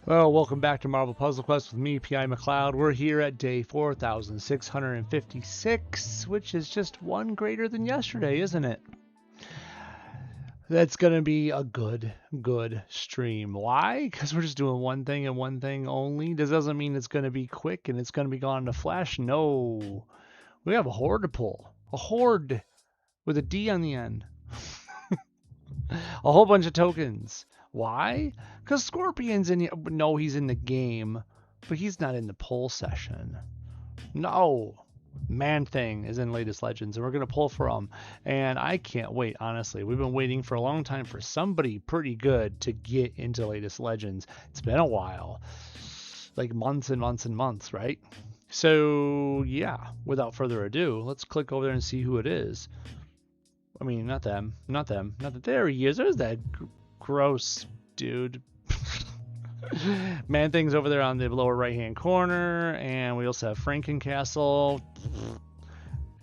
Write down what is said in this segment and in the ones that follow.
Well, welcome back to Marvel Puzzle Quest with me, PiMacleod. We're here at day 4656, which is just one greater than yesterday, isn't it? That's going to be a good stream. Why? Because we're just doing one thing and one thing only. This doesn't mean it's going to be quick and it's going to be gone in a flash. No. We have a horde to pull. A horde with a D on the end. A whole bunch of tokens. Why? Because Scorpion's in. No, he's in the game, but he's not in the poll session. No. Man Thing is in latest Legends, and we're going to pull for him. And I can't wait, honestly. We've been waiting for a long time for somebody pretty good to get into latest Legends. It's been a while. Like months and months and months, right? So, yeah, without further ado, let's click over there and see who it is. I mean, not them. Not that. There he is. There's that gross dude. Man Thing's over there on the lower right-hand corner, and we also have Frankencastle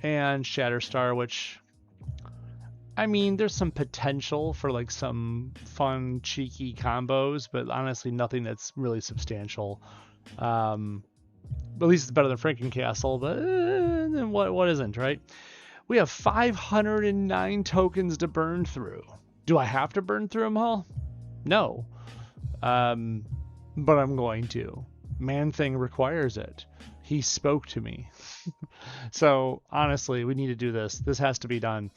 and Shatterstar, which, I mean, there's some potential for like some fun, cheeky combos, but honestly, nothing that's really substantial. At least it's better than Frankencastle, but then what isn't, right? We have 509 tokens to burn through. Do I have to burn through them all? No. But I'm going to. Man Thing requires it. He spoke to me. So, honestly, we need to do this. This has to be done.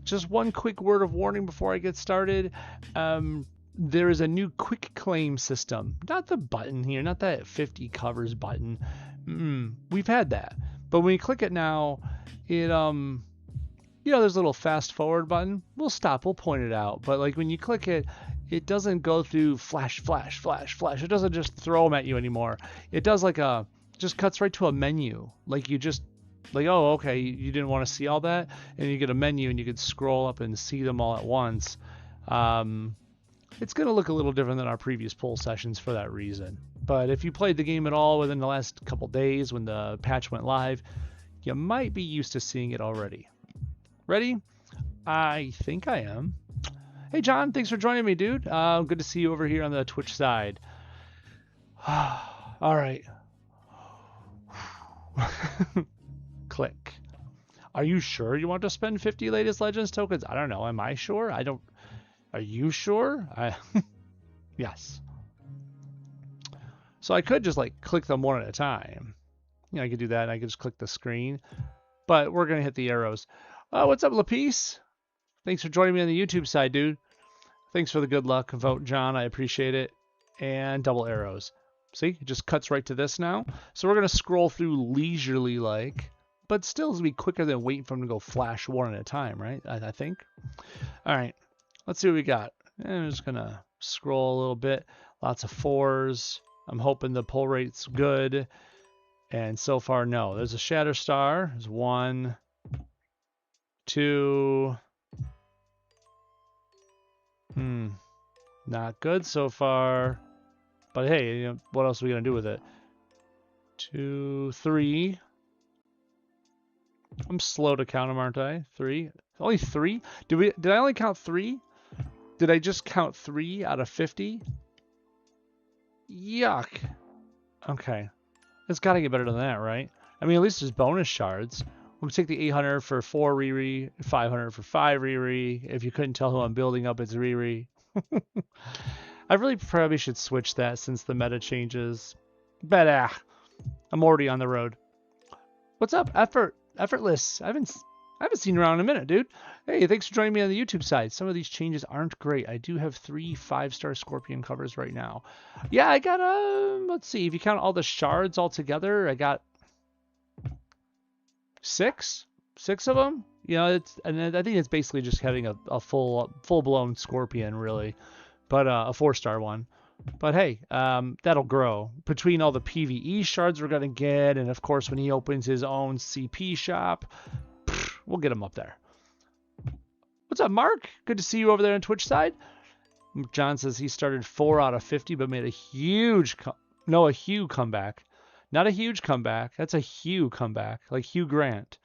Just one quick word of warning before I get started. There is a new quick claim system. Not the button here, not that 50 covers button. We've had that. But when you click it now, it there's a little fast forward button. We'll stop, we'll point it out. But like when you click it, it doesn't go through flash. It doesn't just throw them at you anymore. It does just cuts right to a menu. Like oh, okay, you didn't want to see all that, and you get a menu and you can scroll up and see them all at once. It's going to look a little different than our previous poll sessions for that reason. But if you played the game at all within the last couple days when the patch went live, you might be used to seeing it already. Ready? I think I am. Hey, John, thanks for joining me, dude. Good to see you over here on the Twitch side. All right. Click. Are you sure you want to spend 50 latest Legends tokens? I don't know. Am I sure? I don't. Are you sure? Yes. So I could just like click them one at a time. I could do that. I could just click the screen. But we're going to hit the arrows. What's up, Lapice? Thanks for joining me on the YouTube side, dude. Thanks for the good luck vote, John. I appreciate it. And double arrows. See? It just cuts right to this now. So we're going to scroll through leisurely like, but still it's going to be quicker than waiting for them to go flash one at a time, right? I think. All right. Let's see what we got. And I'm just going to scroll a little bit. Lots of 4s. I'm hoping the pull rate's good. And so far, no. There's a Shatterstar. There's 1, 2. Not good so far. But hey, what else are we going to do with it? 2, 3. I'm slow to count them, aren't I? 3. Only 3? Did I only count 3? Did I just count 3 out of 50? Yuck. Okay. It's got to get better than that, right? I mean, at least there's bonus shards. We'll take the 800 for 4 Riri, 500 for 5 Riri. If you couldn't tell who I'm building up, it's Riri. I really probably should switch that since the meta changes. But I'm already on the road. What's up, Effortless? I haven't seen you around in a minute, dude. Hey, thanks for joining me on the YouTube side. Some of these changes aren't great. I do have 3 5-star Scorpion covers right now. Yeah, I got let's see, if you count all the shards all together, I got 6 of them. And I think it's basically just having a full-blown Scorpion, really, but a 4-star one. But hey, that'll grow between all the PvE shards we're gonna get, and of course when he opens his own CP shop, we'll get him up there. What's up, Mark? Good to see you over there on Twitch side. John says he started 4 out of 50, but made a huge comeback. Not a huge comeback. That's a Hugh comeback, like Hugh Grant.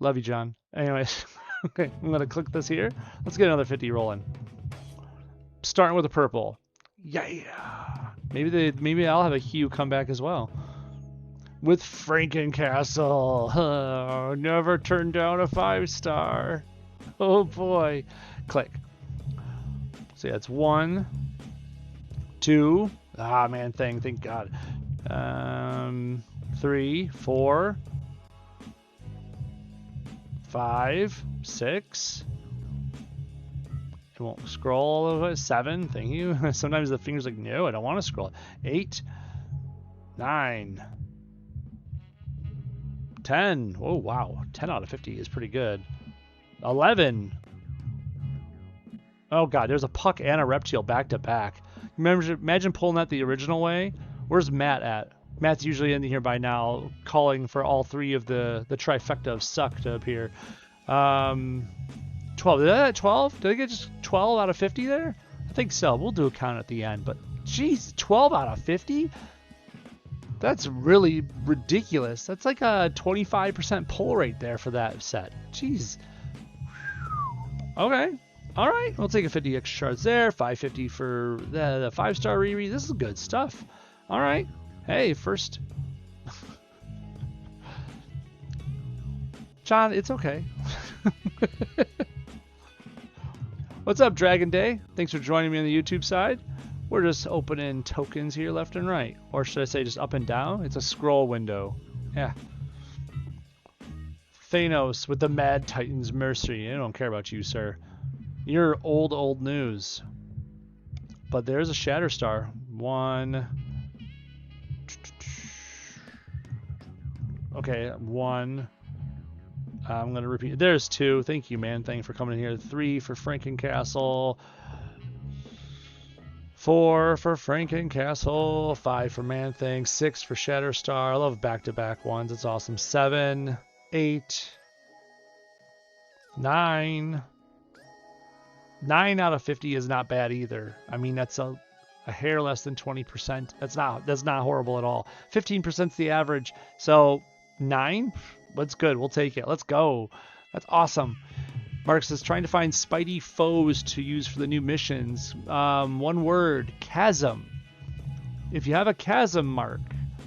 Love you, John. Anyways, okay, I'm going to click this here. Let's get another 50 rolling. Starting with a purple. Yeah. Maybe I'll have a Hugh come back as well. With Frankencastle. Never turn down a 5-star. Oh boy. Click. So yeah, it's 1, 2. Ah man, thank God. 3, 4, 5, 6. It won't scroll all of it. 7, thank you. Sometimes the finger's like, no, I don't want to scroll. 8, 9, 10. Oh wow, 10 out of 50 is pretty good. 11. Oh god, there's a puck and a reptile back to back. Imagine pulling that the original way. Where's Matt at? Matt's usually in here by now, calling for all 3 of the trifecta of suck to appear. 12. Did I get 12? Did I get just 12 out of 50 there? I think so. We'll do a count at the end. But geez, 12 out of 50? That's really ridiculous. That's like a 25% pull rate there for that set. Jeez. Okay. All right. We'll take a 50 extra shards there. 550 for the 5-star Riri. This is good stuff. All right. Hey, first. John, it's okay. What's up, Dragon Day? Thanks for joining me on the YouTube side. We're just opening tokens here left and right. Or should I say just up and down? It's a scroll window. Yeah. Thanos with the Mad Titans Mercy. I don't care about you, sir. You're old news. But there's a Shatterstar. 1. Okay, 1. I'm going to repeat. There's 2. Thank you, man. Thank you for coming in here. 3 for Frankencastle. 4 for Frankencastle. 5 for Man Thing. 6 for Shatterstar. I love back-to-back ones. It's awesome. 7, 8, 9. 9 out of 50 is not bad either. I mean, that's a hair less than 20%. That's not horrible at all. 15% is the average. So 9, that's good. We'll take it. Let's go. That's awesome. Mark says trying to find Spidey foes to use for the new missions. One word: chasm. If you have a chasm, Mark,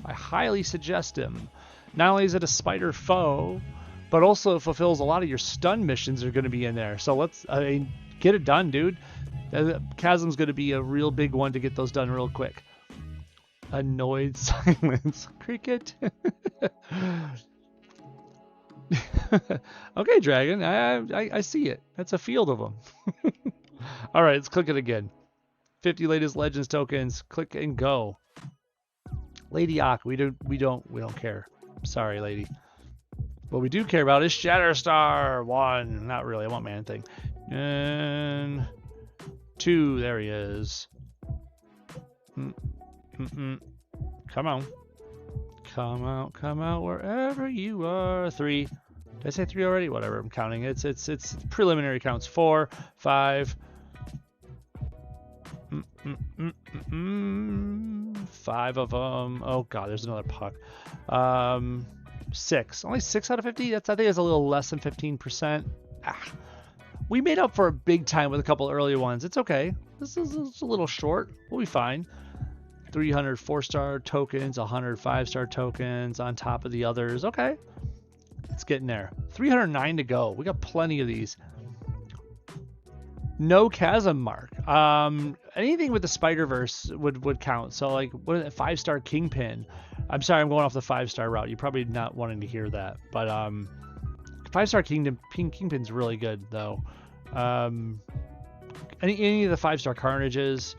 I highly suggest him. Not only is it a spider foe, but also it fulfills a lot of your stun missions are going to be in there. So let's get it done, dude. Chasm's going to be a real big one to get those done real quick. Annoyed silence. Cricket. Okay, Dragon. I see it. That's a field of them. All right, let's click it again. 50 latest Legends tokens. Click and go. Lady Ock, we don't care. Sorry, lady. What we do care about is Shatterstar 1. Not really. I want Man Thing. And 2. There he is. Come on. Come out wherever you are. 3. Did I say 3 already? Whatever. I'm counting. It's preliminary counts. 4, 5. 5 of them. Oh god, there's another puck. 6. Only 6 out of 50. I think it's a little less than 15%. We made up for a big time with a couple earlier ones. It's okay. This is a little short. We'll be fine. 300 4-star tokens, 100 5-star tokens on top of the others. Okay. It's getting there. 309 to go. We got plenty of these. No chasm, Mark. Anything with the Spider-Verse would count. So like, what is it? 5-star Kingpin. I'm sorry, I'm going off the 5-star route. You're probably not wanting to hear that, but 5-star Kingpin's really good though. Any of the 5-star Carnages.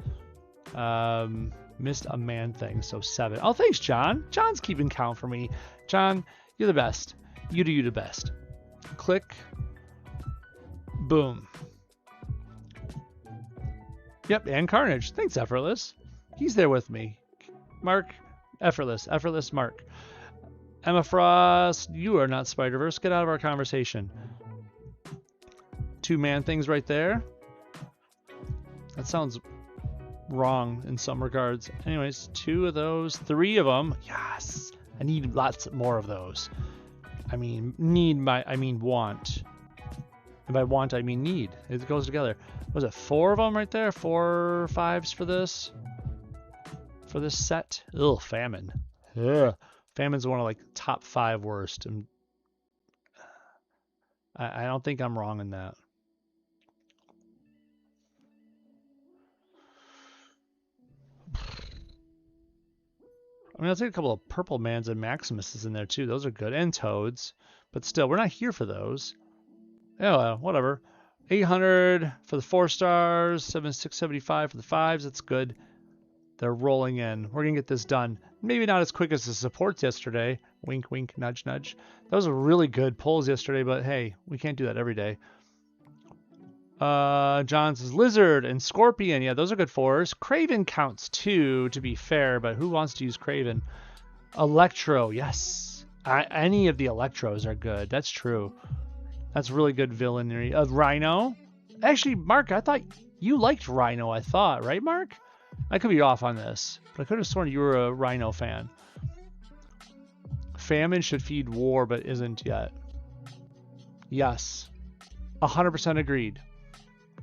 Missed a Man Thing, so 7. Oh, thanks, John. John's keeping count for me. John, you're the best. You do you the best. Click. Boom. Yep, and Carnage. Thanks, Effortless. He's there with me. Mark, Effortless Mark. Emma Frost, you are not Spider-Verse. Get out of our conversation. 2 Man Things right there. That sounds wrong in some regards. Anyways, 2 of those. 3 of them. Yes. I need lots more of those. I mean, want. And by want, I mean need. It goes together. Was it 4 of them right there? 4 5s for this? for this set. Ugh, famine. Ugh. Famine's one of like top 5 worst. And I don't think I'm wrong in that. I mean, I'll take a couple of purple mans and Maximuses in there too. Those are good. And Toads. But still, we're not here for those. Yeah, whatever. 800 for the 4 stars, 675 for the 5s. That's good. They're rolling in. We're going to get this done. Maybe not as quick as the supports yesterday. Wink, wink, nudge, nudge. Those were really good pulls yesterday, but hey, we can't do that every day. John says Lizard and Scorpion. Yeah, those are good 4s. Craven counts too, to be fair, but who wants to use Craven? Electro, yes. Any of the Electros are good. That's true. That's really good villainy. Rhino. Actually, Mark, I thought you liked Rhino, I thought. Right, Mark? I could be off on this, but I could have sworn you were a Rhino fan. Famine should feed war, but isn't yet. Yes. 100% agreed.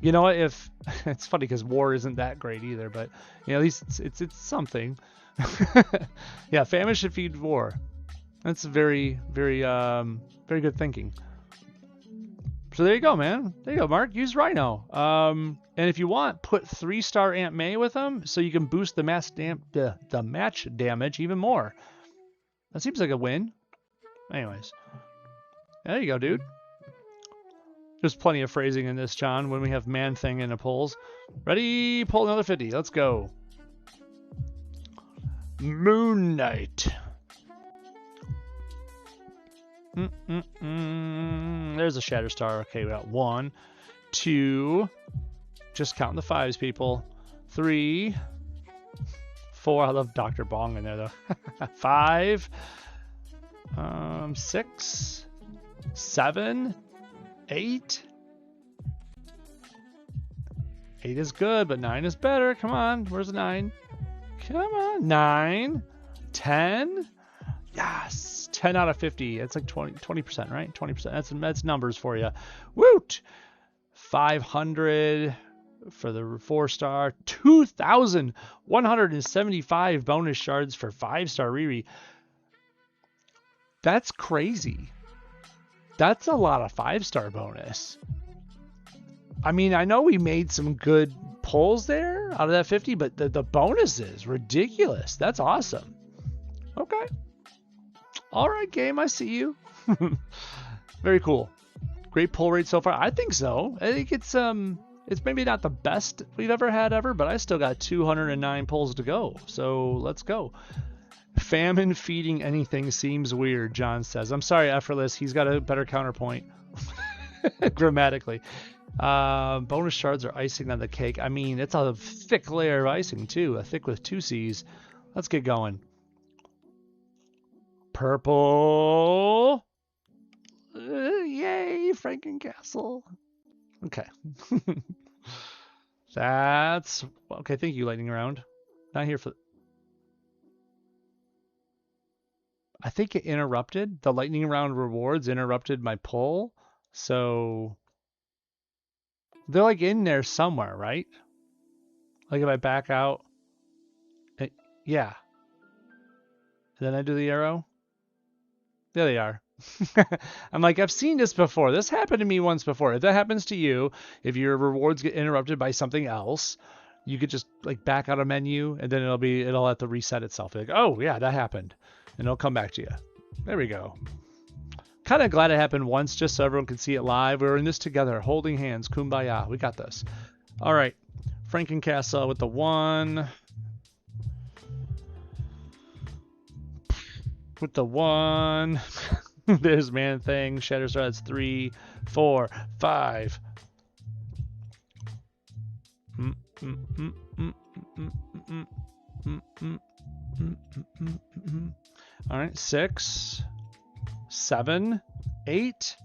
You know what? If it's funny because war isn't that great either, but you know, at least it's something. Yeah, famine should feed war. That's very very good thinking. So there you go, man. There you go, Mark. Use Rhino. And if you want, put 3-star Aunt May with them so you can boost the match damage even more. That seems like a win. Anyways, there you go, dude. There's plenty of phrasing in this, John, when we have man thing in the pulls. Ready? Pull another 50. Let's go. Moon Knight. There's a Shatterstar. Okay, we got 1, 2. Just counting the 5s, people. 3, 4. I love Dr. Bong in there, though. 5, 6, 7, 8. 8 is good, but 9 is better. Come on. Where's the 9? Come on. 9. 10. Yes. 10 out of 50. It's like 20%, right? 20%. That's numbers for you. Woot. 500 for the 4-star. 2,175 bonus shards for 5-star Riri. That's crazy. That's a lot of 5-star bonus. I mean, I know we made some good pulls there out of that 50, but the bonus is ridiculous. That's awesome. Okay. All right, game. I see you. Very cool. Great pull rate so far. I think so. I think it's maybe not the best we've ever had ever, but I still got 209 pulls to go. So let's go. Famine feeding anything seems weird, John says. I'm sorry, Effortless. He's got a better counterpoint. Grammatically. Bonus shards are icing on the cake. I mean, it's a thick layer of icing, too. A thick with 2 C's. Let's get going. Purple. Yay, Frankencastle. Okay. That's... Okay, thank you, Lightning Round. Not here for... I think it interrupted. The Lightning Round rewards interrupted my pull. So... They're like in there somewhere, right? Like if I back out... yeah. Then I do the arrow. There they are. I'm like, I've seen this before. This happened to me once before. If that happens to you, if your rewards get interrupted by something else, you could just like back out a menu and then it'll have to reset itself. Like, oh yeah, that happened. And it'll come back to you. There we go. Kind of glad it happened once just so everyone can see it live. We're in this together, holding hands, kumbaya. We got this. All right. Frankencastle with the 1. With the 1. There's Man Thing. Shatterstar, that's 3, 4, 5. All right, 6, 7, 8.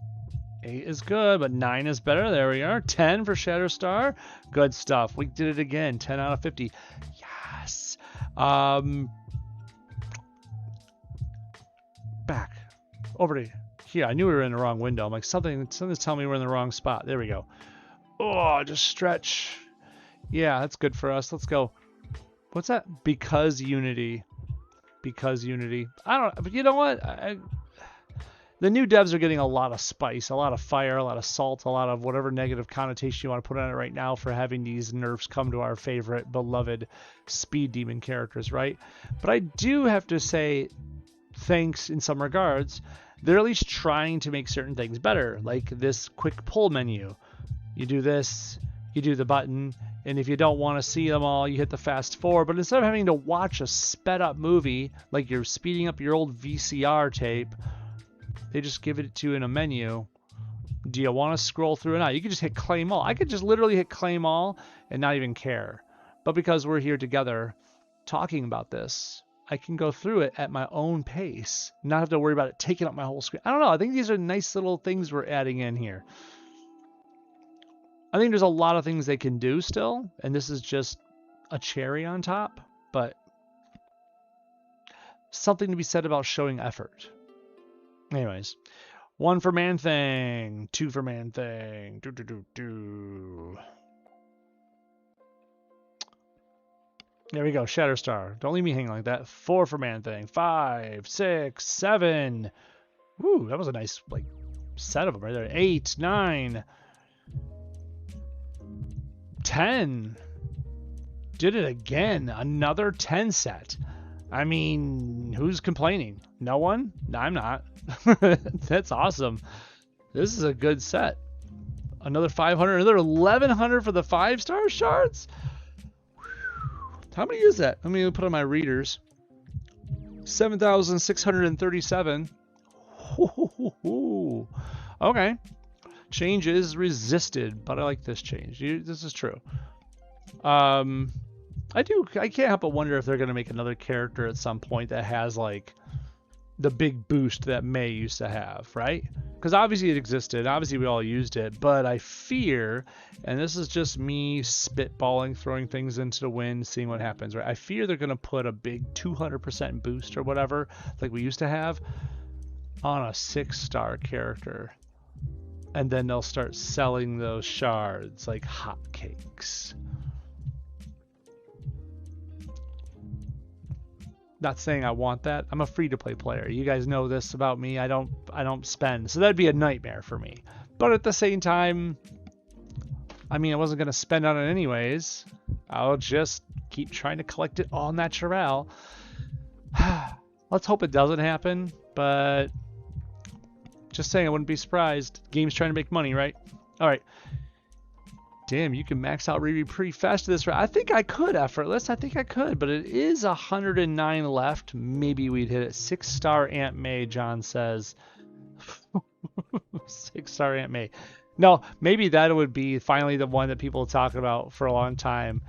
8 is good, but 9 is better. There we are. 10 for Shatterstar. Good stuff. We did it again. 10 out of 50. Yes. Back. Over to here. I knew we were in the wrong window. I'm like, something's telling me we're in the wrong spot. There we go. Oh, just stretch. Yeah, that's good for us. Let's go. What's that? Because Unity. Because Unity. I don't. But you know what? The new devs are getting a lot of spice, a lot of fire, a lot of salt, a lot of whatever negative connotation you want to put on it right now for having these nerfs come to our favorite, beloved speed demon characters, right? But I do have to say, thanks in some regards, they're at least trying to make certain things better, like this quick pull menu. You do this, you do the button, and if you don't want to see them all, you hit the fast forward. But instead of having to watch a sped up movie, like you're speeding up your old VCR tape, they just give it to you in a menu. Do you want to scroll through or not? You can just hit claim all. I could just literally hit claim all and not even care. But because we're here together talking about this, I can go through it at my own pace, not have to worry about it taking up my whole screen. I don't know. I think these are nice little things we're adding in here. I think there's a lot of things they can do still, and this is just a cherry on top, but something to be said about showing effort. Anyways, 1 for Man Thing, 2 for Man Thing. There we go, Shatterstar. Don't leave me hanging like that. 4 for Man Thing, 5, 6, 7. Woo, that was a nice like set of them right there. 8, 9, 10. Did it again. Another 10 set. I mean, who's complaining? No one? No, I'm not. That's awesome. This is a good set. Another 500, another 1100 for the 5-star shards. How many is that? Let me put on my readers. 7,637. Okay. Change is resisted, but I like this change. This is true. I can't help but wonder if they're going to make another character at some point that has like the big boost that May used to have, right? Because obviously it existed, obviously we all used it, but I fear, and this is just me spitballing, throwing things into the wind, seeing what happens, right? I fear they're going to put a big 200% boost or whatever, like we used to have, on a 6-star character. And then they'll start selling those shards like hotcakes. Not saying I want that. I'm a free-to-play player. You guys know this about me. I don't spend. So that'd be a nightmare for me. But at the same time, I mean, I wasn't going to spend on it anyways. I'll just keep trying to collect it all natural. Let's hope it doesn't happen, but just saying I wouldn't be surprised. The game's trying to make money, right? All right. Damn, you can max out Riri pretty fast to this. I think I could, effortless. I think I could, but it is 109 left. Maybe we'd hit it. 6-star Aunt May, John says. 6-star Aunt May. No, maybe that would be finally the one that people talk about for a long time.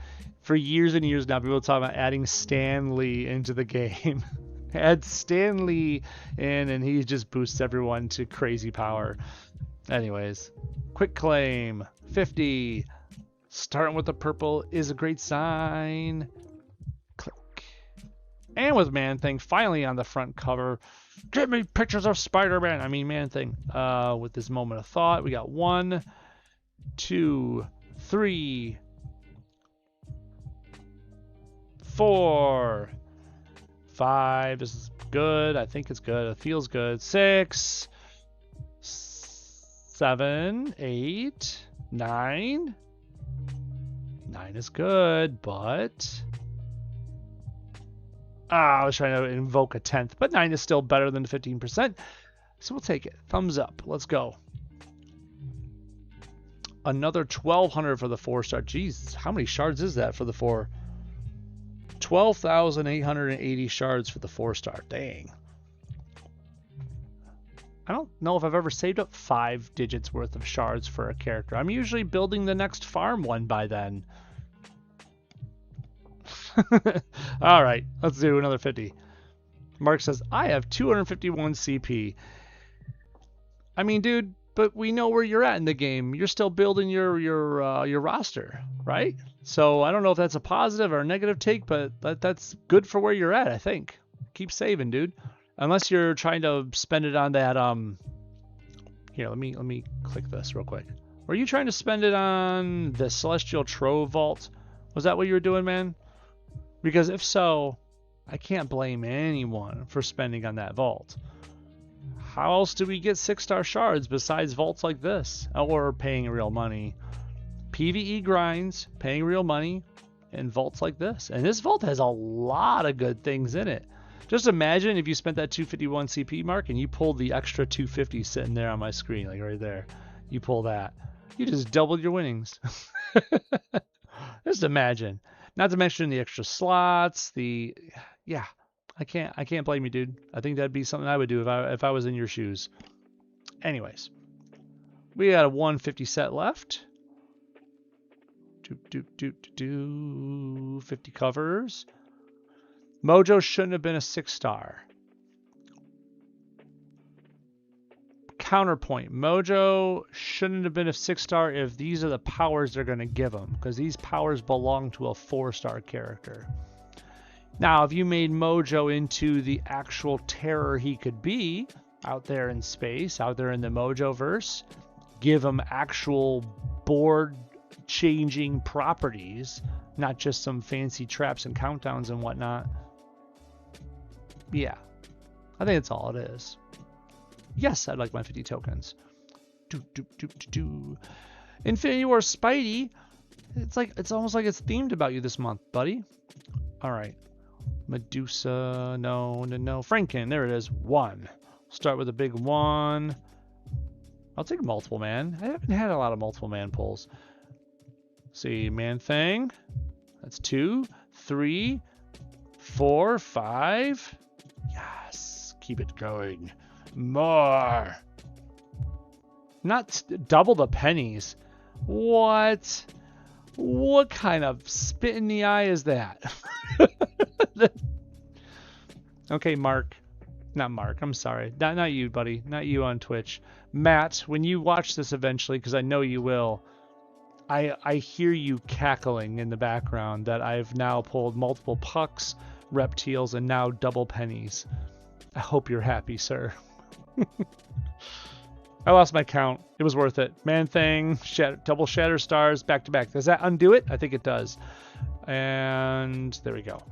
For years and years now, people talk about adding Stan Lee into the game. Add Stan Lee in, and he just boosts everyone to crazy power. Anyways, quick claim. 50. Starting with the purple is a great sign. Click. And with Man Thing finally on the front cover. Give me pictures of Spider-Man. I mean Man Thing. With this moment of thought, we got 1, 2, 3, 4, 5. This is good. I think it's good. It feels good. 6, 7, 8, 9. 9 is good, but I was trying to invoke a 10th, but 9 is still better than the 15%. So we'll take it. Thumbs up. Let's go. Another 1,200 for the 4-star. Jeez, how many shards is that for the 4? 12,880 shards for the 4-star. Dang. I don't know if I've ever saved up 5 digits worth of shards for a character. I'm usually building the next farm one by then. All right, let's do another 50. Mark says, I have 251 CP. I mean, dude, but we know where you're at in the game. You're still building your roster, right? So I don't know if that's a positive or a negative take, but that's good for where you're at, I think. Keep saving, dude. Unless you're trying to spend it on that, here, let me click this real quick. Were you trying to spend it on the Celestial Trove Vault? Was that what you were doing, man? Because if so, I can't blame anyone for spending on that vault. How else do we get 6-star shards besides vaults like this? Or paying real money. PvE grinds, paying real money, and vaults like this. And this vault has a lot of good things in it. Just imagine if you spent that 251 CP mark and you pulled the extra 250 sitting there on my screen, like right there. You pull that. You just doubled your winnings. Just imagine. Not to mention the extra slots, yeah. I can't blame you, dude. I think that'd be something I would do if I was in your shoes. Anyways. We got a 150 set left. 50 covers. Mojo shouldn't have been a 6-star. Counterpoint. Mojo shouldn't have been a 6-star if these are the powers they're going to give him, because these powers belong to a 4-star character. Now, if you made Mojo into the actual terror he could be out there in space, out there in the Mojoverse, give him actual board-changing properties, not just some fancy traps and countdowns and whatnot. Yeah, I think that's all it is. Yes, I'd like my 50 tokens. Infinity War Spidey. It's almost like it's themed about you this month, buddy. All right. Medusa. No. Franken. There it is. 1. Start with a big 1. I'll take multiple man. I haven't had a lot of multiple man pulls. See, man thing. That's 2, 3, 4, 5. Yes. Keep it going. More. Not double the pennies. What? What kind of spit in the eye is that? Okay, Mark. Not Mark. I'm sorry. Not you, buddy. Not you on Twitch. Matt, when you watch this eventually, because I know you will, I hear you cackling in the background that I've now pulled multiple pucks, reptiles, and now double pennies. I hope you're happy, sir. I lost my count. It was worth it. Man thing, double shatter stars, back to back. Does that undo it? I think it does. And there we go.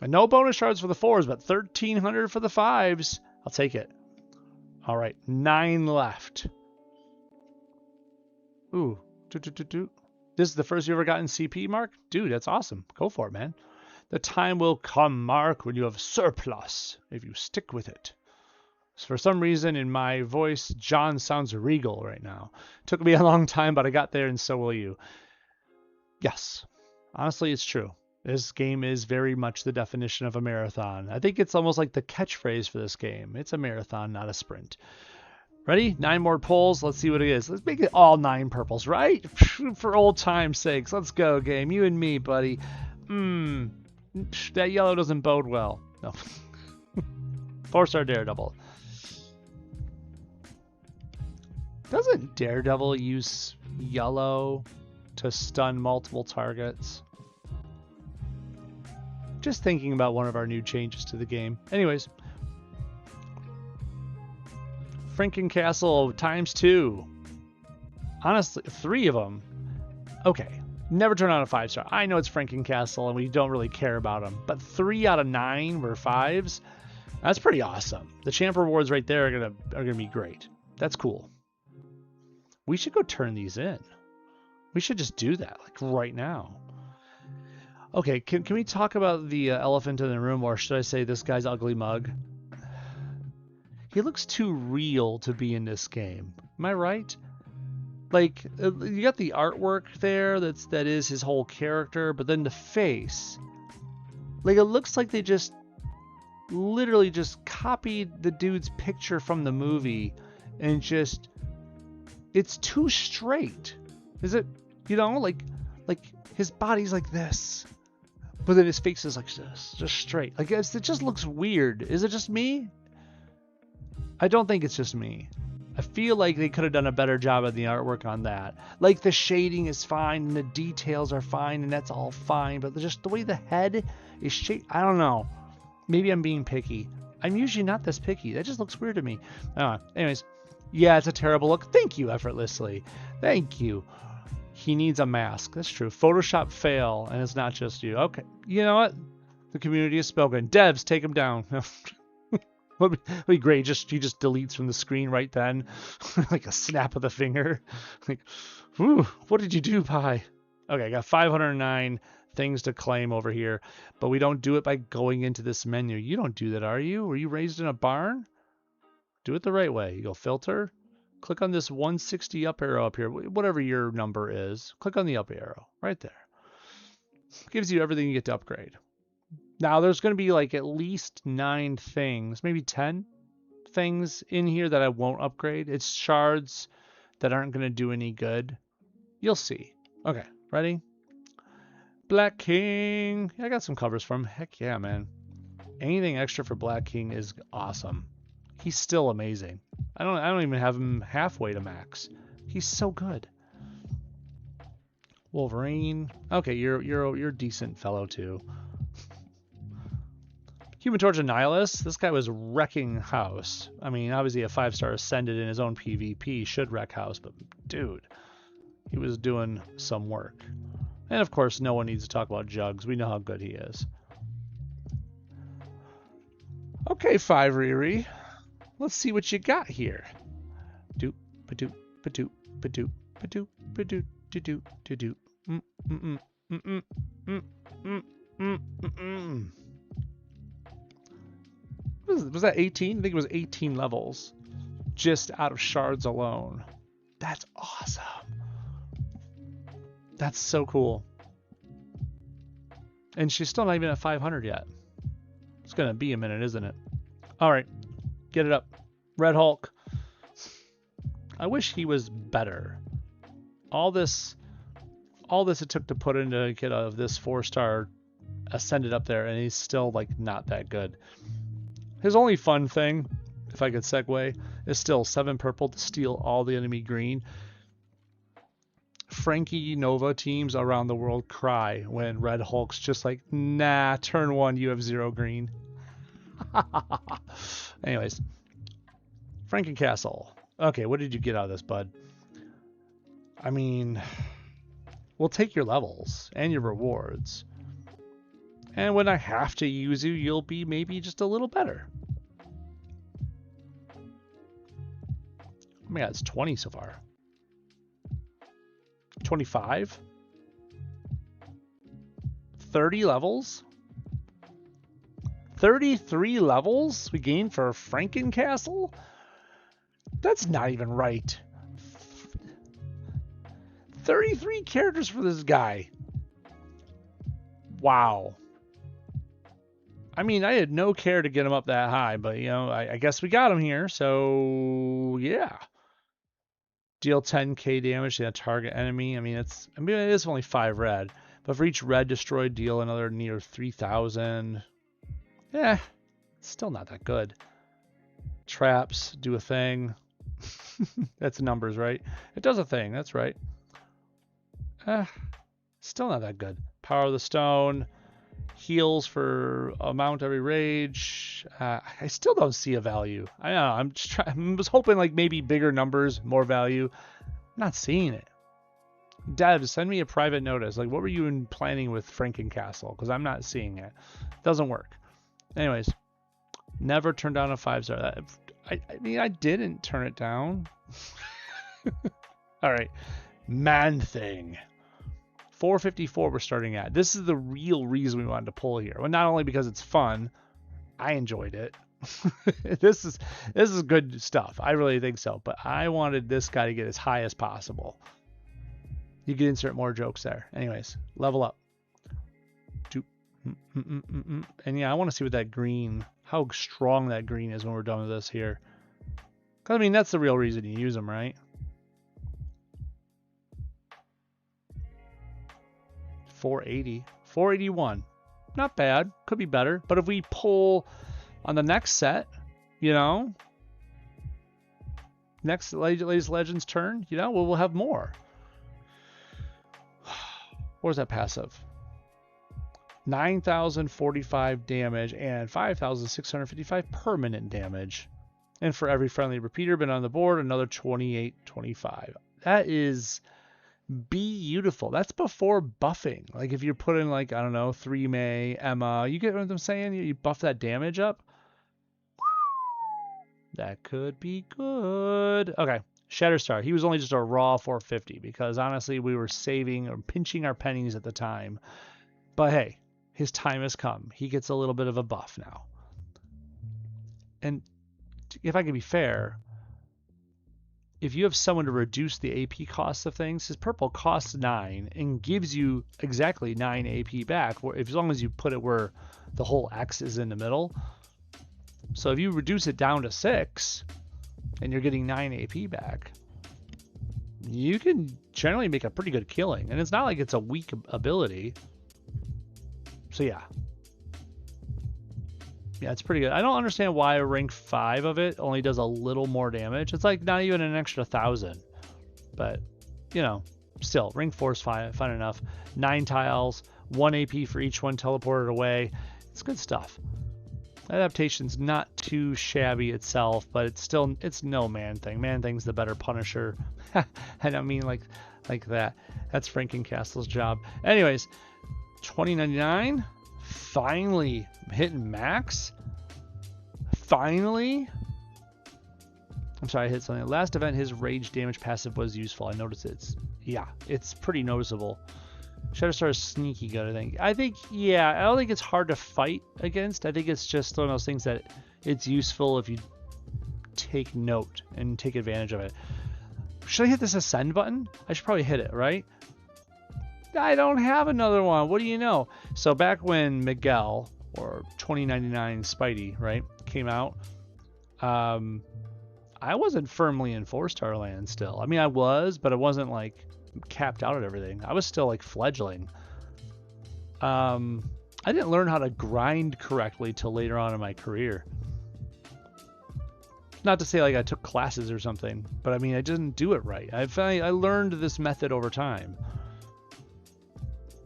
And no bonus shards for the 4s, but 1,300 for the 5s. I'll take it. All right, 9 left. Ooh. This is the first you ever gotten CP, Mark? Dude, that's awesome. Go for it, man. The time will come, Mark, when you have surplus, if you stick with it. So for some reason, in my voice, John sounds regal right now. Took me a long time, but I got there, and so will you. Yes. Honestly, it's true. This game is very much the definition of a marathon. I think it's almost like the catchphrase for this game. It's a marathon, not a sprint. Ready? 9 more pulls. Let's see what it is. Let's make it all 9 purples, right? For old time's sakes. Let's go, game. You and me, buddy. That yellow doesn't bode well. No. 4-star Daredevil. Doesn't Daredevil use yellow to stun multiple targets? Just thinking about one of our new changes to the game. Anyways. Frankencastle ×2. Honestly, 3 of them. Okay. Never turn on a 5-star. I know it's Frankencastle and we don't really care about them. But 3 out of 9 were 5s. That's pretty awesome. The champ rewards right there are gonna be great. That's cool. We should go turn these in. We should just do that, like right now. Okay, can we talk about the elephant in the room, or should I say this guy's ugly mug? He looks too real to be in this game. Am I right? Like, you got the artwork there that is his whole character, but then the face. Like, it looks like they just literally just copied the dude's picture from the movie and just... It's too straight. Is it, you know, like his body's like this, but then his face is like this, just straight. Like, it just looks weird. Is it just me? I don't think it's just me. I feel like they could have done a better job of the artwork on that. Like, the shading is fine and the details are fine and that's all fine, but just the way the head is shaped, I don't know. Maybe I'm being picky. I'm usually not this picky. That just looks weird to me. Anyways. Yeah, it's a terrible look. Thank you, effortlessly. Thank you. He needs a mask. That's true. Photoshop fail, and it's not just you. Okay. You know what? The community has spoken. Devs, take him down. Would be great. He just deletes from the screen right then, like a snap of the finger. Like, whew, what did you do, Pi? Okay, I got 509 things to claim over here, but we don't do it by going into this menu. You don't do that, are you? Were you raised in a barn? Do it the right way. You go filter, click on this 160 up arrow up here, whatever your number is. Click on the up arrow right there. Gives you everything you get to upgrade. Now there's going to be like at least 9 things, maybe 10 things in here that I won't upgrade. It's shards that aren't going to do any good. You'll see. Okay, ready? Black King. I got some covers from him. Heck yeah, man. Anything extra for Black King is awesome. He's still amazing. I don't even have him halfway to max. He's so good. Wolverine. Okay, you're a decent fellow too. Human Torch Annihilus. This guy was wrecking house. I mean, obviously a 5-star ascended in his own PvP should wreck house, but dude, he was doing some work. And of course, no one needs to talk about Jugs. We know how good he is. Okay, 5 Riri. Let's see what you got here. Doop, ba-doop, ba-doop, ba-doop, ba-doop, ba-doop, ba-doop, ba-doop. Was that 18? I think it was 18 levels just out of shards alone. That's awesome. That's so cool. And she's still not even at 500 yet. It's going to be a minute, isn't it? All right. Get it up. Red Hulk. I wish he was better. All this it took to put into get out of this 4-star ascended up there, and he's still like not that good. His only fun thing, if I could segue, is still 7 purple to steal all the enemy green. Frankie Nova teams around the world cry when Red Hulk's just like, nah, turn 1, you have 0 green. Anyways, Frankencastle. Okay, what did you get out of this, bud? I mean, we'll take your levels and your rewards. And when I have to use you, you'll be maybe just a little better. Oh my god, it's 20 so far. 25? 30 levels? 33 levels we gained for Frankencastle? That's not even right. 33 characters for this guy. Wow. I mean, I had no care to get him up that high, but, you know, I guess we got him here, so, yeah. Deal 10k damage to a target enemy. I mean, it is only 5 red, but for each red destroyed, deal another near 3,000. Yeah, still not that good. Traps do a thing. That's numbers, right? It does a thing, that's right. Still not that good. Power of the Stone. Heals for amount every rage. I still don't see a value. I know. I was hoping like maybe bigger numbers, more value. I'm not seeing it. Devs, send me a private notice. Like, what were you planning with Frankencastle? Because I'm not seeing it. Doesn't work. Anyways, never turn down a 5-star. I mean, I didn't turn it down. All right, Man Thing. 454 we're starting at. This is the real reason we wanted to pull here. Well, not only because it's fun, I enjoyed it. This is good stuff. I really think so. But I wanted this guy to get as high as possible. You can insert more jokes there. Anyways, level up. And yeah, I want to see what that green, how strong that green is when we're done with this here. Because I mean, that's the real reason you use them, right? 480, 481, not bad, could be better, but if we pull on the next set, you know, next latest Legends turn, you know, we'll have more. Where's that passive? 9,045 damage and 5,655 permanent damage, and for every friendly repeater been on the board, another 2825. That is Beautiful. That's before buffing. Like if you're putting like, I don't know, 3 Emma, you get what I'm saying? You buff that damage up. That could be good. Okay. Shatterstar. He was only just a raw 450 because honestly we were saving or pinching our pennies at the time. But hey, his time has come. He gets a little bit of a buff now. And if I can be fair, if you have someone to reduce the AP cost of things, his purple costs 9 and gives you exactly 9 AP back, as long as you put it where the whole X is in the middle. So if you reduce it down to 6 and you're getting 9 AP back, you can generally make a pretty good killing. And it's not like it's a weak ability. So yeah. Yeah, it's pretty good. I don't understand why rank 5 of it only does a little more damage. It's like not even an extra 1,000. But, you know, still, rank 4 is fine enough. 9 tiles, 1 AP for each one teleported away. It's good stuff. Adaptation's not too shabby itself, but it's no Man-Thing. Man-Thing's the better Punisher. I don't mean like that. That's Frankencastle's job. Anyways, 2099. Finally hitting max. Finally. I'm sorry, I hit something. Last event, his rage damage passive was useful. I noticed it's pretty noticeable. Shatterstar is sneaky good, I think, yeah, I don't think it's hard to fight against. I think it's just one of those things that it's useful if you take note and take advantage of it. Should I hit this ascend button? I should probably hit it, right? I don't have another one. What do you know? So back when Miguel, or 2099 Spidey, right, came out, I wasn't firmly in 4-star land still. I mean, I was, but it wasn't like capped out at everything. I was still like fledgling. I didn't learn how to grind correctly till later on in my career. Not to say like I took classes or something, but I mean, I didn't do it right. I learned this method over time.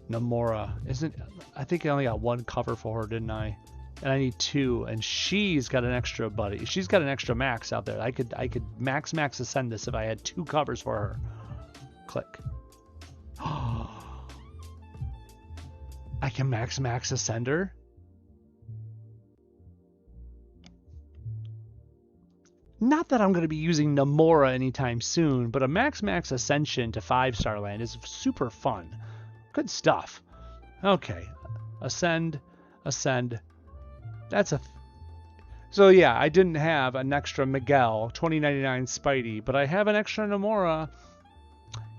Namora I think I only got 1 cover for her, didn't I? And I need 2, and she's got an extra buddy. She's got an extra max out there. I could max ascend this if I had 2 covers for her. Click. I can max ascend her. Not that I'm going to be using Namora anytime soon, but a max ascension to 5-star land is super fun. Good stuff. Okay. Ascend. That's so yeah, I didn't have an extra Miguel 2099 Spidey, but I have an extra Namora.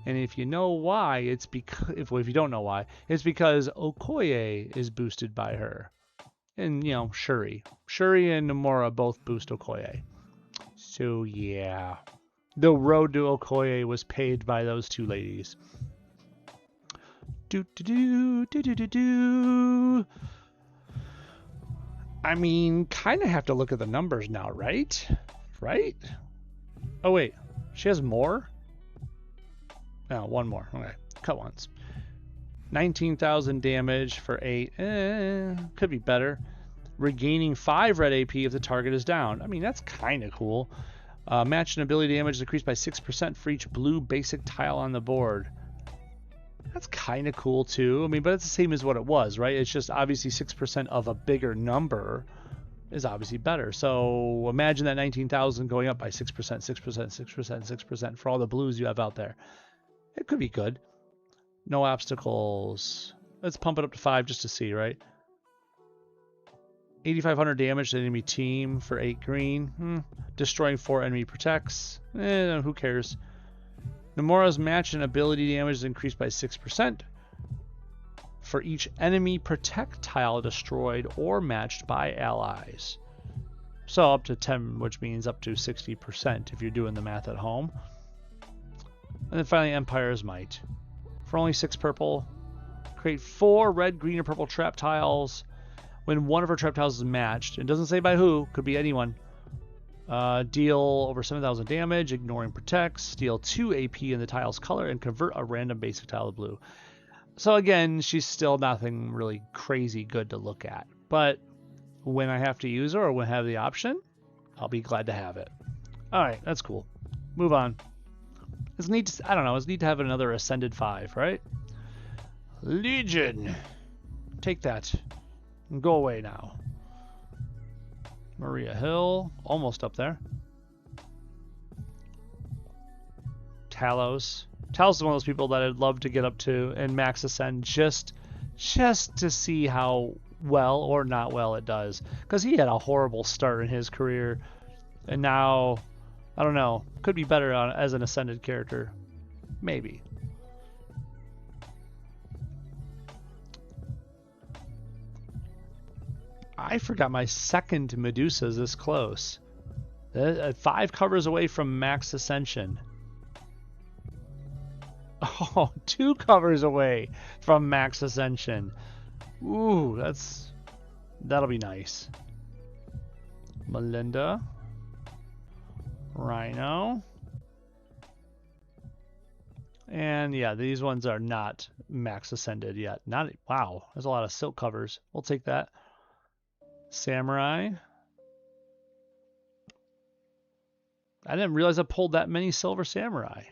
And if you know why, it's because if you don't know why, it's because Okoye is boosted by her. And you know, Shuri and Namora both boost Okoye. So yeah. The road to Okoye was paved by those 2 ladies. I mean, kind of have to look at the numbers now, right? Right? Oh, wait. She has more? No, 1 more. Okay. Cut once. 19,000 damage for 8. Could be better. Regaining 5 red AP if the target is down. I mean, that's kind of cool. Match and ability damage decreased by 6% for each blue basic tile on the board. That's kind of cool too. I mean, but it's the same as what it was, right? It's just obviously 6% of a bigger number is obviously better. So imagine that 19,000 going up by 6%, 6% for all the blues you have out there. It could be good. No obstacles. Let's pump it up to 5 just to see, right? 8,500 damage to the enemy team for 8 green. Destroying 4 enemy protects. Who cares? Namora's match and ability damage is increased by 6% for each enemy protect tile destroyed or matched by allies. So up to 10, which means up to 60% if you're doing the math at home. And then finally, Empire's Might. For only 6 purple, create 4 red, green, or purple trap tiles. When one of her trap tiles is matched, it doesn't say by who, could be anyone. Deal over 7,000 damage, ignoring protects, deal 2 AP in the tile's color, and convert a random basic tile to blue. So again, she's still nothing really crazy good to look at. But when I have to use her or when I have the option, I'll be glad to have it. Alright, that's cool. Move on. It's neat to, I don't know, it's neat to have another Ascended 5, right? Legion! Take that. And go away now. Maria Hill, almost up there. Talos. Talos is one of those people that I'd love to get up to and max ascend just to see how well or not well it does. Because he had a horrible start in his career. And now, I don't know, could be better as an ascended character. Maybe. I forgot my second Medusa's this close. 5 covers away from max ascension. Oh, 2 covers away from max ascension. Ooh, that'll be nice. Melinda. Rhino. And yeah, these ones are not max ascended yet. Wow, there's a lot of silk covers. We'll take that. Samurai. I didn't realize I pulled that many silver samurai.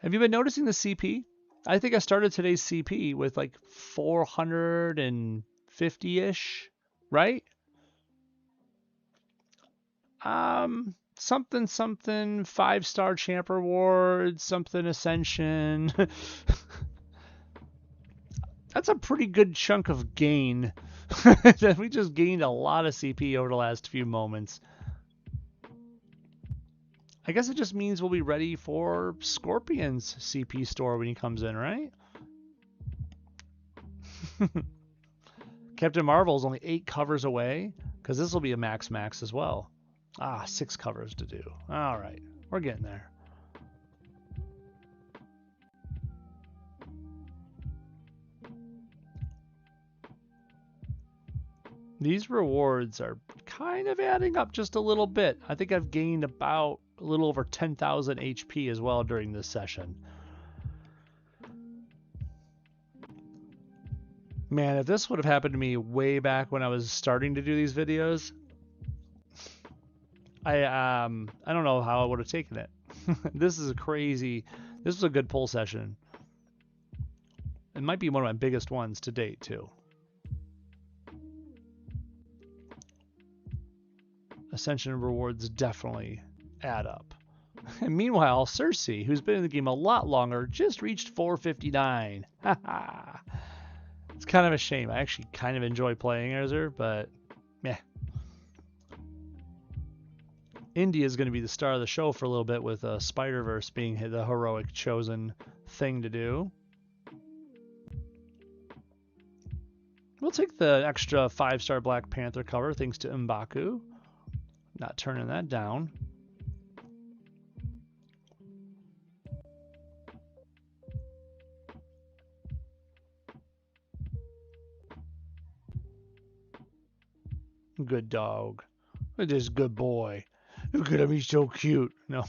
Have you been noticing the CP? I think I started today's CP with like 450-ish, right? Something 5-star champ reward, something ascension. That's a pretty good chunk of gain. We just gained a lot of CP over the last few moments. I guess it just means we'll be ready for Scorpion's CP store when he comes in, right? Captain Marvel is only 8 covers away, because this will be a max as well. 6 covers to do. All right, we're getting there. These rewards are kind of adding up just a little bit. I think I've gained about a little over 10,000 HP as well during this session. Man, if this would have happened to me way back when I was starting to do these videos, I don't know how I would have taken it. This is this was a good pull session. It might be one of my biggest ones to date too. Ascension rewards definitely add up. And meanwhile, Cersei, who's been in the game a lot longer, just reached 459. It's kind of a shame. I actually kind of enjoy playing as her, but meh. India is going to be the star of the show for a little bit with Spider-Verse being the heroic chosen thing to do. We'll take the extra 5-star Black Panther cover thanks to M'Baku. Not turning that down. Good dog. This good boy. Look at him, he's so cute. No.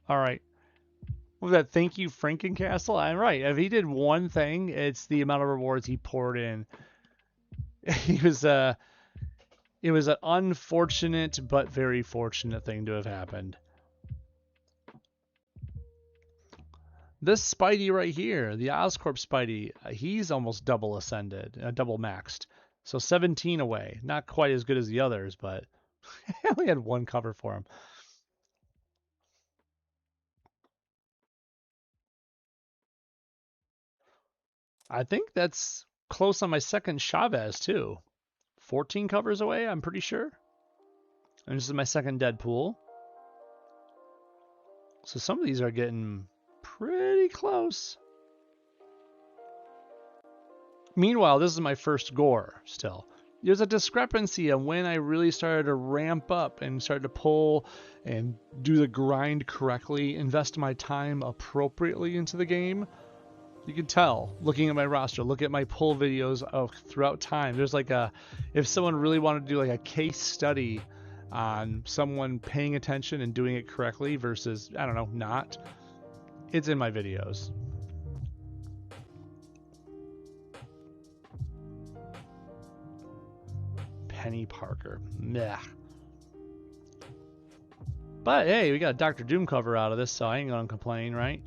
All right. Well, that thank you, Frankencastle. I'm right. If he did one thing, it's the amount of rewards he poured in. It was an unfortunate but very fortunate thing to have happened. This Spidey right here, the Oscorp Spidey, he's almost double ascended, double maxed. So 17 away. Not quite as good as the others, but I only had 1 cover for him. I think that's close on my second Chavez, too. 14 covers away, I'm pretty sure. And this is my second Deadpool. So some of these are getting pretty close. Meanwhile, this is my first Gore still. There's a discrepancy on when I really started to ramp up and started to pull and do the grind correctly, invest my time appropriately into the game. You can tell looking at my roster, look at my pull videos of throughout time. There's like if someone really wanted to do like a case study on someone paying attention and doing it correctly versus, I don't know, not, it's in my videos. Penny Parker. Meh. But hey, we got a Doctor Doom cover out of this, so I ain't gonna complain, right?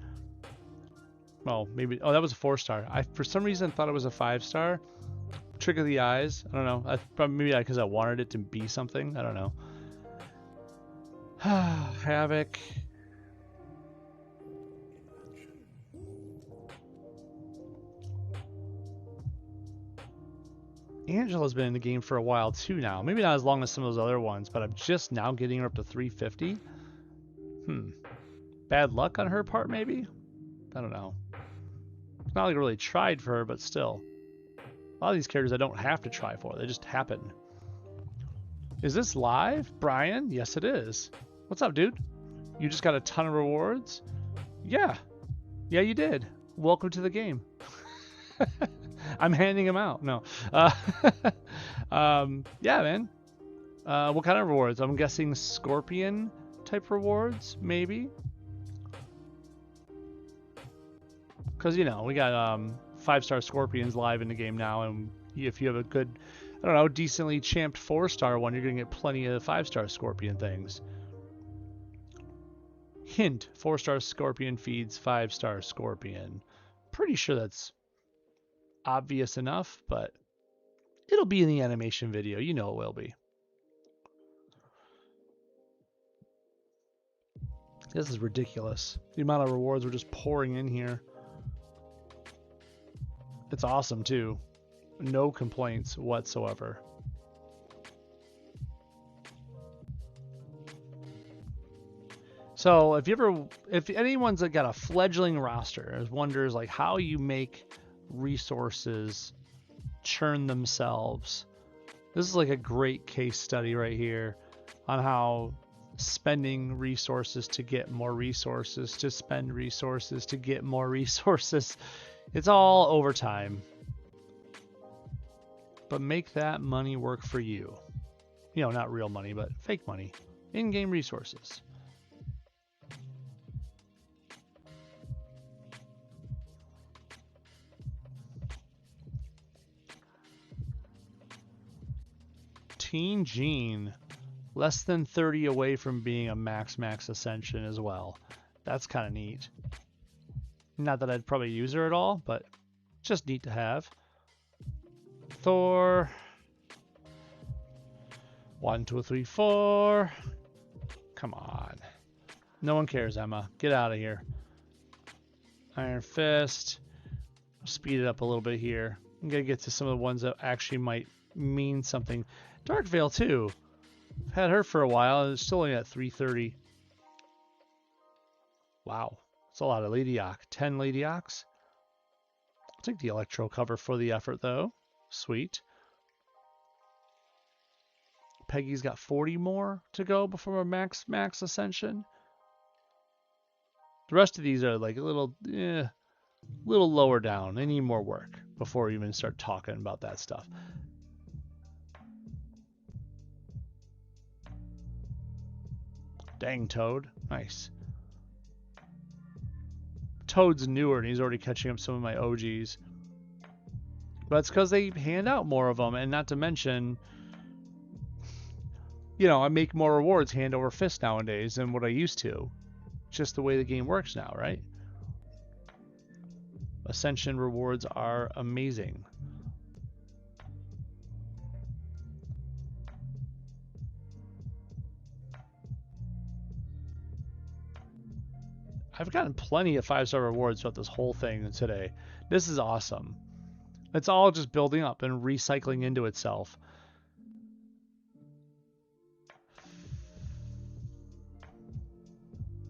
Well, maybe. Oh, that was a 4-star. I for some reason thought it was a 5-star. Trick of the eyes. I don't know. Maybe because I wanted it to be something. I don't know. Havoc. Angela's been in the game for a while too now. Maybe not as long as some of those other ones, but I'm just now getting her up to 350. Bad luck on her part, maybe? I don't know. It's not like I really tried for her, but still. A lot of these characters I don't have to try for. They just happen. Is this live, Brian? Yes, it is. What's up, dude? You just got a ton of rewards? Yeah. Yeah, you did. Welcome to the game. I'm handing them out. No. Yeah, man. What kind of rewards? I'm guessing Scorpion type rewards, maybe? Because, you know, we got 5-star Scorpions live in the game now, and if you have a good, I don't know, decently champed 4-star one, you're going to get plenty of 5-star Scorpion things. Hint, 4-star Scorpion feeds 5-star Scorpion. Pretty sure that's obvious enough, but it'll be in the animation video. You know it will be. This is ridiculous. The amount of rewards we're just pouring in here. It's awesome too. No complaints whatsoever. So if anyone's got a fledgling roster, wonders like how you make resources churn themselves, this is like a great case study right here on how spending resources to get more resources to spend resources to get more resources. It's all overtime. But make that money work for you. You know, not real money, but fake money. In-game resources. Teen Gene. Less than 30 away from being a max ascension as well. That's kind of neat. Not that I'd probably use her at all, but just neat to have. Thor. 1, 2, 3, 4. Come on. No one cares, Emma. Get out of here. Iron Fist. Speed it up a little bit here. I'm going to get to some of the ones that actually might mean something. Dark Veil, too. I've had her for a while, and it's still only at 330. Wow. That's a lot of Lady Ock. 10 Lady Ocks. I'll take the Electro cover for the effort, though. Sweet. Peggy's got 40 more to go before a max ascension. The rest of these are like a little lower down. They need more work before we even start talking about that stuff. Dang Toad. Nice. Toad's newer and he's already catching up some of my OGs. But it's because they hand out more of them, and not to mention, you know, I make more rewards hand over fist nowadays than what I used to. Just the way the game works now, right? Ascension rewards are amazing. I've gotten plenty of 5-star rewards throughout this whole thing today. This is awesome. It's all just building up and recycling into itself.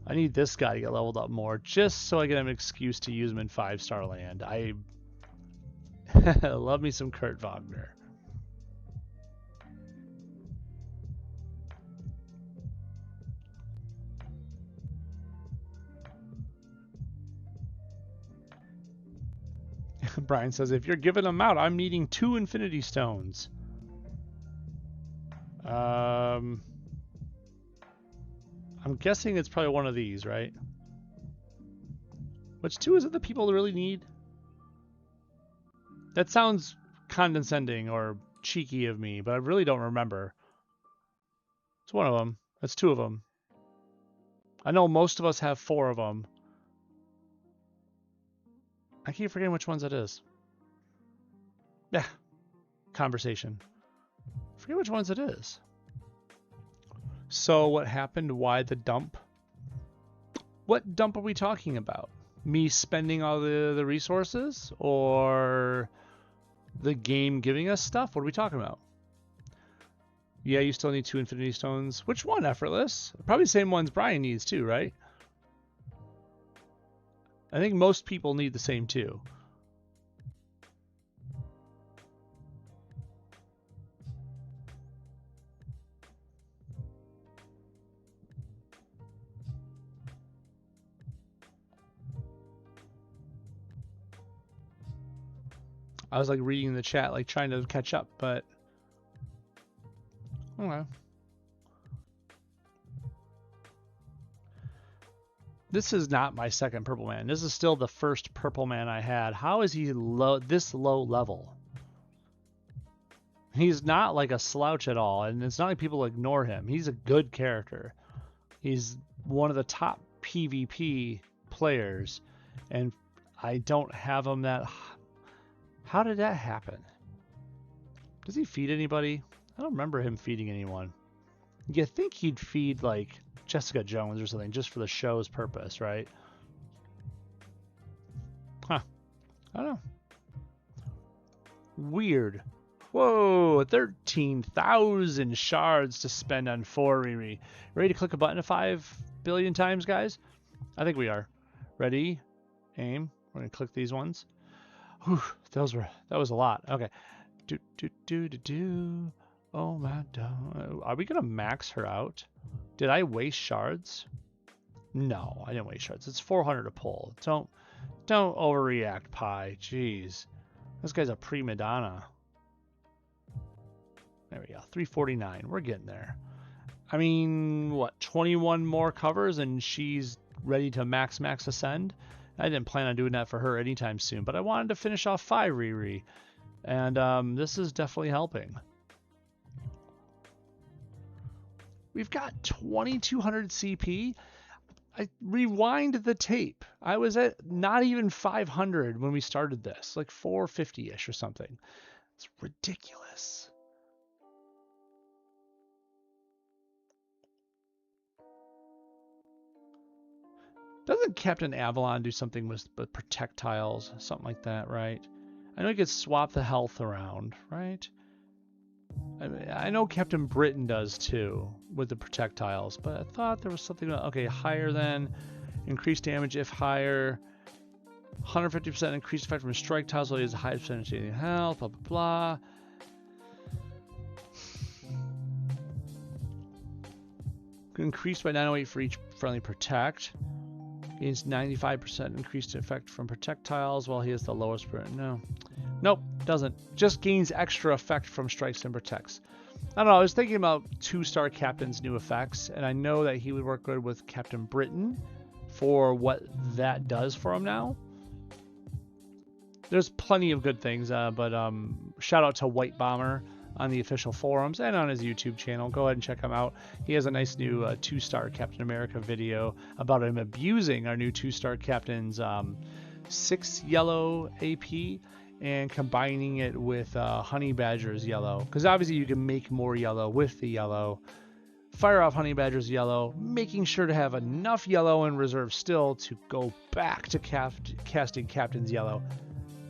I need this guy to get leveled up more just so I can have an excuse to use him in 5-star land. I love me some Kurt Wagner. Brian says, if you're giving them out, I'm needing 2 Infinity Stones. I'm guessing it's probably one of these, right? Which 2 is it that people really need? That sounds condescending or cheeky of me, but I really don't remember. It's one of them. That's 2 of them. I know most of us have 4 of them. I keep forgetting which ones it is. Yeah, conversation. Forget which ones it is. So what happened? Why the dump? What dump are we talking about? Me spending all the resources, or the game giving us stuff? What are we talking about? Yeah, you still need 2 Infinity Stones. Which one, Effortless? Probably the same ones Brian needs too, right? I think most people need the same 2. I was like reading the chat, like trying to catch up, but okay. This is not my second purple man. This is still the first purple man I had. How is he this low level? He's not like a slouch at all, and it's not like people ignore him. He's a good character. He's one of the top PvP players, and I don't have him that... How did that happen? Does he feed anybody? I don't remember him feeding anyone. You think he'd feed like Jessica Jones or something just for the show's purpose, right? Huh. I don't know. Weird. Whoa, 13,000 shards to spend on 4 Riri. Ready to click a button 5 billion times, guys? I think we are. Ready? Aim. We're going to click these ones. Whew, that was a lot. Okay. Do. Oh my god. Are we gonna max her out? Did I waste shards? No, I didn't waste shards. It's 400 to pull. Don't overreact, Pi. Jeez. This guy's a prima donna. There we go. 349. We're getting there. I mean, what, 21 more covers and she's ready to max ascend? I didn't plan on doing that for her anytime soon, but I wanted to finish off 5 Riri. And this is definitely helping. We've got 2200 CP. I rewind the tape. I was at not even 500 when we started this, like 450-ish or something. It's ridiculous. Doesn't Captain Avalon do something with projectiles, something like that, right? I know he could swap the health around, right? I know Captain Britain does too with the projectiles, but I thought there was something. Okay, higher than increased damage if higher, 150% increased effect from strike tiles while he has a high percentage of health. Blah blah blah. Increased by 908 for each friendly protect. Gains 95% increased effect from projectiles while he has the lowest. Nope, doesn't. Just gains extra effect from strikes and protects. I don't know, I was thinking about 2-star Captain's new effects, and I know that he would work good with Captain Britain for what that does for him now. There's plenty of good things, but shout out to White Bomber on the official forums and on his YouTube channel. Go ahead and check him out. He has a nice new 2-star Captain America video about him abusing our new 2-star Captain's 6 yellow AP and combining it with Honey Badger's yellow. Because obviously you can make more yellow with the yellow. Fire off Honey Badger's yellow, making sure to have enough yellow in reserve still to go back to casting Captain's yellow.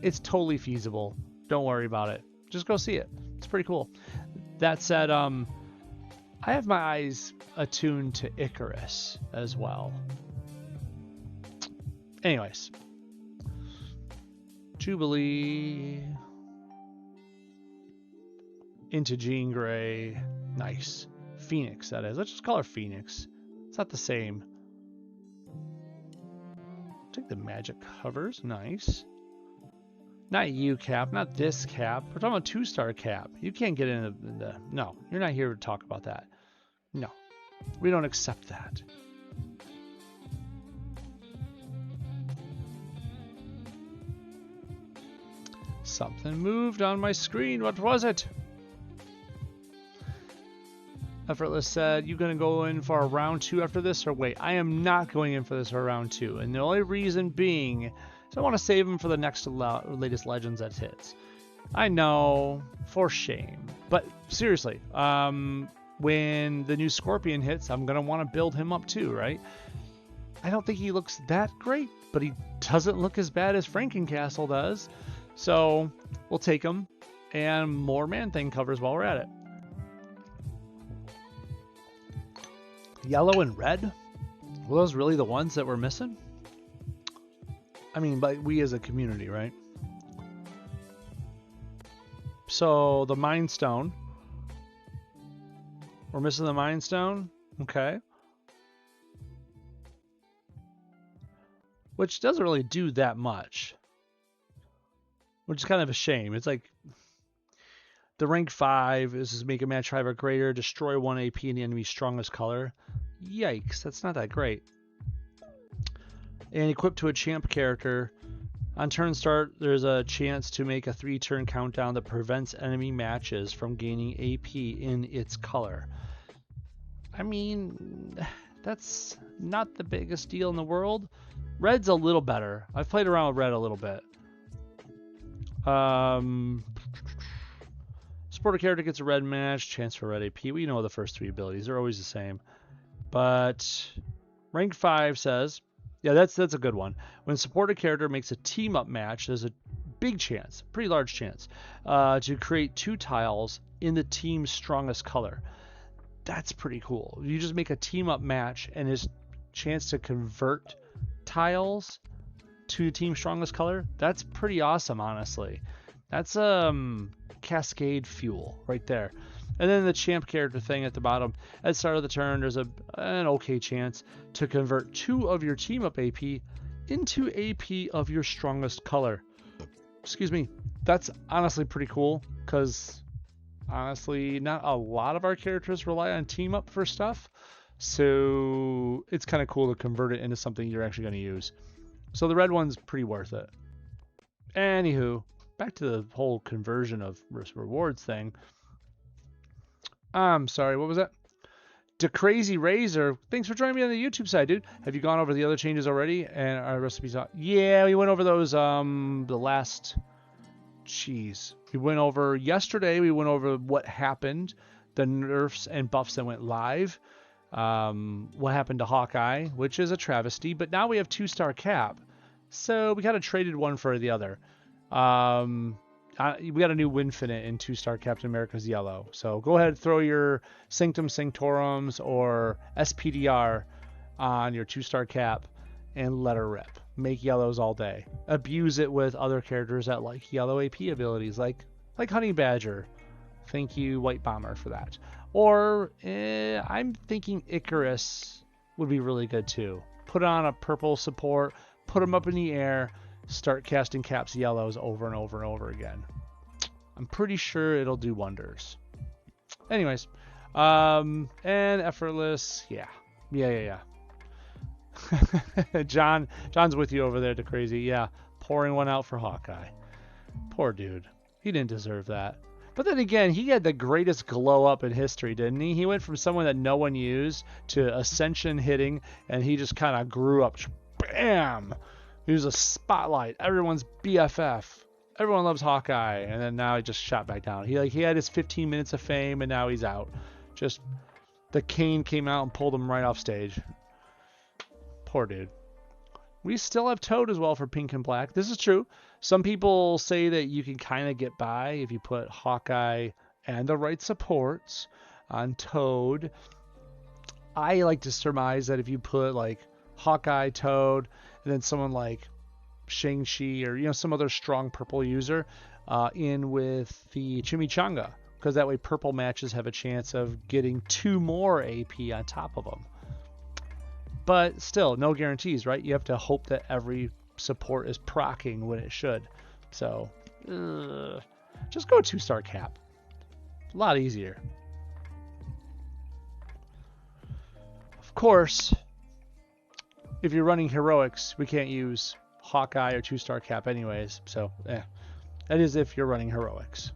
It's totally feasible. Don't worry about it. Just go see it. It's pretty cool. That said, I have my eyes attuned to Icarus as well. Anyways. Jubilee. Into Jean Grey. Nice. Phoenix, that is. Let's just call her Phoenix. It's not the same. Take the magic covers. Nice. Not you, Cap. Not this Cap. We're talking about 2-star Cap. You can't get in the... No, you're not here to talk about that. No. We don't accept that. Something moved on my screen. What was it? Effortless said, you gonna go in for a round 2 after this, or wait? I am not going in for this for a round 2, and the only reason being is I want to save them for the next latest Legends that hits. I know, for shame, but seriously, when the new Scorpion hits, I'm gonna want to build him up too, right? I don't think he looks that great, but he doesn't look as bad as Frankencastle does, so we'll take him, and more Man-Thing covers while we're at it. Yellow and red? Were those really the ones that we're missing? I mean, but we as a community, right? So the Mind Stone. We're missing the Mind Stone? Okay. Which doesn't really do that much. Which is kind of a shame. It's like the rank 5 is make a match 5 or greater, destroy 1 AP in the enemy's strongest color. Yikes, that's not that great. And equipped to a champ character, on turn start, there's a chance to make a 3-turn countdown that prevents enemy matches from gaining AP in its color. I mean, that's not the biggest deal in the world. Red's a little better. I've played around with red a little bit. Supporter character gets a red match, chance for red AP. We know the first 3 abilities. They're always the same. But rank 5 says, yeah, that's a good one. When supporter character makes a team-up match, there's a big chance, pretty large chance, to create 2 tiles in the team's strongest color. That's pretty cool. You just make a team-up match, and his chance to convert tiles to the team's strongest color, that's pretty awesome, honestly. That's Cascade fuel right there. And then the champ character thing at the bottom. At the start of the turn, there's an okay chance to convert 2 of your team up AP into AP of your strongest color. Excuse me. That's honestly pretty cool, because honestly, not a lot of our characters rely on team up for stuff. So it's kind of cool to convert it into something you're actually going to use. So the red one's pretty worth it. Anywho, back to the whole conversion of rewards thing. I'm sorry, what was that? DeCrazy Razor, thanks for joining me on the YouTube side, dude. Have you gone over the other changes already and our recipes? Yeah, we went over those the last. Jeez, we went over yesterday. We went over what happened, the nerfs and buffs that went live. What happened to Hawkeye, which is a travesty, but now we have 2-star cap, so we kind of traded one for the other. We got a new Winfinite in 2-star Captain America's Yellow. So go ahead, throw your Sanctum Sanctorums or SPDR on your 2-star cap and let her rip. Make yellows all day. Abuse it with other characters that like yellow AP abilities, like Honey Badger. Thank you, White Bomber, for that. Or I'm thinking Icarus would be really good too. Put on a purple support, put them up in the air, start casting caps yellows over and over and over again. I'm pretty sure it'll do wonders. Anyways, and effortless, yeah. John's with you over there, to crazy. Yeah, pouring one out for Hawkeye. Poor dude. He didn't deserve that. But then again, he had the greatest glow up in history, didn't he? He went from someone that no one used to Ascension hitting, and he just kind of grew up. Bam! He was a spotlight. Everyone's BFF. Everyone loves Hawkeye. And then now he just shot back down. He had his 15 minutes of fame, and now he's out. Just the cane came out and pulled him right off stage. Poor dude. We still have Toad as well for pink and black. This is true. Some people say that you can kind of get by if you put Hawkeye and the right supports on Toad. I like to surmise that if you put like Hawkeye, Toad, and then someone like Shang-Chi or some other strong purple user in with the Chimichanga, because that way purple matches have a chance of getting 2 more AP on top of them. But still, no guarantees, right? You have to hope that every support is proccing when it should. So, just go 2-star cap. A lot easier. Of course, if you're running heroics, we can't use Hawkeye or 2-star cap anyways. So, that is if you're running heroics.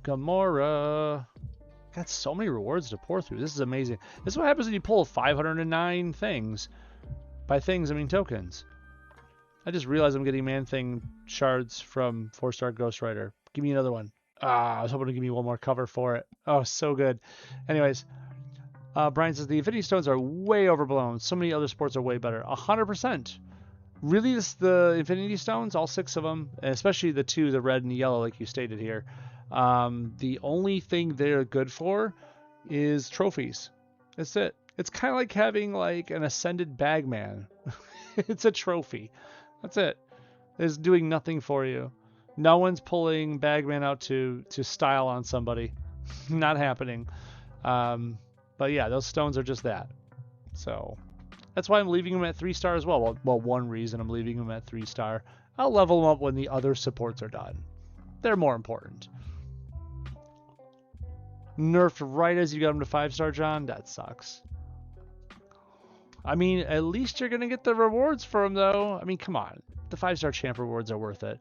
Gamora. Got so many rewards to pour through. This is amazing. This is what happens when you pull 509 things. By things, I mean tokens. I just realized I'm getting Man-Thing shards from 4-star Ghost Rider. Give me another one. I was hoping to give me one more cover for it. Oh, so good. Anyways, Brian says the Infinity Stones are way overblown. So many other sports are way better. 100%. Really, the Infinity Stones, all 6 of them, especially the 2, the red and the yellow, like you stated here. The only thing they're good for is trophies. That's it. It's kind of like having like an Ascended Bagman. It's a trophy. That's it. It's doing nothing for you. No one's pulling Bagman out to style on somebody. Not happening. But yeah, those stones are just that. So that's why I'm leaving them at 3-star as well. Well, one reason I'm leaving them at 3-star. I'll level them up when the other supports are done. They're more important. Nerfed right as you got them to 5-star, John? That sucks. I mean, at least you're going to get the rewards for them, though. I mean, come on. The 5-star champ rewards are worth it.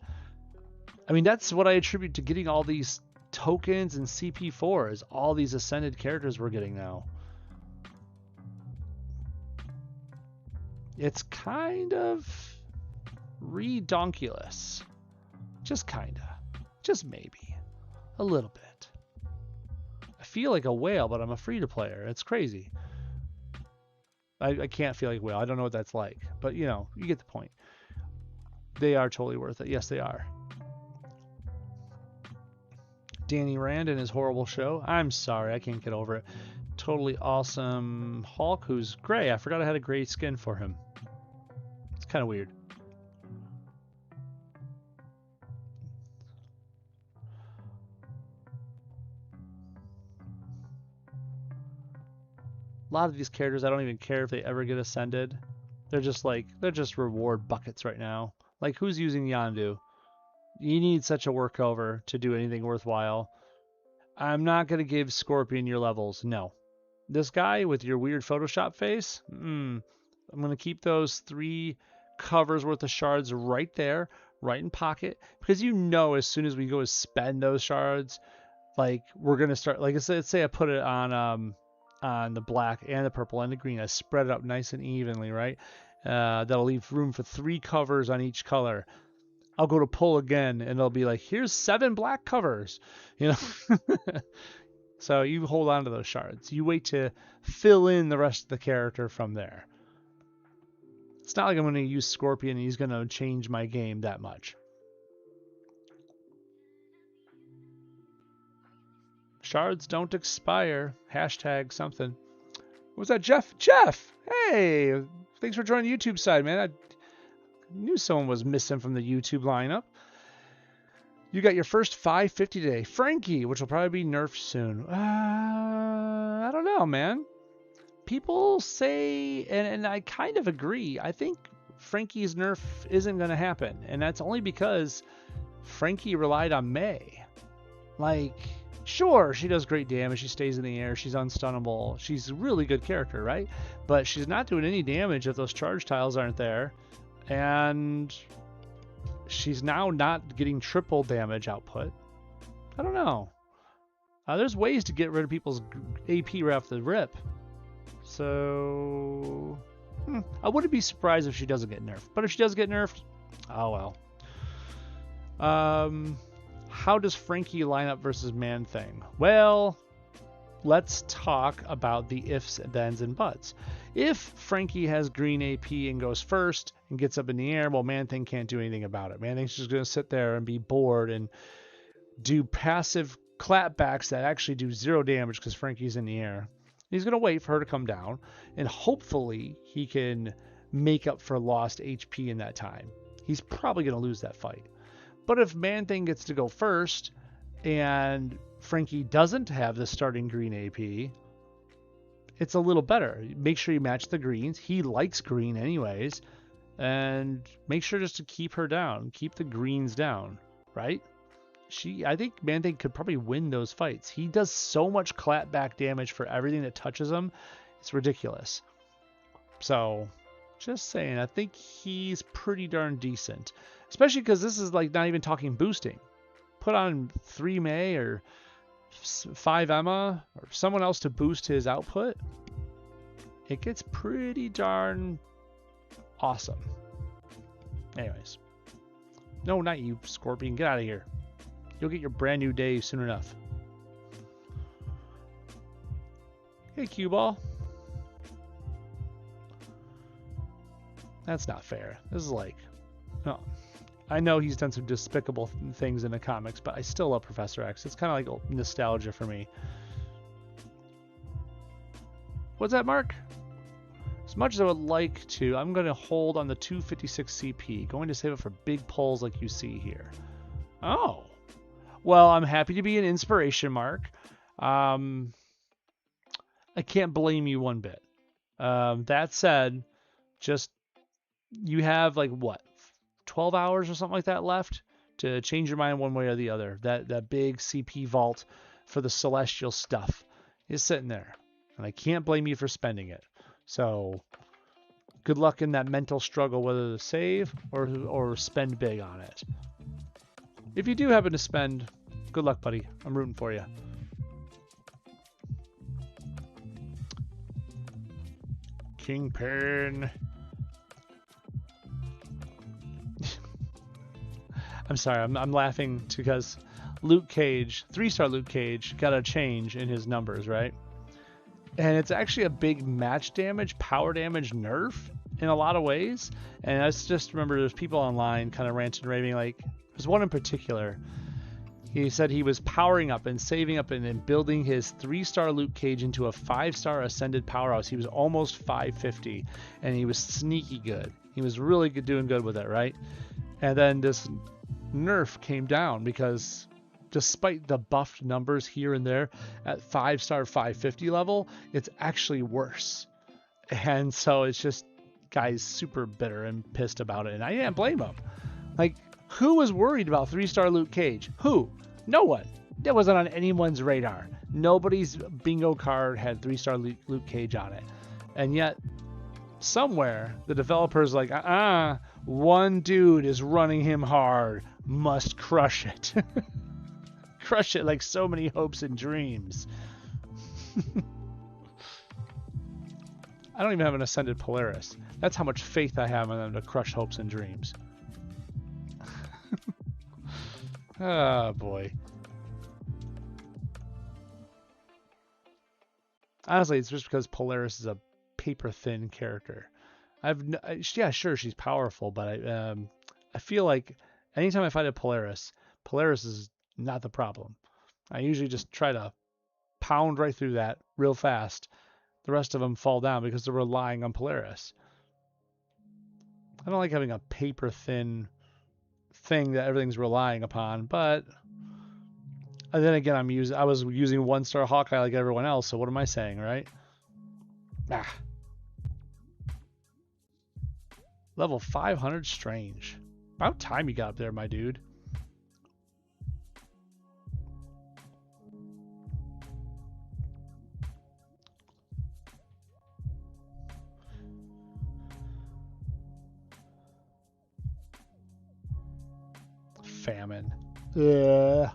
I mean, that's what I attribute to getting all these tokens and CP4s. All these ascended characters we're getting now. It's kind of redonkulous. Just kind of. Just maybe. A little bit. I feel like a whale, but I'm a free-to-player. It's crazy. I can't feel like a whale. I don't know what that's like. But, you know, you get the point. They are totally worth it. Yes, they are. Danny Rand and his horrible show. I'm sorry. I can't get over it. Totally awesome Hulk, who's gray. I forgot I had a gray skin for him. It's kind of weird. A lot of these characters, I don't even care if they ever get ascended. They're just reward buckets right now. Like, who's using Yondu? You need such a workover to do anything worthwhile. I'm not going to give Scorpion your levels. No. This guy with your weird Photoshop face, I'm going to keep those 3 covers worth of shards right there, right in pocket. Because you know as soon as we go to spend those shards, like, we're going to start, like, let's say I put it on the black and the purple and the green. I spread it up nice and evenly, right? That'll leave room for 3 covers on each color. I'll go to pull again, and it'll be like, here's 7 black covers, you know. So you hold on to those shards. You wait to fill in the rest of the character from there. It's not like I'm going to use Scorpion and he's going to change my game that much. Shards don't expire. Hashtag something. What was that, Jeff? Jeff! Hey! Thanks for joining the YouTube side, man. I knew someone was missing from the YouTube lineup. You got your first 550 today. Frankie, which will probably be nerfed soon. I don't know, man. People say, and I kind of agree, I think Frankie's nerf isn't going to happen. And that's only because Frankie relied on May. Like, sure, she does great damage. She stays in the air. She's unstunnable. She's a really good character, right? But she's not doing any damage if those charge tiles aren't there. And she's now not getting triple damage output. I don't know. There's ways to get rid of people's AP right off the rip. So I wouldn't be surprised if she doesn't get nerfed. But if she does get nerfed, oh well. How does Frankie line up versus Man-Thing? Well, let's talk about the ifs, thens, and buts. If Frankie has green AP and goes first and gets up in the air, well, Man-Thing can't do anything about it. Man-Thing's just going to sit there and be bored and do passive clapbacks that actually do 0 damage because Frankie's in the air. He's going to wait for her to come down, and hopefully he can make up for lost HP in that time. He's probably going to lose that fight. But if Man-Thing gets to go first and Frankie doesn't have the starting green AP, it's a little better. Make sure you match the greens. He likes green anyways. And make sure just to keep her down. Keep the greens down, right? I think Man-Thing could probably win those fights. He does so much clapback damage for everything that touches him. It's ridiculous. So, just saying, I think he's pretty darn decent. Especially because this is like not even talking boosting. Put on 3 May or 5 Emma or someone else to boost his output, it gets pretty darn awesome. Anyways. No, not you, Scorpion. Get out of here. You'll get your brand new day soon enough. Hey, Cue Ball. That's not fair. This is like... No. I know he's done some despicable things in the comics, but I still love Professor X. It's kind of like nostalgia for me. What's that, Mark? As much as I would like to, I'm going to hold on the 256 CP. Going to save it for big pulls like you see here. Oh. Well, I'm happy to be an inspiration, Mark. I can't blame you one bit. That said, just you have like what, 12 hours or something like that left to change your mind one way or the other. That big CP vault for the celestial stuff is sitting there, and I can't blame you for spending it. So good luck in that mental struggle whether to save or spend big on it. If you do happen to spend, good luck, buddy. I'm rooting for you. Kingpin. I'm sorry, I'm laughing because Luke Cage, 3-star Luke Cage, got a change in his numbers, right? And it's actually a big match damage, power damage nerf in a lot of ways. And I just remember there's people online kind of ranting and raving. Like, there's one in particular. He said he was powering up and saving up and then building his 3-star Luke Cage into a 5-star ascended powerhouse. He was almost 550, and he was sneaky good. He was really good, doing good with it, right? And then this nerf came down because despite the buffed numbers here and there at 5-star 550 level, it's actually worse. And so it's just guys super bitter and pissed about it. And I can't blame them. Like, who was worried about 3-star Luke Cage? Who? No one. That wasn't on anyone's radar. Nobody's bingo card had 3-star Luke Cage on it. And yet, somewhere, the developer's like, one dude is running him hard. Must crush it. Crush it like so many hopes and dreams. I don't even have an Ascended Polaris. That's how much faith I have in them to crush hopes and dreams. Oh boy. Honestly, it's just because Polaris is a paper thin character. Yeah, sure, she's powerful, but I feel like anytime I fight a Polaris is not the problem. I usually just try to pound right through that real fast. The rest of them fall down because they're relying on Polaris. I don't like having a paper thin thing that everything's relying upon, but and then again, I was using 1-star Hawkeye like everyone else, so what am I saying, right? Level 500 Strange. About time you got up there, my dude. Famine. Ugh.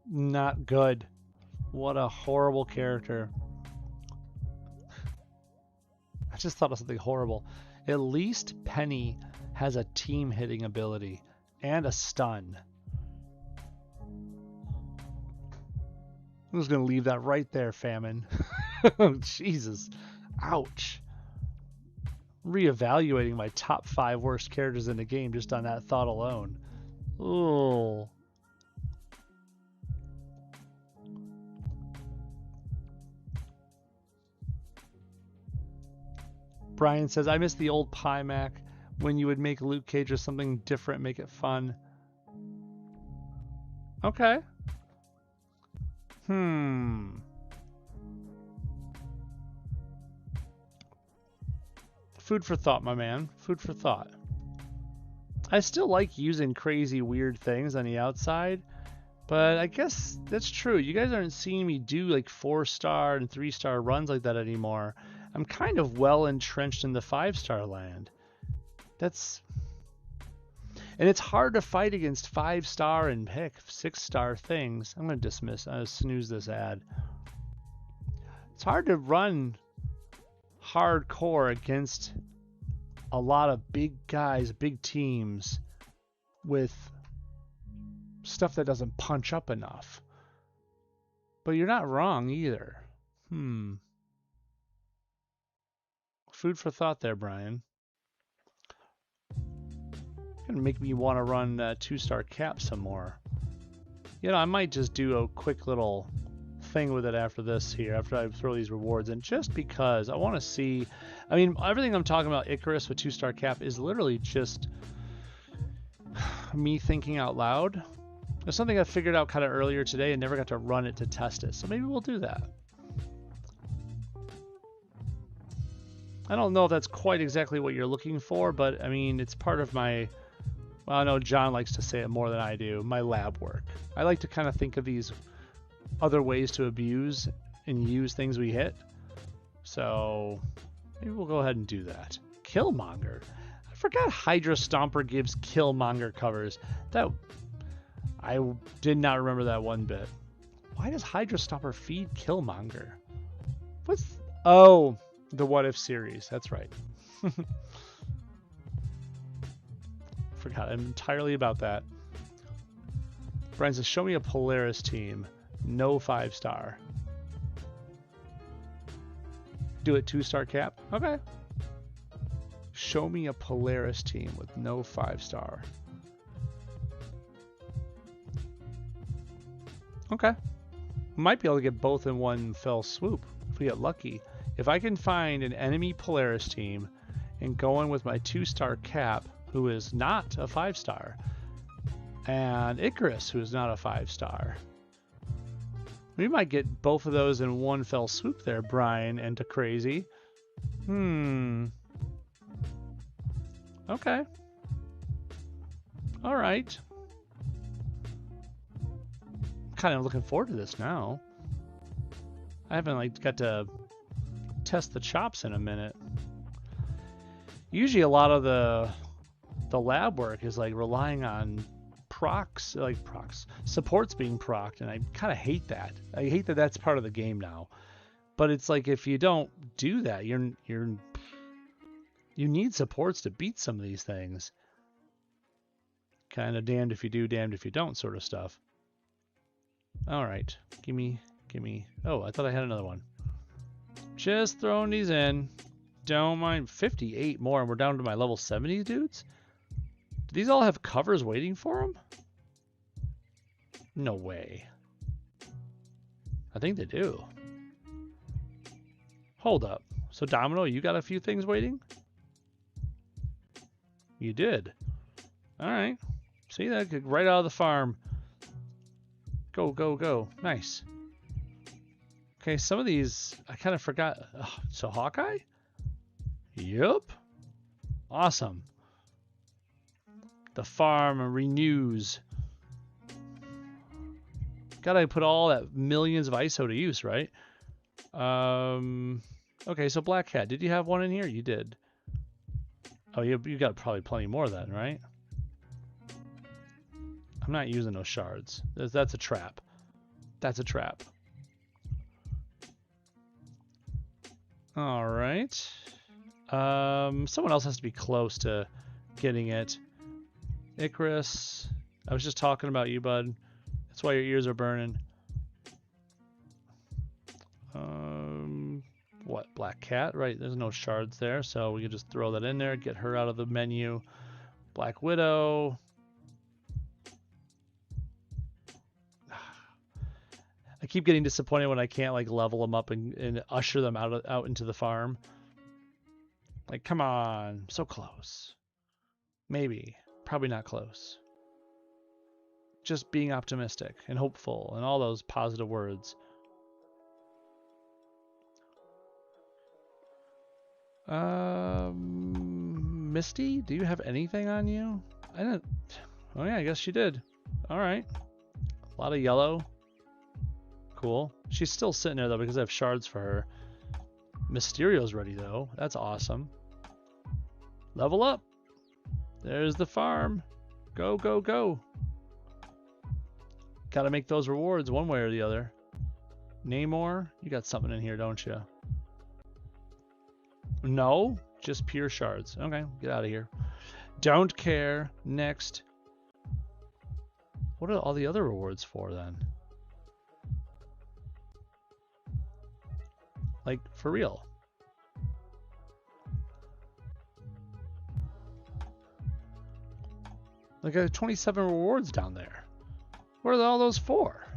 Not good. What a horrible character. I just thought of something horrible. At least Penny has a team hitting ability and a stun. I'm just going to leave that right there, Famine. Jesus. Ouch. Reevaluating my top 5 worst characters in the game just on that thought alone. Oh. Brian says, I miss the old PiMac when you would make Luke Cage or something different, make it fun. Okay. Food for thought, my man. Food for thought. I still like using crazy, weird things on the outside, but I guess that's true. You guys aren't seeing me do like 4-star and 3-star runs like that anymore. I'm kind of well entrenched in the 5-star land. And it's hard to fight against 5-star and heck 6-star things. I'm going to dismiss, snooze this ad. It's hard to run hardcore against a lot of big guys, big teams with stuff that doesn't punch up enough. But you're not wrong either. Food for thought there, Brian. Gonna make me want to run 2-star cap some more. You know, I might just do a quick little thing with it after this here, after I throw these rewards in, just because I want to see. I mean, everything I'm talking about Icarus with 2-star cap is literally just me thinking out loud. It's something I figured out kind of earlier today and never got to run it to test it, so maybe we'll do that. I don't know if that's quite exactly what you're looking for, but I mean, it's part of my, well, I know John likes to say it more than I do, my lab work. I like to kind of think of these other ways to abuse and use things we hit. So maybe we'll go ahead and do that. Killmonger. I forgot Hydra Stomper gives Killmonger covers. That I did not remember that one bit. Why does Hydra Stomper feed Killmonger? What's... Oh, the What If series. That's right. Forgot entirely about that. Brian says, show me a Polaris team. No 5-star. Do it 2-star cap. Okay. Show me a Polaris team with no 5-star. Okay. Might be able to get both in one fell swoop if we get lucky. If I can find an enemy Polaris team and go in with my 2-star cap, who is not a 5-star, and Icarus, who is not a 5-star, we might get both of those in one fell swoop there, Brian and to Crazy. Okay. All right. Kind of looking forward to this now. I haven't got to test the chops in a minute. Usually a lot of the lab work is like relying on procs, supports being procced, and I kind of hate that. I hate that that's part of the game now. But it's like if you don't do that, you need supports to beat some of these things. Kind of damned if you do, damned if you don't sort of stuff. All right, give me. Oh, I thought I had another one. Just throwing these in. Don't mind. 58 more, and we're down to my level 70 dudes. Do these all have covers waiting for them? No way. I think they do. Hold up. So Domino, you got a few things waiting? You did. All right. See that? Right out of the farm. Go, go, go. Nice. Okay, some of these I kind of forgot. So Hawkeye? Yep. Awesome. The farm renews. Gotta put all that millions of ISO to use, right? Okay, so Black Cat. Did you have one in here? You did. Oh, you got probably plenty more then, right? I'm not using those shards. That's a trap. That's a trap. All right. Someone else has to be close to getting it. Icarus. I was just talking about you, bud. That's why your ears are burning. What? Black Cat? Right. There's no shards there, so we can just throw that in there. Get her out of the menu. Black Widow. I keep getting disappointed when I can't like level them up and usher them out into the farm. Like, come on, so close. Maybe, probably not close. Just being optimistic and hopeful and all those positive words. Misty, do you have anything on you? I didn't. Oh yeah, I guess she did. All right, a lot of yellow. Cool. She's still sitting there though because I have shards for her. Mysterio's ready though. That's awesome. Level up. There's the farm. Go, go, go. Gotta make those rewards one way or the other. Namor, you got something in here, don't you? No, just pure shards. Okay, get out of here. Don't care. Next. What are all the other rewards for then? Like, for real. Like, I have 27 rewards down there. What are all those for?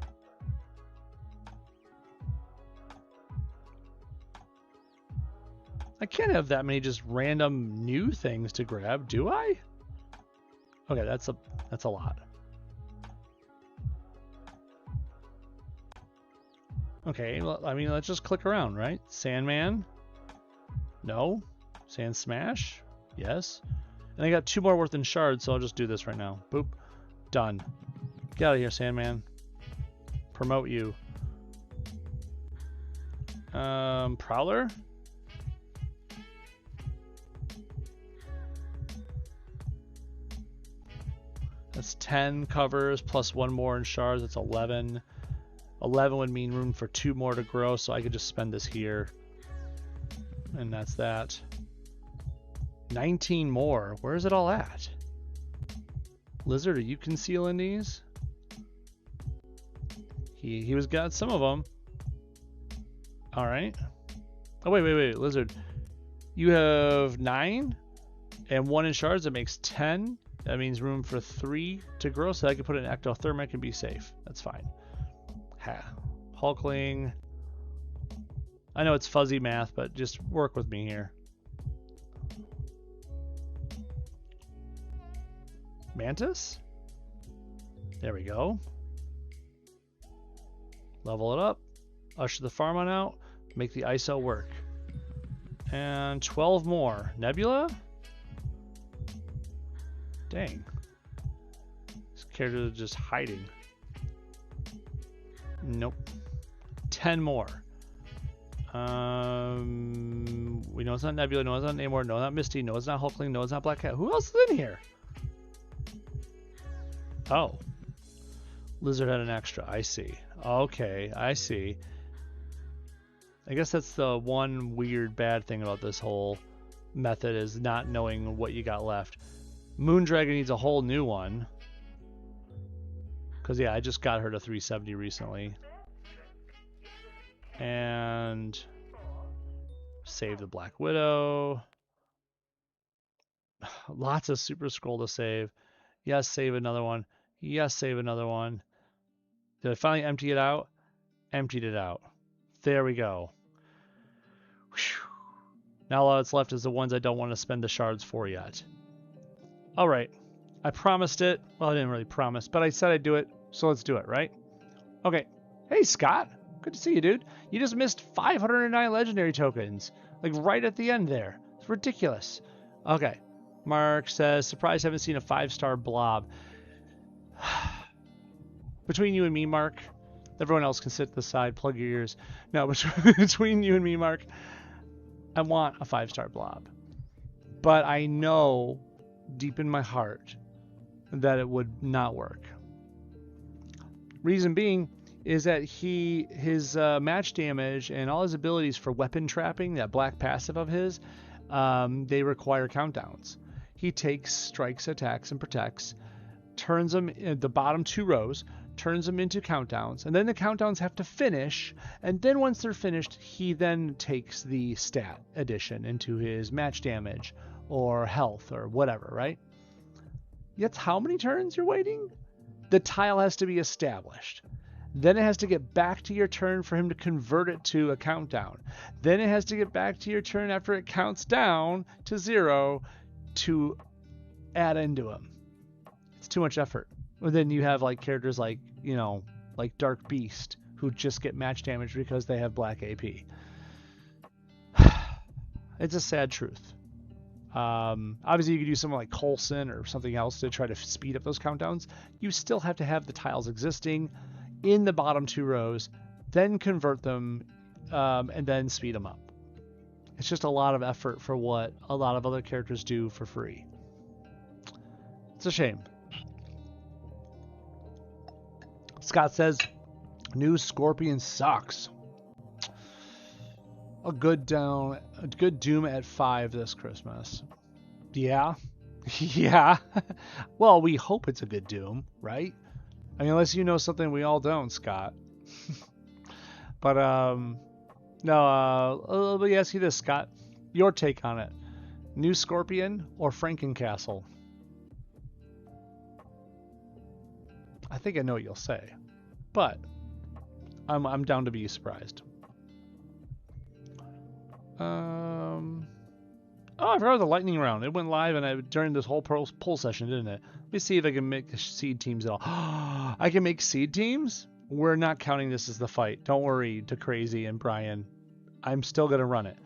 I can't have that many just random new things to grab, do I? Okay, that's a lot. Okay, well, I mean, let's just click around, right? Sandman? No. Sand Smash? Yes. And I got 2 more worth in shards, so I'll just do this right now. Boop. Done. Get out of here, Sandman. Promote you. Prowler? That's 10 covers plus 1 more in shards. That's 11. 11 would mean room for 2 more to grow, so I could just spend this here. And that's that. 19 more. Where is it all at? Lizard, are you concealing these? He was got some of them. All right. Oh, wait. Lizard. You have 9 and 1 in shards. That makes 10. That means room for 3 to grow, so I can put an ectothermic and be safe. That's fine. Hulkling. I know it's fuzzy math, but just work with me here. Mantis? There we go. Level it up. Usher the farm on out. Make the ISO work. And 12 more. Nebula? Dang. This character is just hiding. Nope. 10 more. We know it's not Nebula, no it's not Namor, no it's not Misty, no it's not Hulkling, no it's not Black Cat. Who else is in here? Oh. Lizard had an extra. I see. Okay, I see. I guess that's the one weird bad thing about this whole method is not knowing what you got left. Moondragon needs a whole new one. Because, yeah, I just got her to 370 recently. And save the Black Widow. Lots of Super Scroll to save. Yes, save another one. Yes, save another one. Did I finally empty it out? Emptied it out. There we go. Whew. Now all that's left is the ones I don't want to spend the shards for yet. Alright. I promised it. Well, I didn't really promise, but I said I'd do it, so let's do it, right? Okay. Hey, Scott. Good to see you, dude. You just missed 509 legendary tokens. Like, right at the end there. It's ridiculous. Okay. Mark says, surprised I haven't seen a 5-star blob. Between you and me, Mark, everyone else can sit to the side, plug your ears. No, between you and me, Mark, I want a 5-star blob. But I know deep in my heart that it would not work. Reason being is that his match damage and all his abilities for weapon trapping, that black passive of his, they require countdowns. He takes strikes, attacks, and protects, turns them in the bottom 2 rows, turns them into countdowns, and then the countdowns have to finish, and then once they're finished, he then takes the stat addition into his match damage or health or whatever, right? That's how many turns you're waiting? The tile has to be established. Then it has to get back to your turn for him to convert it to a countdown. Then it has to get back to your turn after it counts down to 0 to add into him. It's too much effort. Well, then you have like characters like, you know, like Dark Beast who just get match damage because they have black AP. It's a sad truth. Obviously, you could use someone like Coulson or something else to try to speed up those countdowns. You still have to have the tiles existing in the bottom 2 rows, then convert them, and then speed them up. It's just a lot of effort for what a lot of other characters do for free. It's a shame. Scott says, new Scorpion sucks. A good Doom at 5 this Christmas. Yeah. Yeah. Well, we hope it's a good Doom, right? I mean, unless you know something we all don't, Scott. But, no, let me ask you this, Scott. Your take on it. New Scorpion or Frankencastle? I think I know what you'll say, but I'm down to be surprised. Oh, I forgot the lightning round. It went live during this whole poll session, didn't it? Let me see if I can make seed teams at all. I can make seed teams? We're not counting this as the fight. Don't worry, DeCrazy and Brian. I'm still gonna run it.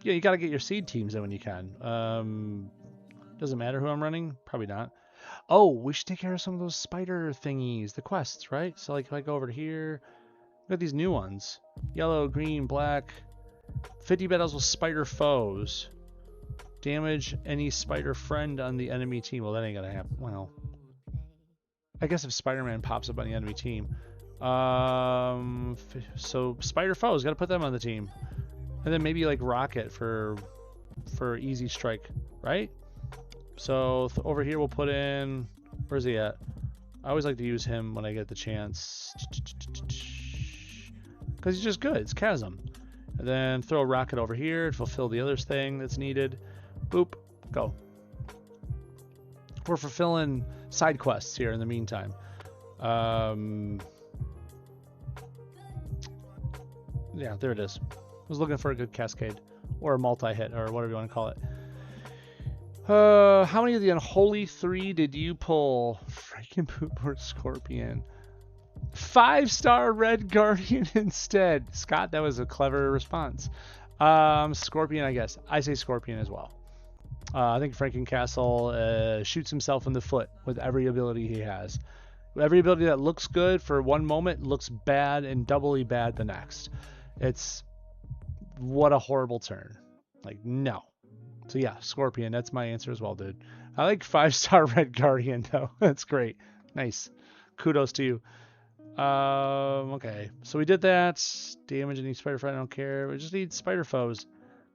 You gotta get your seed teams in when you can. Doesn't matter who I'm running? Probably not. Oh, we should take care of some of those spider thingies, the quests, right? So like if I go over to here, look at these new ones. Yellow, green, black. 50 battles with spider foes. Damage any spider friend on the enemy team. Well, that ain't gonna happen. Well, I guess if Spider-Man pops up on the enemy team. So spider foes, gotta put them on the team. And then maybe like Rocket for easy strike, right? So over here we'll put in, where's he at? I always like to use him when I get the chance. Because he's just good, it's Chasm. And then throw a Rocket over here to fulfill the other thing that's needed. Boop, go. We're fulfilling side quests here in the meantime. Yeah, there it is. I was looking for a good cascade or a multi-hit or whatever you want to call it. How many of the unholy 3 did you pull? Freaking poop or Scorpion. 5-star Red Guardian instead. Scott, that was a clever response. Scorpion, I guess. I say Scorpion as well. I think Frankencastle shoots himself in the foot with every ability he has. Every ability that looks good for one moment looks bad and doubly bad the next. It's what a horrible turn. Like, no. So yeah, Scorpion, that's my answer as well, dude. I like 5-star Red Guardian though. That's great. Nice. Kudos to you. Okay. So we did that. Damage any spider friend, I don't care. We just need spider foes.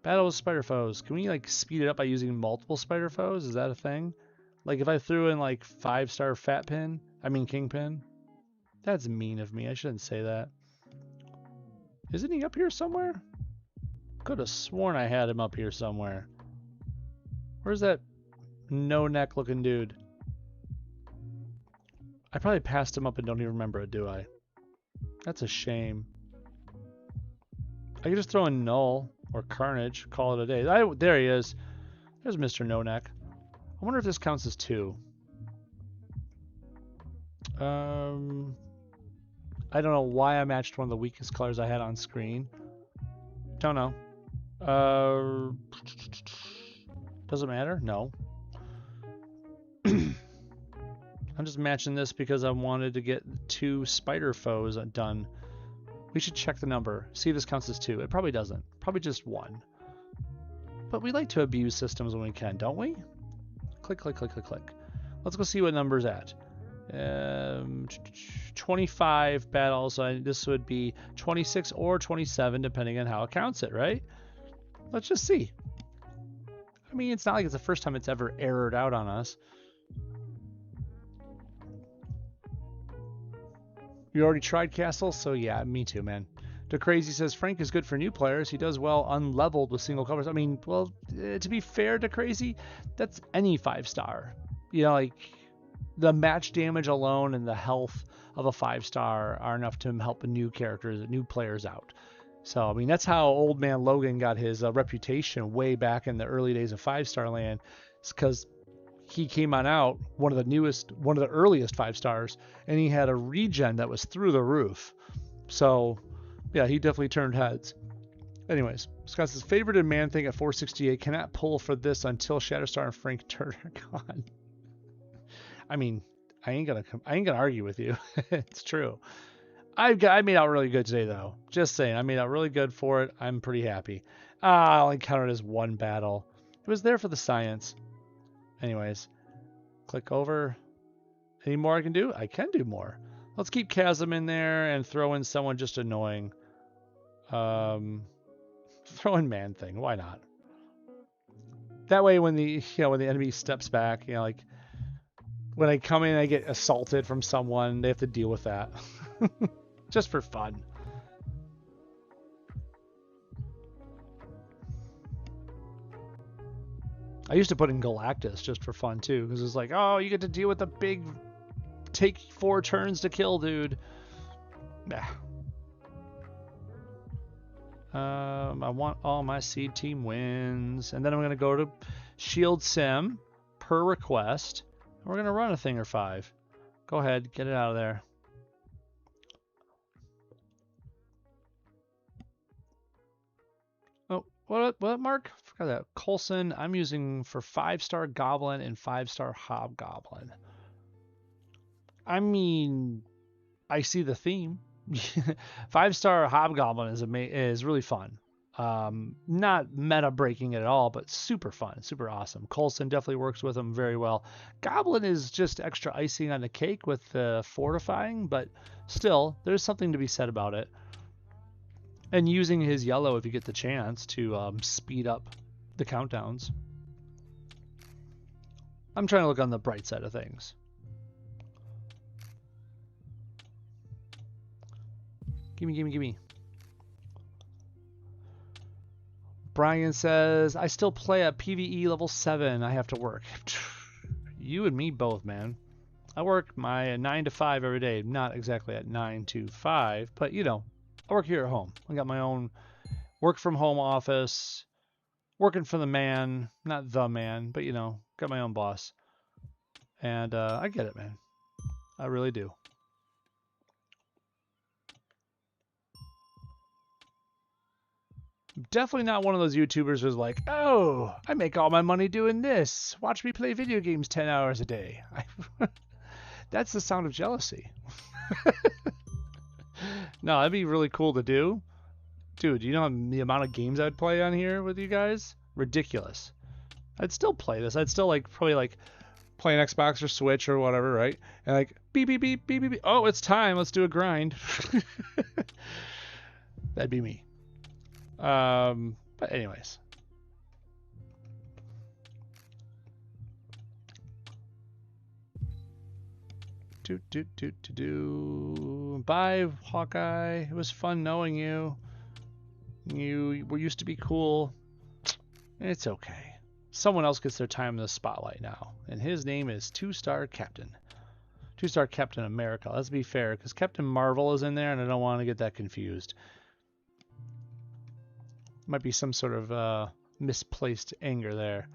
Battle with spider foes. Can we like speed it up by using multiple spider foes? Is that a thing? Like if I threw in like 5-star Kingpin? That's mean of me. I shouldn't say that. Isn't he up here somewhere? Could have sworn I had him up here somewhere. Where's that no-neck looking dude? I probably passed him up and don't even remember it, do I? That's a shame. I could just throw in Null or Carnage, call it a day. There he is. There's Mr. No-neck. I wonder if this counts as 2. I don't know why I matched one of the weakest colors I had on screen. Don't know. Does it matter? No. I'm just matching this because I wanted to get 2 spider foes done. We should check the number. See if this counts as 2. It probably doesn't. Probably just 1. But we like to abuse systems when we can, don't we? Click, click, click, click, click. Let's go see what number's at. 25 battles. So this would be 26 or 27, depending on how it counts it, right? Let's just see. I mean, it's not like it's the first time it's ever errored out on us. You already tried Castle? So yeah, me too, man. DeCrazy says, Frank is good for new players. He does well unleveled with single covers. I mean, well, to be fair, DeCrazy, that's any 5-star. You know, like, the match damage alone and the health of a 5-star are enough to help new players out. So, I mean, that's how Old Man Logan got his reputation way back in the early days of 5-star land. It's because he came on out, one of the earliest 5-stars, and he had a regen that was through the roof. So, yeah, he definitely turned heads. Anyways, Scott says, favorited man thing at 468, cannot pull for this until Shatterstar and Frank Turner are gone. I mean, I ain't gonna argue with you. It's true. I made out really good today, though. Just saying, I made out really good for it. I'm pretty happy. I only counted it as 1 battle. It was there for the science. Anyways, click over. Any more I can do? I can do more. Let's keep Chasm in there and throw in someone just annoying. Throw in Man Thing. Why not? That way, when the when the enemy steps back, like when I come in, I get assaulted from someone. They have to deal with that, just for fun. I used to put in Galactus just for fun too, because it's like, oh, you get to deal with the big, take 4 turns to kill dude. Nah. I want all my seed team wins, and then I'm gonna go to Shield Sim per request. We're gonna run a thing or 5. Go ahead, get it out of there. Oh, what, Mark? Forgot that. Coulson, I'm using for 5-star Goblin and 5-star Hobgoblin. I mean, I see the theme. 5-star Hobgoblin is really fun. Not meta breaking at all, but super fun, super awesome. Coulson definitely works with him very well. Goblin is just extra icing on the cake with the fortifying, but still, there's something to be said about it. And using his yellow if you get the chance to speed up the countdowns. I'm trying to look on the bright side of things. Gimme. Brian says, I still play at PvE level 7. I have to work. You and me both, man. I work my 9 to 5 every day. Not exactly at 9 to 5, but I work here at home. I got my own work from home office, working for the man, not the man, but got my own boss. And I get it, man. I really do. Definitely not one of those YouTubers who's like, oh, I make all my money doing this. Watch me play video games 10 hours a day. That's the sound of jealousy. No, that'd be really cool to do. Dude, you know the amount of games I'd play on here with you guys? Ridiculous. I'd still play this. I'd still probably play an Xbox or Switch or whatever, right? And beep, beep, beep, beep, beep, beep. Oh, it's time. Let's do a grind. That'd be me. But anyways. Bye, Hawkeye. It was fun knowing you. You used to be cool. It's okay. Someone else gets their time in the spotlight now, and his name is 2-star Captain. 2-star Captain America. Let's be fair, because Captain Marvel is in there, and I don't want to get that confused. Might be some sort of misplaced anger there.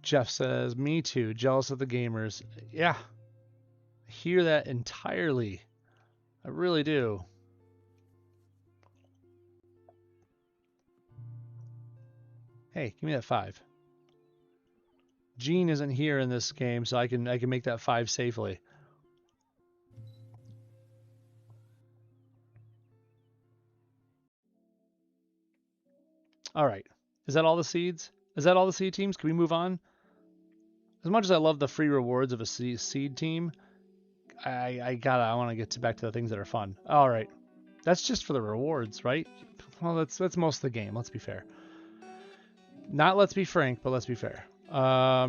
Jeff says, me too, jealous of the gamers. Yeah, I hear that entirely. I really do. Hey, give me that 5. Gene isn't here in this game, so I can make that 5 safely. All right. Is that all the seeds? Is that all the seed teams? Can we move on? As much as I love the free rewards of a seed team, I want to get back to the things that are fun. All right. That's just for the rewards, right? Well, that's most of the game. Let's be fair. Not let's be frank, but let's be fair.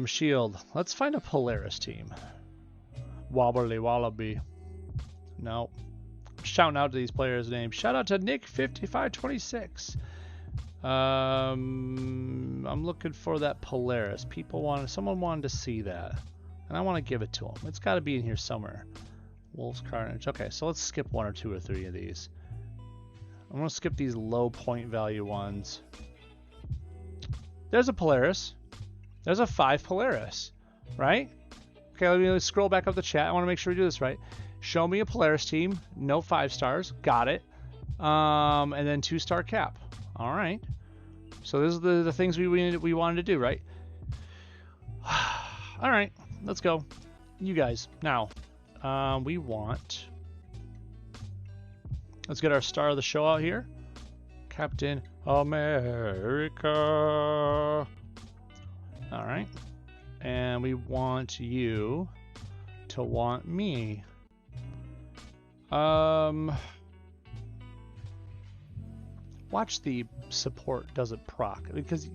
Shield. Let's find a Polaris team. Wobbly Wallaby. No. I'm shouting out to these players' names. Shout out to Nick5526. I'm looking for that Polaris. Someone wanted to see that, and I want to give it to them. It's got to be in here somewhere. Wolf's Carnage. Okay, so let's skip 1 or 2 or 3 of these. I'm gonna skip these low point value ones. There's a Polaris. There's a 5 Polaris, right? Okay, let me scroll back up the chat. I want to make sure we do this right. Show me a Polaris team. No 5 stars. Got it. And then 2-star Cap. All right. So this is the things we wanted to do, right? All right. Let's go. You guys. Now, we want... Let's get our star of the show out here. Captain America. All right. And we want you to want me. Watch the support doesn't proc, because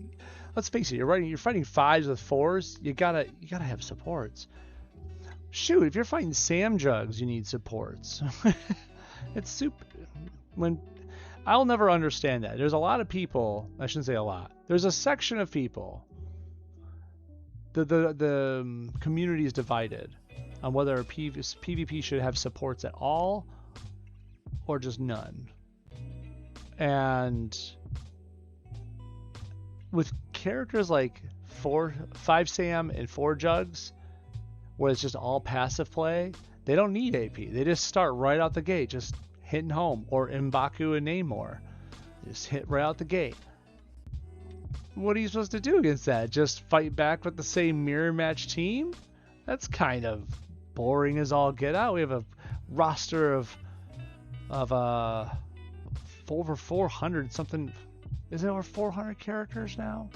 let's face it, you're fighting 5s with 4s. You gotta have supports. Shoot, if you're fighting Sam Jugs, you need supports. It's super. I'll never understand that. There's a lot of people. I shouldn't say a lot. There's a section of people. The community is divided on whether PvP should have supports at all or just none. And with characters like 5 Sam and 4 Jugs, where it's just all passive play, they don't need AP. They just start right out the gate, just hitting home. Or M'Baku and Namor, just hit right out the gate. What are you supposed to do against that? Just fight back with the same mirror match team? That's kind of boring as all get out. We have a roster of over 400 something. Is it over 400 characters now?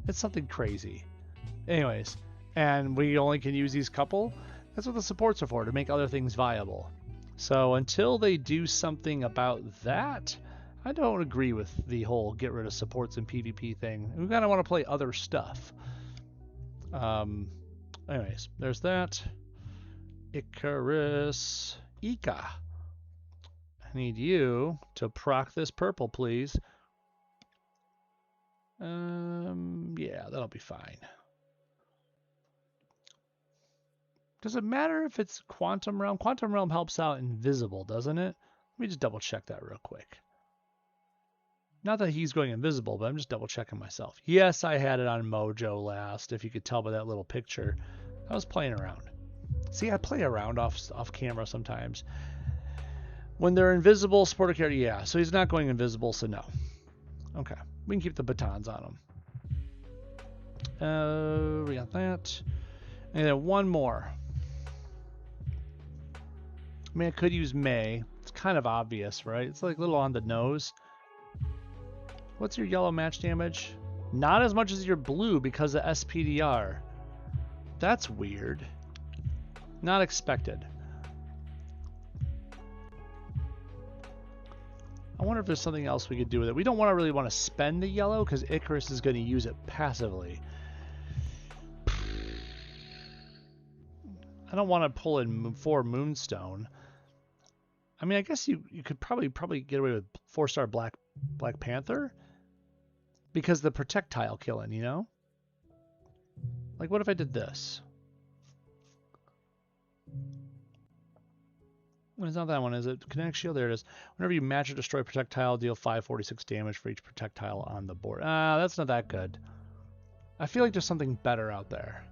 It's something crazy. Anyways, and we only can use these couple. That's what the supports are for, to make other things viable. So until they do something about that, I don't agree with the whole get rid of supports in PvP thing. We kind of want to play other stuff. Anyways, there's that. Icarus. Ika. I need you to proc this purple, please. Yeah, that'll be fine. Does it matter if it's Quantum Realm? Quantum Realm helps out invisible, doesn't it? Let me just double check that real quick. Not that he's going invisible, but I'm just double checking myself. Yes, I had it on Mojo last, if you could tell by that little picture. I was playing around. See, I play around off camera sometimes. When they're invisible, supporter character, yeah. So he's not going invisible, so no. Okay, we can keep the batons on him. We got that. And then one more. I mean, I could use May. It's kind of obvious, right? It's like a little on the nose. What's your yellow match damage? Not as much as your blue because of SPDR. That's weird. Not expected. I wonder if there's something else we could do with it. We don't really want to spend the yellow because Icarus is going to use it passively. I don't want to pull in 4 Moonstone. I mean, I guess you could probably get away with 4-star Black Panther because the projectile killing, you know? Like, what if I did this? It's not that one, is it? Kinetic Shield, there it is. Whenever you match or destroy projectile, deal 546 damage for each projectile on the board. That's not that good. I feel like there's something better out there.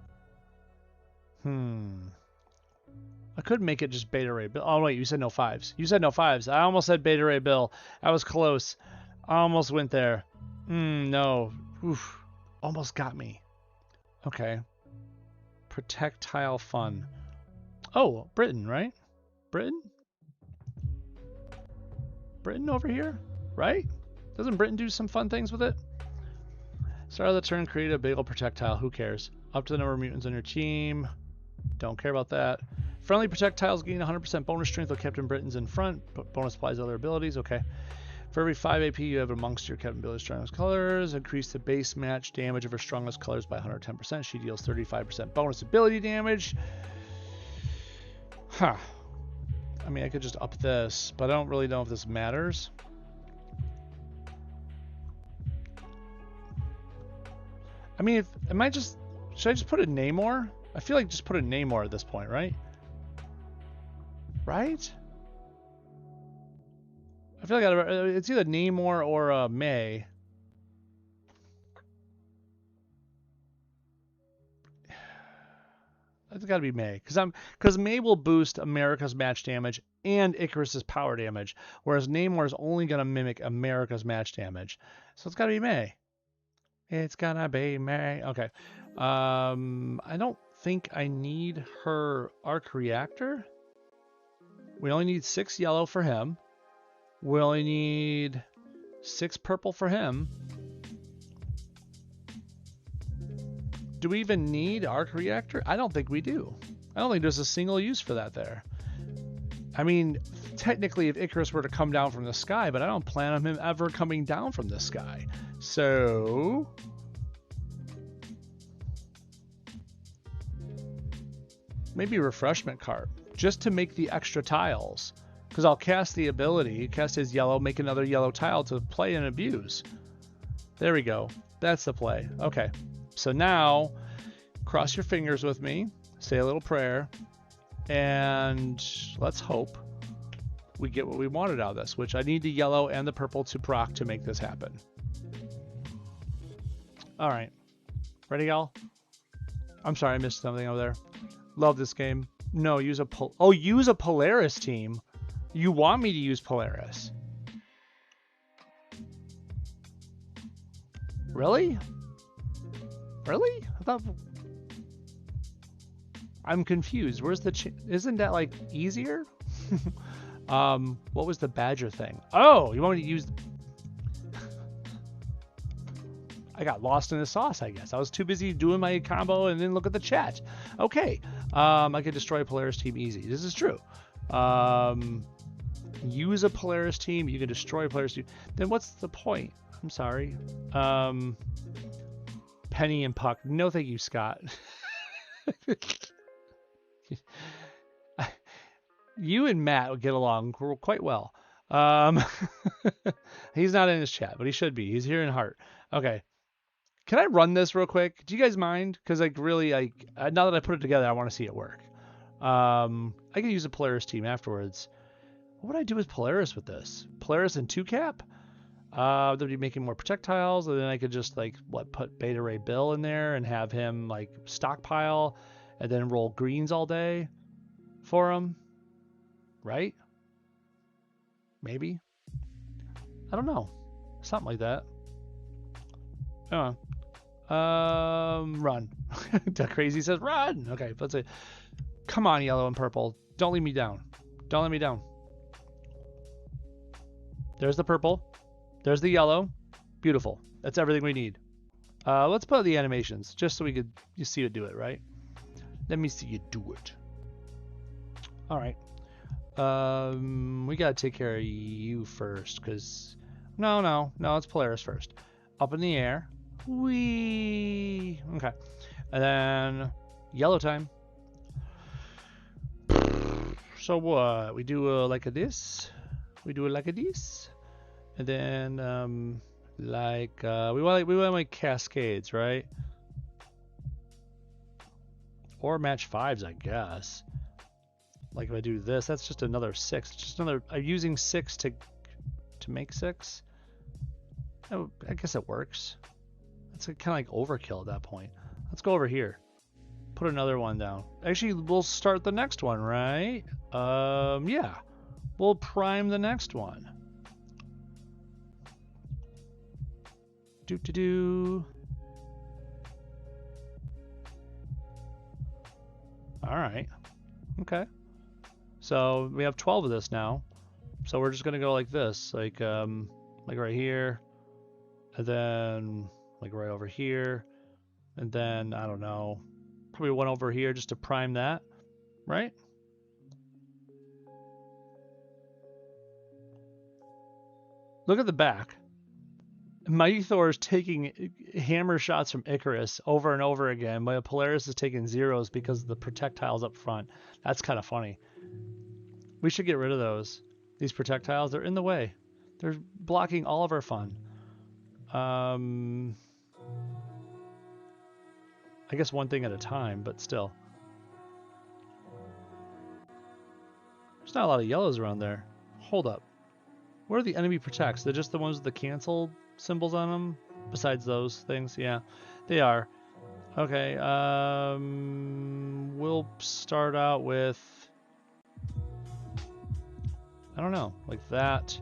I could make it just Beta Ray Bill. Oh, wait, you said no 5s. You said no 5s. I almost said Beta Ray Bill. I was close. I almost went there. No. Oof. Almost got me. Okay. Projectile Fun. Oh, Britain, right? Britain? Britain over here? Right? Doesn't Britain do some fun things with it? Start of the turn, create a bagel projectile. Who cares? Up to the number of mutants on your team. Don't care about that. Friendly projectiles gain 100% bonus strength with Captain Britain's in front. Bonus applies to other abilities. Okay. For every 5 AP you have amongst your Captain Billy's strongest colors, increase the base match damage of her strongest colors by 110%. She deals 35% bonus ability damage. Huh. I mean, I could just up this, but I don't really know if this matters. I mean, should I just put a Namor? I feel like just put a Namor at this point, right? Right? I feel like it's either Namor or May. It's got to be May, because May will boost America's match damage and Icarus's power damage, whereas Namor is only going to mimic America's match damage. So it's got to be May. It's gonna be May. Okay. I don't think I need her arc reactor. We only need 6 yellow for him. We only need 6 purple for him. Do we even need arc reactor? I don't think we do. I don't think there's a single use for that there. I mean, technically, if Icarus were to come down from the sky, but I don't plan on him ever coming down from the sky. So... maybe Refreshment Cart, just to make the extra tiles. Because I'll cast the ability, cast his yellow, make another yellow tile to play and abuse. There we go. That's the play. Okay. So now, cross your fingers with me, say a little prayer, and let's hope we get what we wanted out of this, which I need the yellow and the purple to proc to make this happen. All right. Ready, y'all? I'm sorry, I missed something over there. Love this game. No, use a use a Polaris team. You want me to use Polaris? Really? Really? I thought... I'm confused. Where's the... Isn't that, like, easier? What was the Badger thing? Oh, you want me to use... I got lost in the sauce, I guess. I was too busy doing my combo and then look at the chat. Okay. I could destroy a Polaris team easy. This is true. Use a Polaris team. You can destroy a Polaris team. Then what's the point? I'm sorry. Penny and Puck. No, thank you, Scott. You and Matt would get along quite well. He's not in his chat, but he should be. He's here in heart. Okay. Can I run this real quick? Do you guys mind? Because like really, like now that I put it together, I want to see it work. I can use a Polaris team afterwards. What would I do with Polaris with this? Polaris and 2-cap? They'd be making more projectiles, and then I could just like put Beta Ray Bill in there and have him like stockpile, and then roll greens all day for him. Right? Maybe. I don't know. Something like that. Run. Duck Crazy says run. Okay, let's see. Come on, yellow and purple. Don't leave me down. Don't let me down. There's the purple. There's the yellow. Beautiful. That's everything we need. Let's put the animations just so we could see you do it, right? Let me see you do it. All right. We gotta take care of you first, because no, it's Polaris first. Up in the air. Whee! Okay. And then yellow time. So what? We do like a this. We do it like a this. And then like we want like cascades, right? Or match fives, I guess. Like if I do this, that's just another 6. Just another. I'm using 6 to make 6. Oh, I guess it works. It's kind of like overkill at that point. Let's go over here. Put another one down. Actually, we'll start the next one, right? Yeah. We'll prime the next one. Do. All right. Okay. So we have 12 of this now. So we're just gonna go like this, like right here, and then like right over here, and then I don't know, probably one over here just to prime that, right? Look at the back. Mighty Thor is taking hammer shots from Icarus over and over again, but Polaris is taking zeros because of the projectiles up front. That's kind of funny. We should get rid of those. These projectiles, they're in the way. They're blocking all of our fun. I guess one thing at a time, but still. There's not a lot of yellows around there. Hold up. What are the enemy protects? They're just the ones with the cancel symbols on them? Besides those things? Yeah, they are. Okay, we'll start out with... I don't know, like that.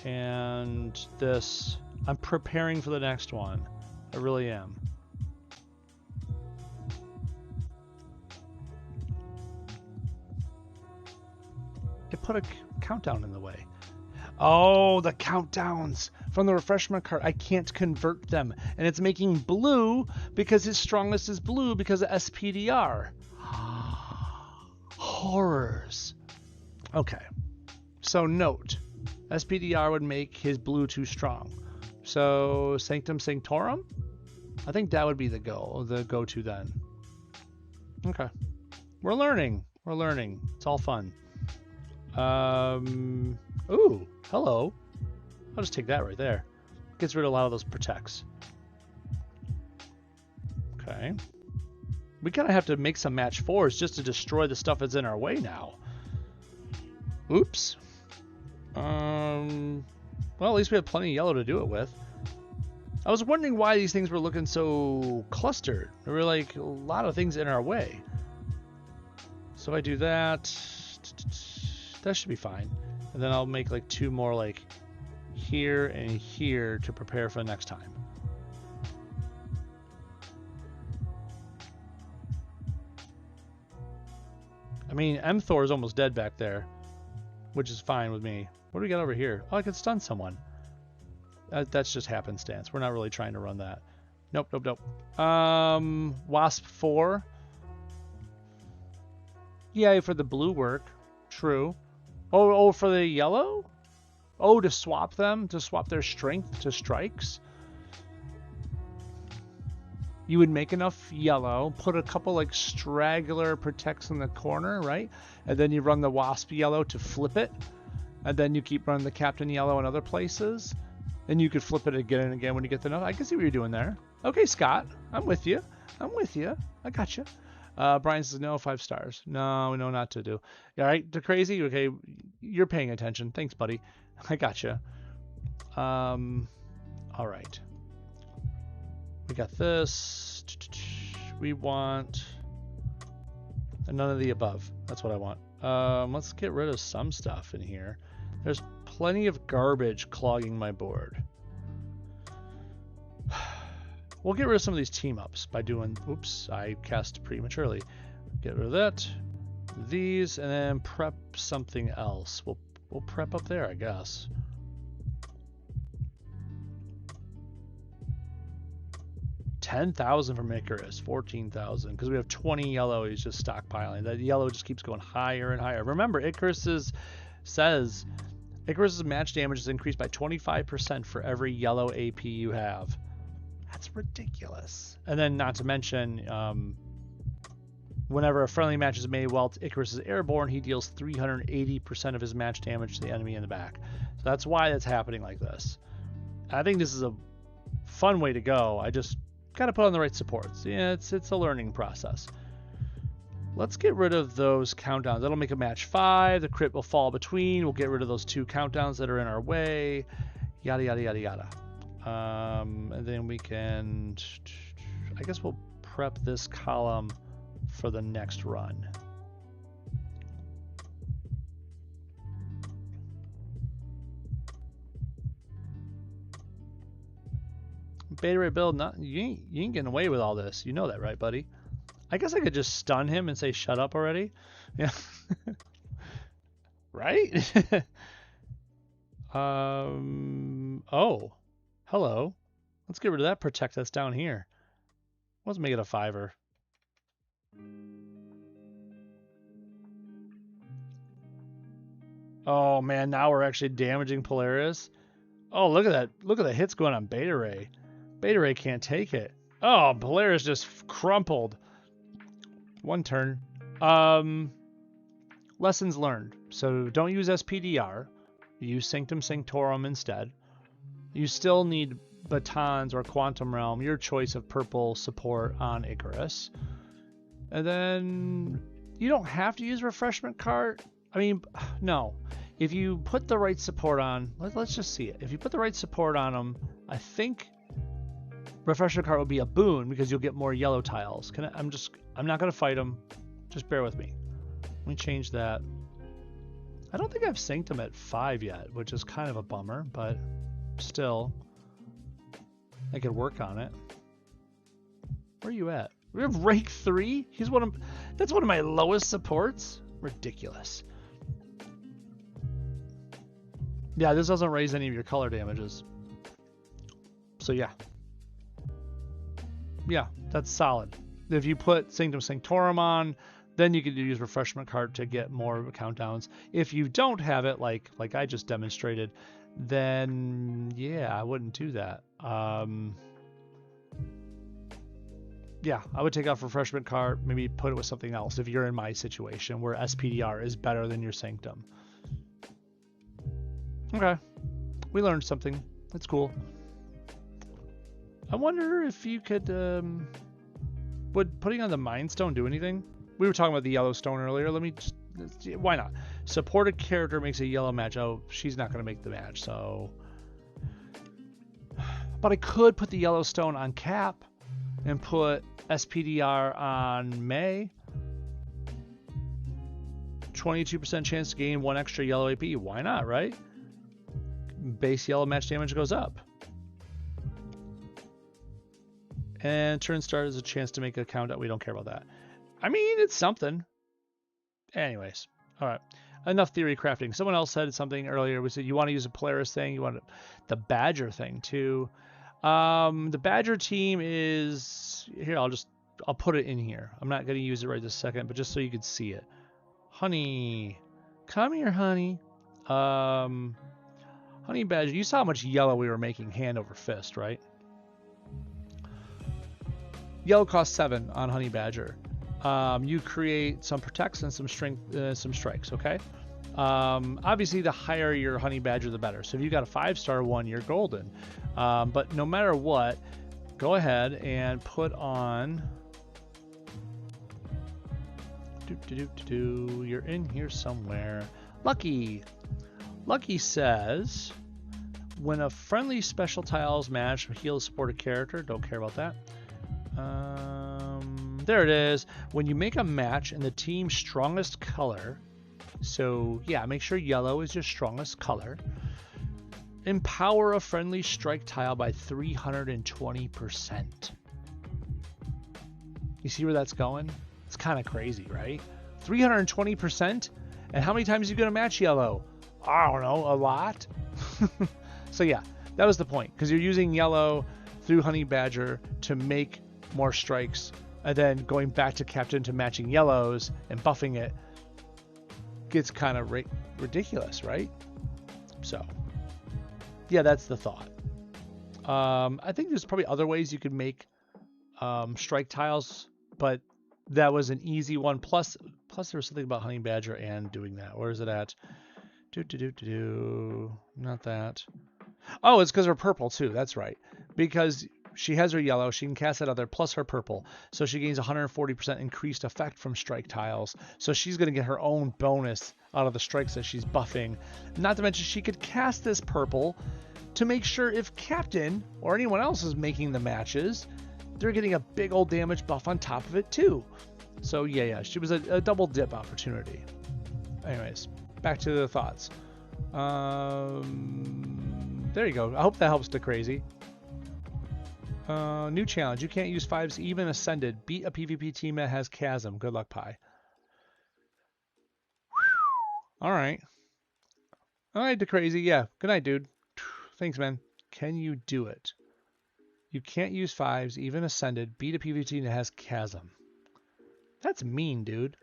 And this. I'm preparing for the next one. I really am. It put a countdown in the way. Oh, the countdowns from the refreshment cart. I can't convert them. And it's making blue because his strongest is blue because of SPDR. horrors. Okay. So note, SPDR would make his blue too strong. So Sanctum Sanctorum? I think that would be the go-to then. Okay. We're learning. We're learning. It's all fun. Ooh, hello. I'll just take that right there. Gets rid of a lot of those protects. Okay. We kind of have to make some match 4s just to destroy the stuff that's in our way now. Oops. Well, at least we have plenty of yellow to do it with. I was wondering why these things were looking so clustered. There were like a lot of things in our way. So if I do that, that should be fine. And then I'll make like 2 more like here and here to prepare for the next time. I mean, M-Thor is almost dead back there, which is fine with me. What do we got over here? Oh, I could stun someone. That's just happenstance. We're not really trying to run that. Nope, nope, nope. Wasp 4. Yeah, for the blue work. True. Oh, for the yellow? Oh, to swap them? To swap their strength to strikes? You would make enough yellow, put a couple like straggler protects in the corner, right? And then you run the wasp yellow to flip it. And then you keep running the captain yellow in other places. And you could flip it again and again when you get enough. I can see what you're doing there. Okay, Scott. I'm with you. I'm with you. I got you. Brian says, no, 5 stars. No, not to do. All right, to crazy? Okay, you're paying attention. Thanks, buddy. I got you. All right. We got this. We want none of the above. That's what I want. Let's get rid of some stuff in here. There's plenty of garbage clogging my board. We'll get rid of some of these team-ups by doing... Oops, I cast prematurely. Get rid of that. These, and then prep something else. We'll prep up there, I guess. $10,000 from Icarus, 14,000, because we have 20 yellow. He's just stockpiling. That yellow just keeps going higher and higher. Remember, Icarus's match damage is increased by 25% for every yellow AP you have. That's ridiculous. And then, not to mention, whenever a friendly match is made while Icarus is airborne, he deals 380% of his match damage to the enemy in the back. So that's why that's happening like this. I think this is a fun way to go. I just got to put on the right supports. Yeah, it's a learning process. Let's get rid of those countdowns. That'll make a match 5. The crit will fall between. We'll get rid of those 2 countdowns that are in our way. Yada, yada, yada, yada. And then we can... I guess we'll prep this column for the next run. Beta Ray build, you ain't getting away with all this. You know that, right, buddy? I guess I could just stun him and say shut up already. Yeah. Right? Oh. Hello. Let's get rid of that protect that's down here. Let's make it a 5er. Oh man, now we're actually damaging Polaris. Oh, look at that. Look at the hits going on Beta Ray. Beta Ray can't take it. Oh, Polaris just crumpled. 1 turn. Lessons learned. So don't use SPDR. Use Sanctum Sanctorum instead. You still need Batons or Quantum Realm, your choice of purple support on Icarus. And then you don't have to use Refreshment Cart. I mean, no. If you put the right support on, let's just see it. If you put the right support on them, I think Refreshment Cart will be a boon because you'll get more yellow tiles. I'm not going to fight them. Just bear with me. Let me change that. I don't think I've synced them at 5 yet, which is kind of a bummer, but still, I could work on it. Where are you at? We have rank 3? That's one of my lowest supports? Ridiculous. Yeah, this doesn't raise any of your color damages. So yeah. Yeah, that's solid. If you put Sanctum Sanctorum on, Then you could use refreshment card to get more countdowns. If you don't have it, like I just demonstrated, then yeah, I wouldn't do that. Yeah, I would take off refreshment card, maybe put it with something else if you're in my situation where SPDR is better than your Sanctum. Okay, we learned something. That's cool. I wonder if you could, would putting on the Mind Stone do anything? We were talking about the yellow stone earlier. Let me just, why not? Support a character makes a yellow match. Oh, she's not going to make the match, so. But I could put the yellow stone on Cap and put SPDR on May. 22% chance to gain 1 extra yellow AP. Why not, right? Base yellow match damage goes up. And turn start is a chance to make a countdown. We don't care about that. I mean, it's something. Anyways, all right. Enough theory crafting. Someone else said something earlier. We said you want to use a Polaris thing. You want the Badger thing too. The Badger team is here. I'll put it in here. I'm not going to use it right this second, but just so you can see it. Honey, come here, honey. Honey Badger. You saw how much yellow we were making hand over fist, right? Yellow costs 7 on Honey Badger. You create some protects and some strength, some strikes. Okay. Obviously, the higher your Honey Badger, the better. So if you got a 5-star one, you're golden. But no matter what, go ahead and put on. You're in here somewhere. Lucky. Lucky says, when a friendly special tiles match heals support a character. Don't care about that. There it is. When you make a match in the team's strongest color, so yeah, make sure yellow is your strongest color. Empower a friendly strike tile by 320%. You see where that's going? It's kind of crazy, right? 320%? And how many times are you going to match yellow? I don't know, a lot. So yeah, that was the point, because you're using yellow through Honey Badger to make more strikes, and then going back to Captain to matching yellows and buffing it gets kind of ridiculous, right? So yeah, that's the thought. I think there's probably other ways you could make strike tiles, but that was an easy one. Plus there was something about Honey Badger and doing that. Where is it at? Not that. Oh, it's because her purple too. That's right. Because she has her yellow, she can cast that other plus her purple. So she gains 140% increased effect from strike tiles. So she's going to get her own bonus out of the strikes that she's buffing. Not to mention she could cast this purple to make sure if Captain or anyone else is making the matches, they're getting a big old damage buff on top of it too. So yeah, she was a double dip opportunity. Anyways, back to the thoughts. There you go. I hope that helps to crazy. New challenge. You can't use 5s even ascended. Beat a PvP team that has Chasm. Good luck, Pi. All right. All right, to crazy. Yeah. Good night, dude. Thanks, man. Can you do it? You can't use 5s even ascended. Beat a PvP team that has Chasm. That's mean, dude.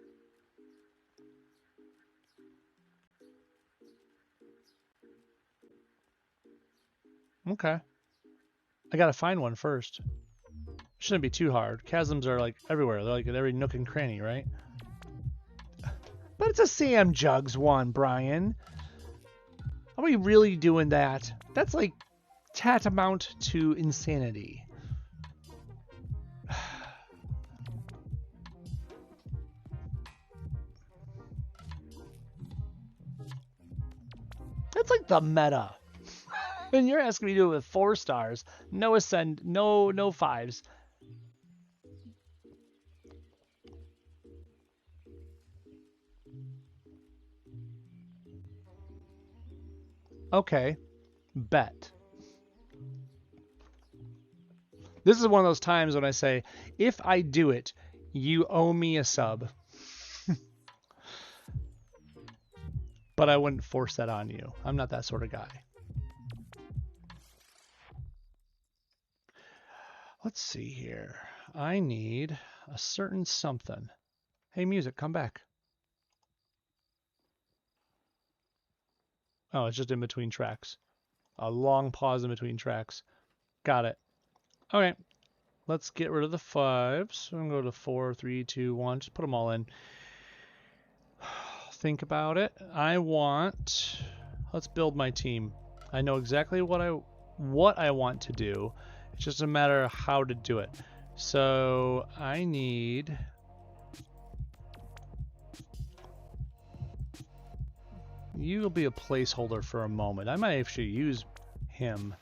Okay. I gotta find one first. Shouldn't be too hard. Chasms are like everywhere. They're like at every nook and cranny, right? But it's a Sam Jugs one, Brian. Are we really doing that? That's like tantamount to insanity. That's like the meta. And you're asking me to do it with 4 stars. No ascend, no 5s. Okay. Bet. This is one of those times when I say, if I do it, you owe me a sub. But I wouldn't force that on you. I'm not that sort of guy. Let's see here. I need a certain something. Hey, music, come back. Oh, it's just in between tracks. A long pause in between tracks. Got it. Okay, let's get rid of the 5s. I'm going to go to 4, 3, 2, 1. Just put them all in. Think about it. Let's build my team. I know exactly what I want to do. It's just a matter of how to do it. So I need... You'll be a placeholder for a moment. I might actually use him.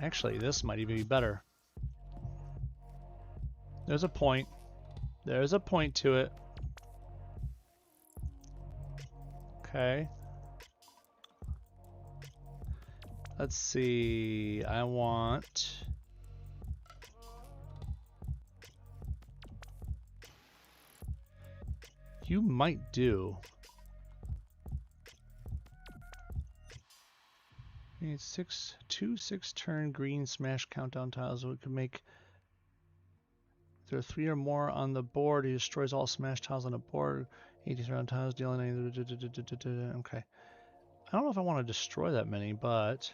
Actually, this might even be better. There's a point. There's a point to it. Okay. Let's see. I want... You might do. We need 2 6-turn green smash countdown tiles. We could make... If there are 3 or more on the board, he destroys all smash tiles on the board. 18 round tiles, dealing... Okay. I don't know if I want to destroy that many, but...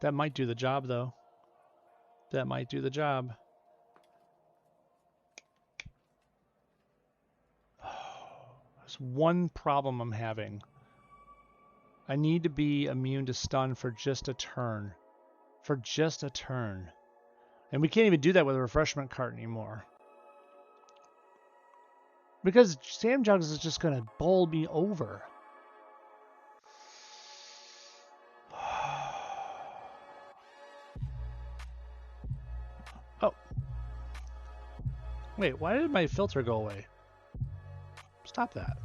That might do the job, though. That might do the job. There's one problem I'm having. I need to be immune to stun for just a turn. For just a turn. And we can't even do that with a refreshment cart anymore. Because Sam Jugs is just going to bowl me over. Oh. Wait, why did my filter go away? Stop that.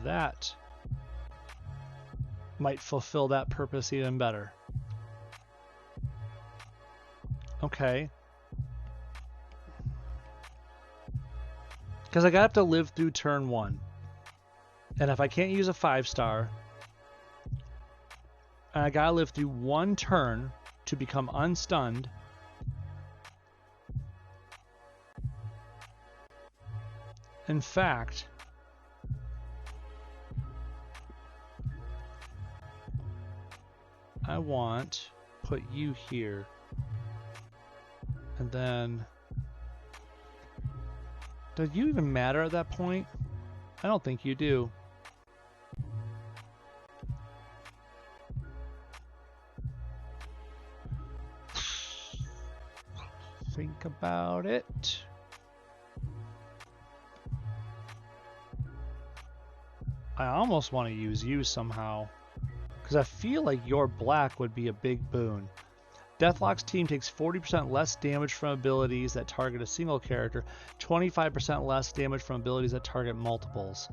That might fulfill that purpose even better. Okay. Because I have to live through turn 1. And if I can't use a 5-star, and I gotta live through 1 turn to become unstunned, in fact, I want put you here, and then does you even matter at that point? I don't think you do. Think about it. I almost want to use you somehow, because I feel like your black would be a big boon. Deathlock's team takes 40% less damage from abilities that target a single character, 25% less damage from abilities that target multiples.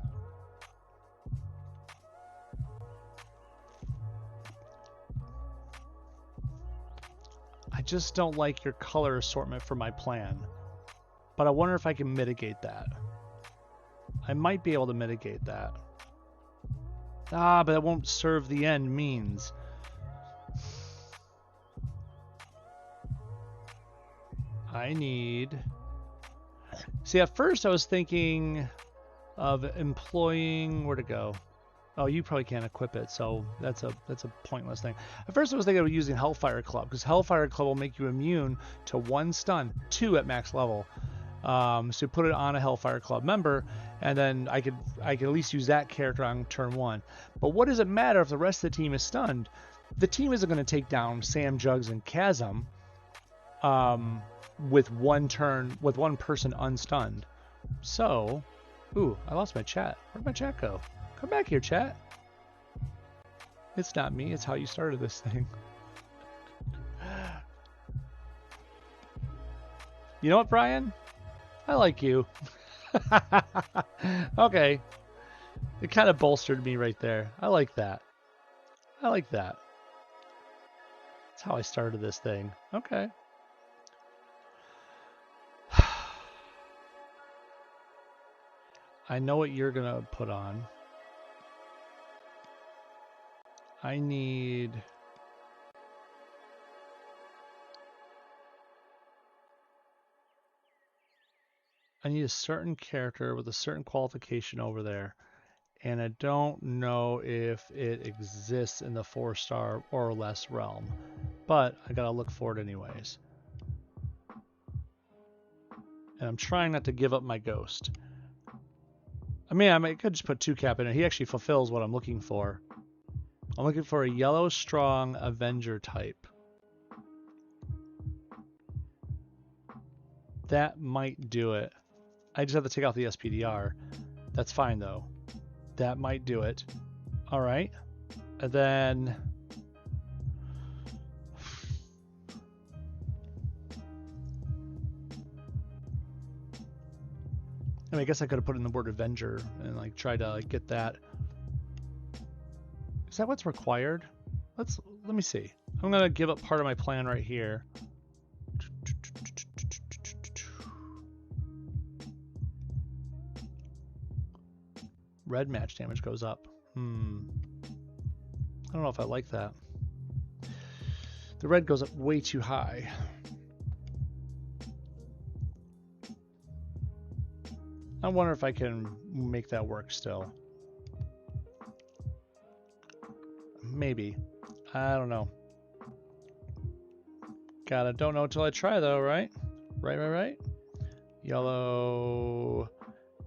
I just don't like your color assortment for my plan, but I wonder if I can mitigate that. I might be able to mitigate that. Ah, but that won't serve the end means. I need... See, at first I was thinking of employing... Where to go? Oh, you probably can't equip it, so that's a pointless thing. At first I was thinking of using Hellfire Club, because Hellfire Club will make you immune to 1 stun, 2 at max level. So put it on a Hellfire Club member, and then I could at least use that character on turn 1. But what does it matter if the rest of the team is stunned? The team isn't going to take down Sam, Jugs, and Chasm with 1 person unstunned. So, ooh, I lost my chat. Where'd my chat go? Come back here, chat. It's not me. It's how you started this thing. You know what, Brian? I like you. Okay. It kind of bolstered me right there. I like that. I like that. That's how I started this thing. Okay. I know what you're going to put on. I need... a certain character with a certain qualification over there. And I don't know if it exists in the 4-star or less realm. But I gotta look for it anyways. And I'm trying not to give up my ghost. I mean, I could just put 2-cap in it. He actually fulfills what I'm looking for. I'm looking for a yellow strong Avenger type. That might do it. I just have to take out the SPDR. That's fine though. That might do it. All right. And then... I mean, I guess I could have put in the word Avenger and like try to like, get that. Is that what's required? Let me see. I'm gonna give up part of my plan right here. Red match damage goes up. I don't know if I like that. The red goes up way too high. I wonder if I can make that work still. Maybe. I don't know. Don't know until I try though, right? Right. Yellow.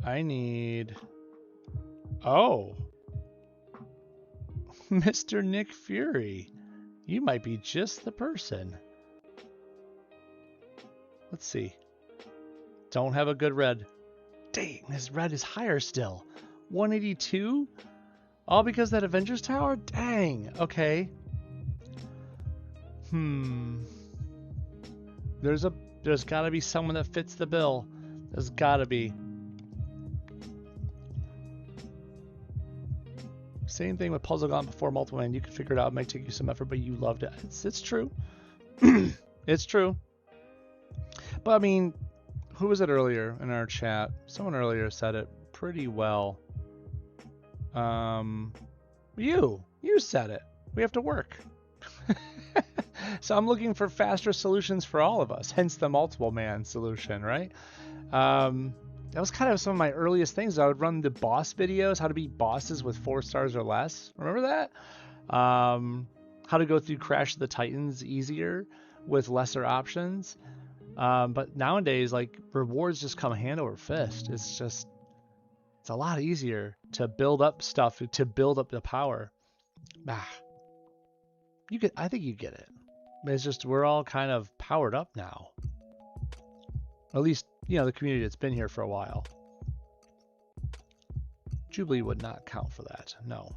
I need... Oh. Mr. Nick Fury. You might be just the person. Let's see. Don't have a good red. Dang, this red is higher still. 182? All because that Avengers Tower? Dang, okay. There's gotta be someone that fits the bill. There's gotta be. Same thing with Puzzle Gone before multiple man. You can figure it out. It might take you some effort, but you loved it. It's true. It's true. But I mean, who was it earlier in our chat? Someone earlier said it pretty well. You said it. We have to work. So I'm looking for faster solutions for all of us, hence the multiple man solution, right? That was kind of some of my earliest things. I would run the boss videos, how to beat bosses with 4 stars or less. Remember that? How to go through Crash of the Titans easier with lesser options. But nowadays, like, rewards just come hand over fist. It's a lot easier to build up stuff, to build up the power. I think you get it. It's just we're all kind of powered up now. At least, the community that's been here for a while. Jubilee would not count for that, no.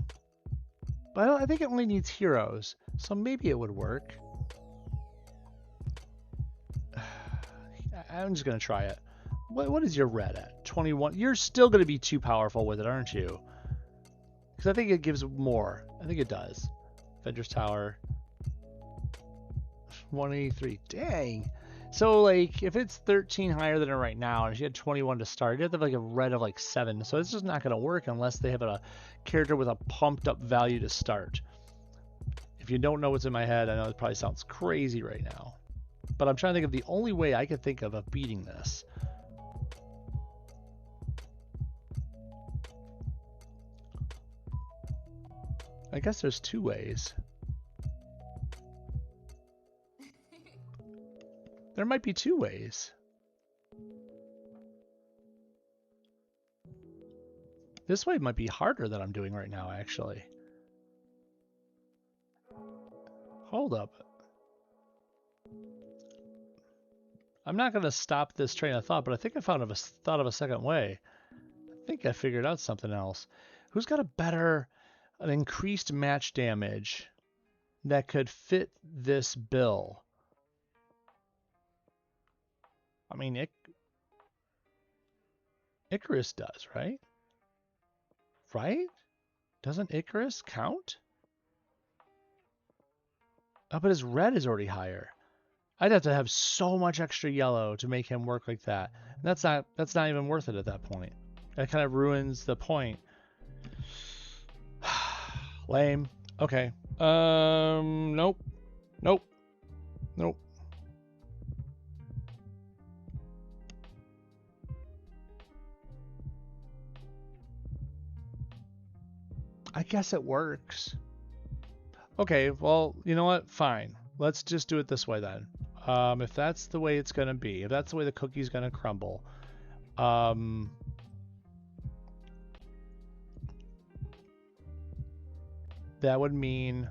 But I think it only needs heroes, so maybe it would work. I'm just going to try it. What is your red at? 21? You're still going to be too powerful with it, aren't you? Because I think it gives more. I think it does. Avengers Tower. 183. Dang. So, like, if it's 13 higher than it right now, and she had 21 to start, you have to have, like, a red of, like, 7. So it's just not going to work unless they have a character with a pumped-up value to start. If you don't know what's in my head, I know it probably sounds crazy right now. But I'm trying to think of the only way I could think of beating this. I guess there's 2 ways. There might be 2 ways. This way might be harder than I'm doing right now, actually. Hold up. I'm not going to stop this train of thought, but I think I thought of a second way. I think I figured out something else. Who's got an increased match damage that could fit this bill? I mean, Icarus does, right? Right? Doesn't Icarus count? Oh, but his red is already higher. I'd have to have so much extra yellow to make him work like that. And that's not even worth it at that point. That kind of ruins the point. Lame. Okay. Nope. Nope. Nope. I guess it works. Okay, well, you know what? Fine. Let's just do it this way then. If that's the way it's gonna be, if that's the way the cookie's gonna crumble, that would mean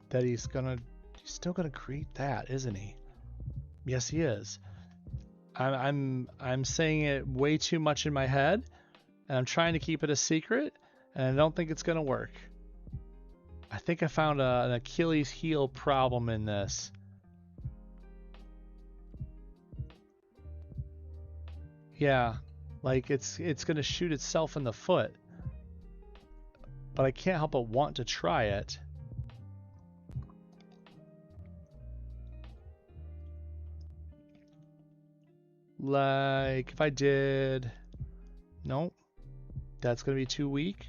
that he's still gonna create that, isn't he? Yes, he is. I'm saying it way too much in my head, and I'm trying to keep it a secret, and I don't think it's gonna work. I think I found an Achilles heel problem in this. Yeah, like it's gonna shoot itself in the foot, but I can't help but want to try it. Like if I did, nope, that's gonna be too weak.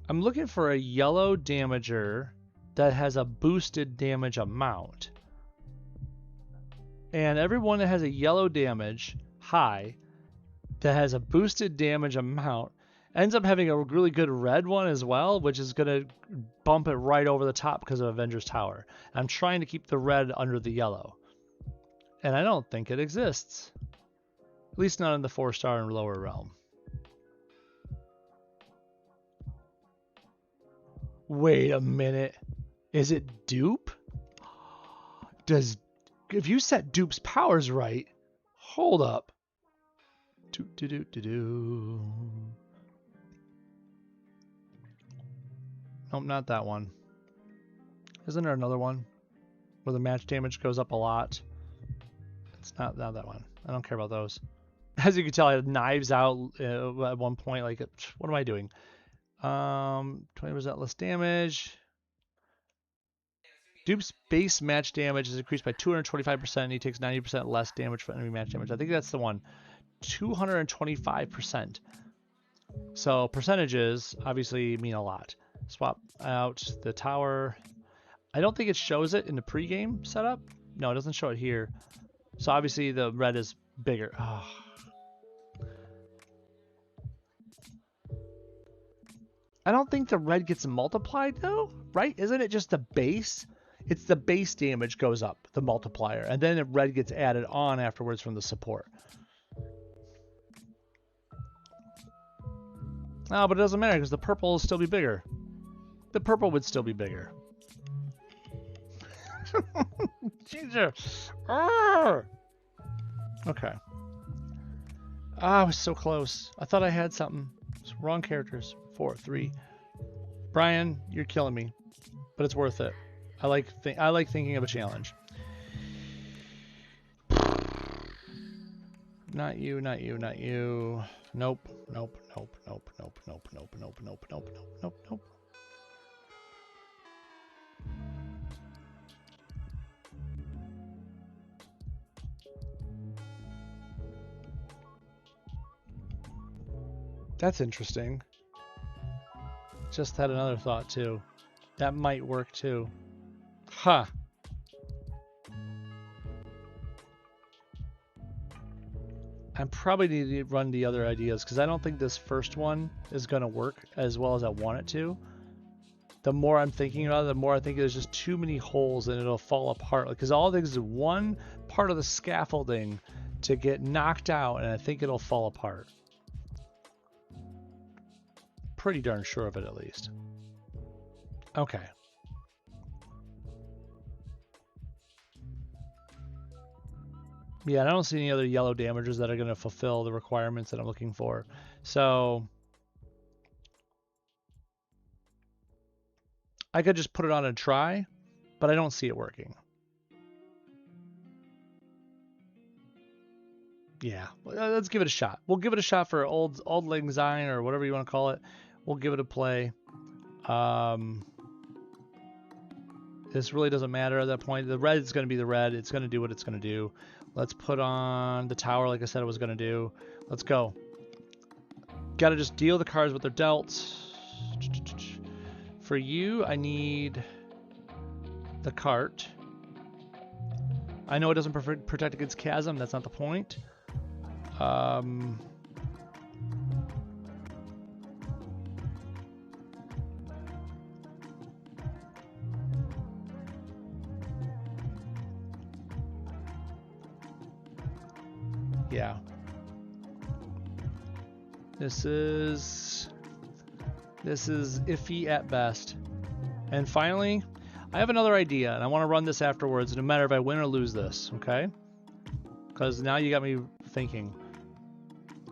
I'm looking for a yellow damager that has a boosted damage amount. And everyone that has a yellow damage high that has a boosted damage amount ends up having a really good red one as well, which is going to bump it right over the top because of Avengers Tower. I'm trying to keep the red under the yellow. And I don't think it exists. At least not in the 4-star and lower realm. Wait a minute. Is it dupe? If you set dupe's powers right, hold up. Nope, not that one. Isn't there another one where the match damage goes up a lot? It's not that one. I don't care about those. As you can tell, I had knives out at one point. Like, what am I doing? 20% less damage. Dupe's base match damage is increased by 225%, and he takes 90% less damage for enemy match damage. I think that's the one. 225%. So percentages obviously mean a lot. Swap out the tower. I don't think it shows it in the pregame setup. No, it doesn't show it here. So obviously the red is bigger. Oh. I don't think the red gets multiplied though, right? Isn't it just the base? It's the base damage goes up, the multiplier, and then the red gets added on afterwards from the support. Oh, but it doesn't matter because the purple will still be bigger. The purple would still be bigger. Jesus. Okay. Ah, I was so close. I thought I had something. It's wrong characters. 4, 3. Brian, you're killing me, but it's worth it. I like thinking of a challenge. Not you, not you, not you. Nope, nope, nope, nope, nope, nope, nope, nope, nope, nope, nope, nope, nope. That's interesting. Just had another thought too. That might work too. Huh. I probably need to run the other ideas because I don't think this first one is going to work as well as I want it to. The more I'm thinking about it, the more I think there's just too many holes and it'll fall apart. Because all it is one part of the scaffolding to get knocked out, and I think it'll fall apart. Pretty darn sure of it, at least. Okay. Yeah, I don't see any other yellow damagers that are going to fulfill the requirements that I'm looking for. So I could just put it on and try, but I don't see it working. Yeah, let's give it a shot. We'll give it a shot for Old Lang Syne or whatever you want to call it. We'll give it a play. This really doesn't matter at that point. The red is going to be the red. It's going to do what it's going to do. Let's put on the tower like I said it was going to do. Let's go. Got to just deal the cards with their dealt. For you, I need the cart. I know it doesn't protect against chasm. That's not the point. Yeah. This is iffy at best. And finally, I have another idea, and I want to run this afterwards, no matter if I win or lose this, okay? Because now you got me thinking.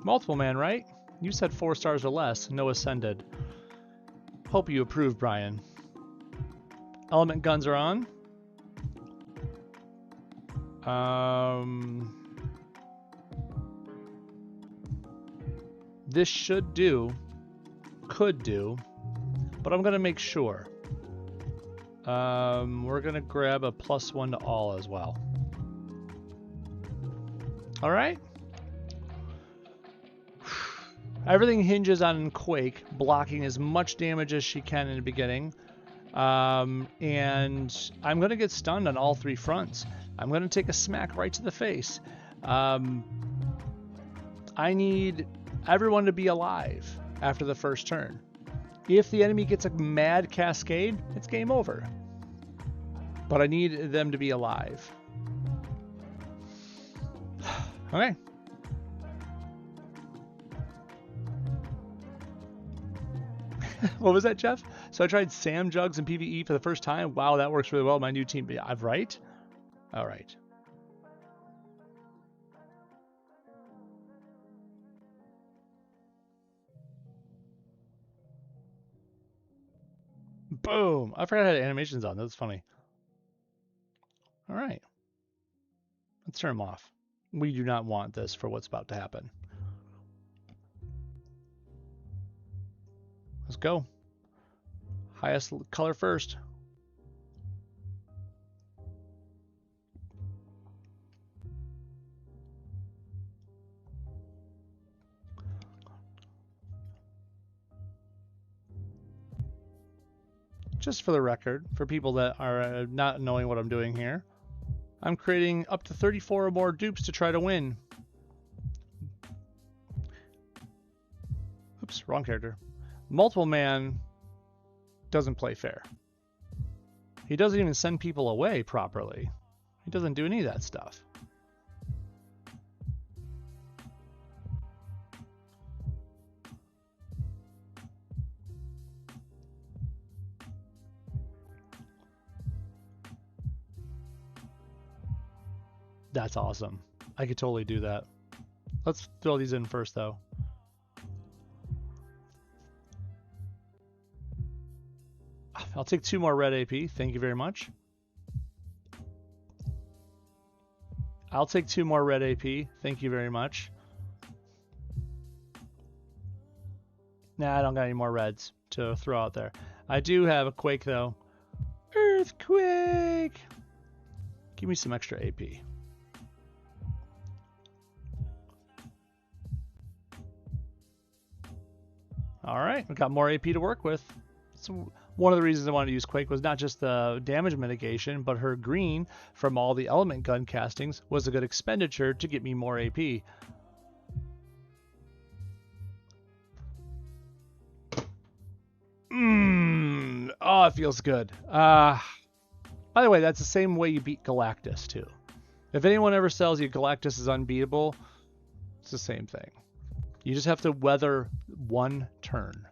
Multiple man, right? You said 4 stars or less, no ascended. Hope you approve, Brian. Element guns are on. This should do, could do, but I'm gonna make sure. We're gonna grab a +1 to all as well. All right. Everything hinges on Quake blocking as much damage as she can in the beginning. And I'm gonna get stunned on all 3 fronts. I'm gonna take a smack right to the face. I need everyone to be alive after the first turn. If the enemy gets a mad cascade, it's game over. But I need them to be alive. Okay. What was that, Jeff? So I tried Sam Jugs and PvE for the first time. Wow, that works really well. My new team. Yeah, I'm right. All right. Boom! I forgot I had animations on. That's funny. All right. Let's turn them off. We do not want this for what's about to happen. Let's go. Highest color first. Just for the record, for people that are not knowing what I'm doing here, I'm creating up to 34 or more dupes to try to win. Oops, wrong character. Multiple man doesn't play fair. He doesn't even send people away properly. He doesn't do any of that stuff. That's awesome. I could totally do that. Let's throw these in first, though. I'll take 2 more red AP. Thank you very much. I'll take 2 more red AP. Thank you very much. Nah, I don't got any more reds to throw out there. I do have a Quake, though. Earthquake! Give me some extra AP. All right, we've got more AP to work with. So one of the reasons I wanted to use Quake was not just the damage mitigation, but her green from all the element gun castings was a good expenditure to get me more AP. Oh, it feels good. By the way, that's the same way you beat Galactus, too. If anyone ever tells you Galactus is unbeatable, it's the same thing. You just have to weather 1 turn.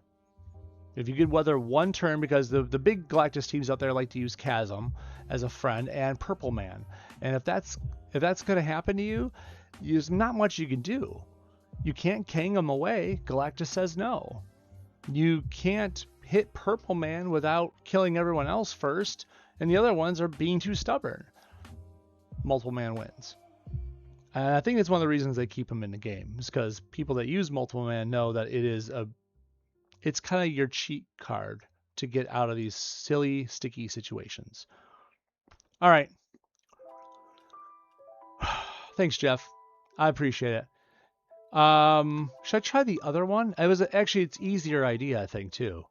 If you could weather 1 turn, because the big Galactus teams out there like to use Chasm as a friend and Purple Man, and if that's going to happen to you, there's not much you can do. You can't Kang them away. Galactus says no. You can't hit Purple Man without killing everyone else first, and the other ones are being too stubborn. Multiple Man wins. And I think it's one of the reasons they keep him in the game, is because people that use Multiple Man know that it's kind of your cheat card to get out of these silly, sticky situations. All right. Thanks, Jeff. I appreciate it. Should I try the other one? It was actually it's easier idea, I think, too.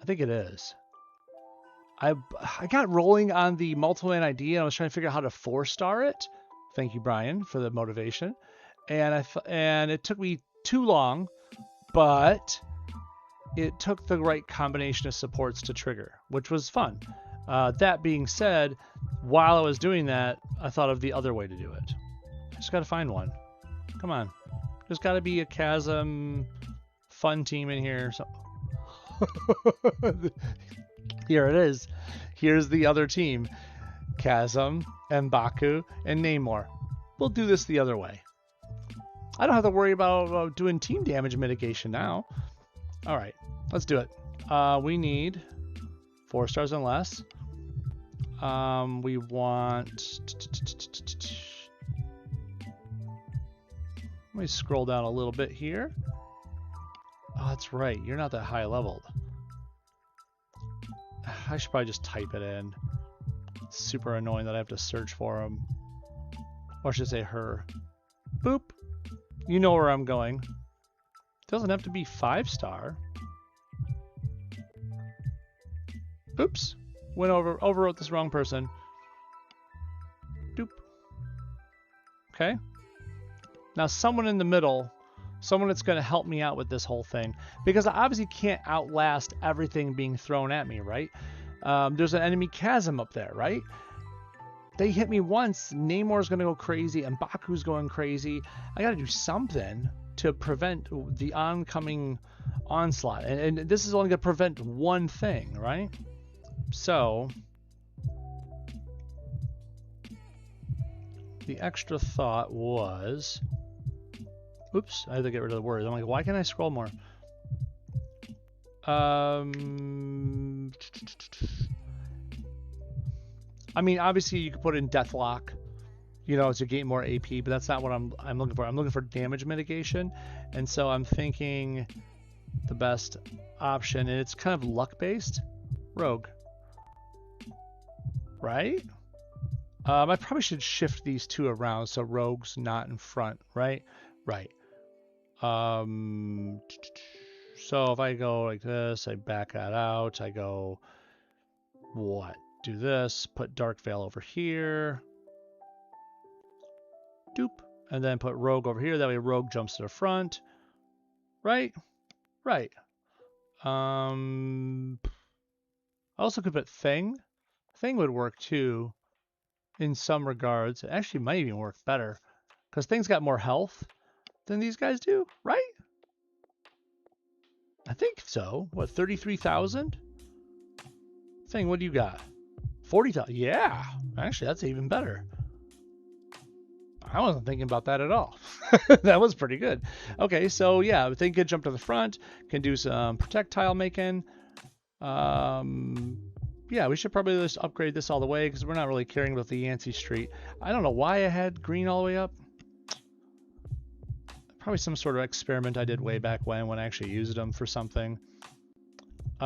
I think it is. I got rolling on the multiple man idea and I was trying to figure out how to 4-star it. Thank you, Brian, for the motivation. And and it took me too long, but it took the right combination of supports to trigger, which was fun. That being said, while I was doing that, I thought of the other way to do it. I just got to find one. Come on. There's got to be a Chasm fun team in here. So here it is. Here's the other team. Chasm, MPQ, and Namor. We'll do this the other way. I don't have to worry about doing team damage mitigation now. All right, let's do it. We need 4 stars and less. We want... Let me scroll down a little bit here. Oh, that's right. You're not that high leveled. I should probably just type it in. It's super annoying that I have to search for them. Or I should say her. Boop. You know where I'm going. Doesn't have to be 5-star. Oops. Overwrote this wrong person. Doop. Okay. Now someone in the middle, someone that's going to help me out with this whole thing. Because I obviously can't outlast everything being thrown at me, right? There's an enemy Chasm up there, right? They hit me once, Namor's going to go crazy, and Baku's going crazy. I got to do something to prevent the oncoming onslaught. And this is only going to prevent one thing, right? So... the extra thought was... Oops, I had to get rid of the words. I'm like, why can't I scroll more? I mean, obviously you could put in Deathlock, you know, to gain more AP, but that's not what I'm looking for. I'm looking for damage mitigation, and so I'm thinking the best option, and it's kind of luck-based, Rogue. Right? I probably should shift these two around so Rogue's not in front, right? Right. So if I go like this, I back that out, I go, what? Do this, put Dark Veil over here. Doop. And then put Rogue over here, that way Rogue jumps to the front. Right? Right. I also could put Thing. Thing would work too, in some regards. It actually might even work better, because Thing's got more health than these guys do, right? I think so. What, 33,000? Thing, what do you got? 40,000. Yeah, actually, that's even better. I wasn't thinking about that at all. That was pretty good. Okay, so yeah, Thing could jump to the front, can do some projectile making. Yeah, we should probably just upgrade this all the way because we're not really caring about the Yancey Street. I don't know why I had green all the way up. Probably some sort of experiment I did way back when I actually used them for something. If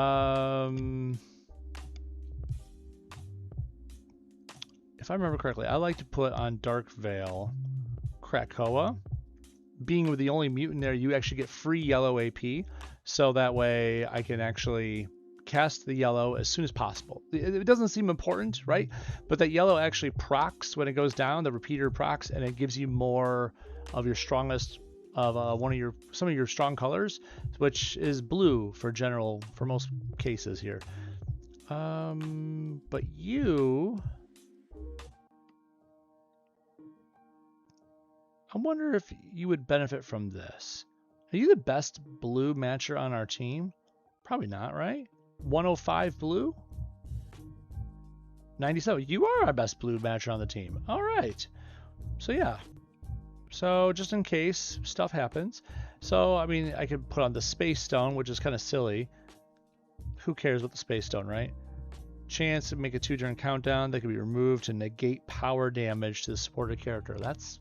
I remember correctly, I like to put on Dark Veil Krakoa. Being with the only mutant there, you actually get free yellow AP. So that way I can actually cast the yellow as soon as possible. It doesn't seem important, right? But that yellow actually procs when it goes down, the repeater procs, and it gives you more of your strongest of some of your strong colors, which is blue for most cases here. But you, I wonder if you would benefit from this. Are you the best blue matcher on our team? Probably not, right? 105 blue? 97. You are our best blue matcher on the team. All right. So yeah. So just in case stuff happens. So, I mean, I could put on the Space Stone, which is kind of silly. Who cares about the Space Stone, right? Chance to make a 2-turn countdown that can be removed to negate power damage to the supported character. That's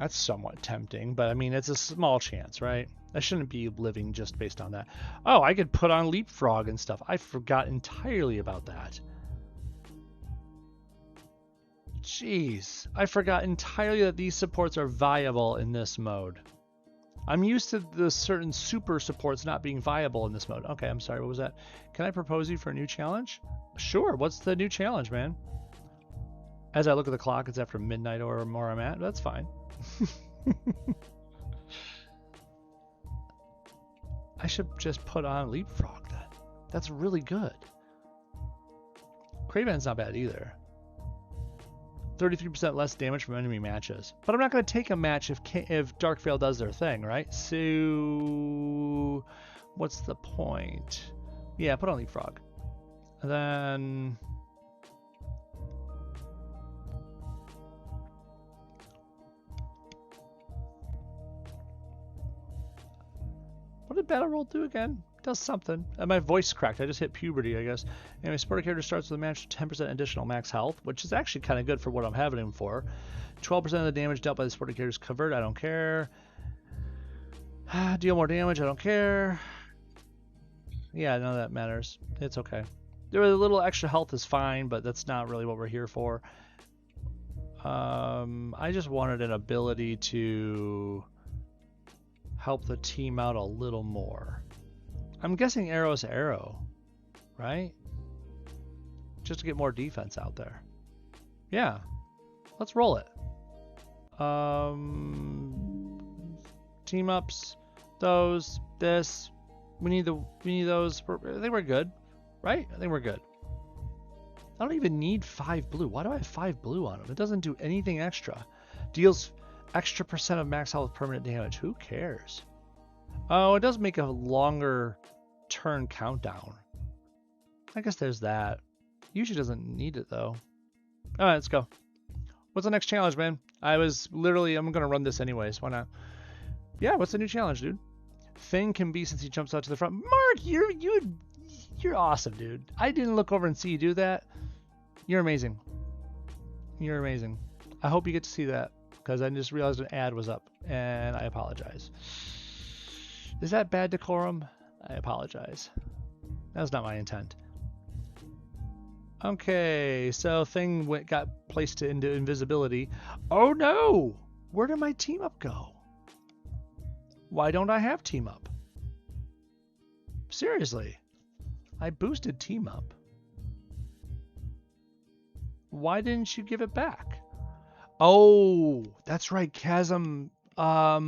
somewhat tempting, but I mean, it's a small chance, right? I shouldn't be living just based on that. Oh, I could put on Leapfrog and stuff. I forgot entirely about that. Jeez, I forgot entirely that these supports are viable in this mode. I'm used to the certain super supports not being viable in this mode. Okay, I'm sorry, what was that? Can I propose you for a new challenge? Sure, what's the new challenge, man? As I look at the clock, it's after midnight or more I'm at. That's fine. I should just put on Leapfrog then. That's really good. Kraven's not bad either. 33% less damage from enemy matches. But I'm not going to take a match if Dark Veil does their thing, right? So what's the point? Yeah, put on Leapfrog. And then what did Battle Roll do again? It does something. My voice cracked. I just hit puberty, I guess. Anyway, supporter character starts with a match with 10% additional max health, which is actually kind of good for what I'm having him for. 12% of the damage dealt by the supporter character is covered. I don't care. Deal more damage. I don't care. Yeah, none of that matters. It's okay. There a little extra health is fine, but that's not really what we're here for. I just wanted an ability to help the team out a little more. I'm guessing arrow's arrow, right? Just to get more defense out there. Yeah, let's roll it. Team ups, those, this. We need those. I think we're good, right? I think we're good. I don't even need 5 blue. Why do I have 5 blue on them? It doesn't do anything extra. Deals extra % of max health with permanent damage. Who cares? Oh, it does make a longer turn countdown. I guess there's that. Usually doesn't need it though. All right, let's go. What's the next challenge, man? I'm going to run this anyways. Why not? Yeah, what's the new challenge, dude? Thing can be since he jumps out to the front. Mark, you're awesome, dude. I didn't look over and see you do that. You're amazing. You're amazing. I hope you get to see that because I just realized an ad was up and I apologize. Is that bad decorum? I apologize. That was not my intent. Okay, so thing got placed into invisibility. Oh no! Where did my team up go? Why don't I have team up? Seriously. I boosted team up. Why didn't you give it back? Oh, that's right, Chasm. I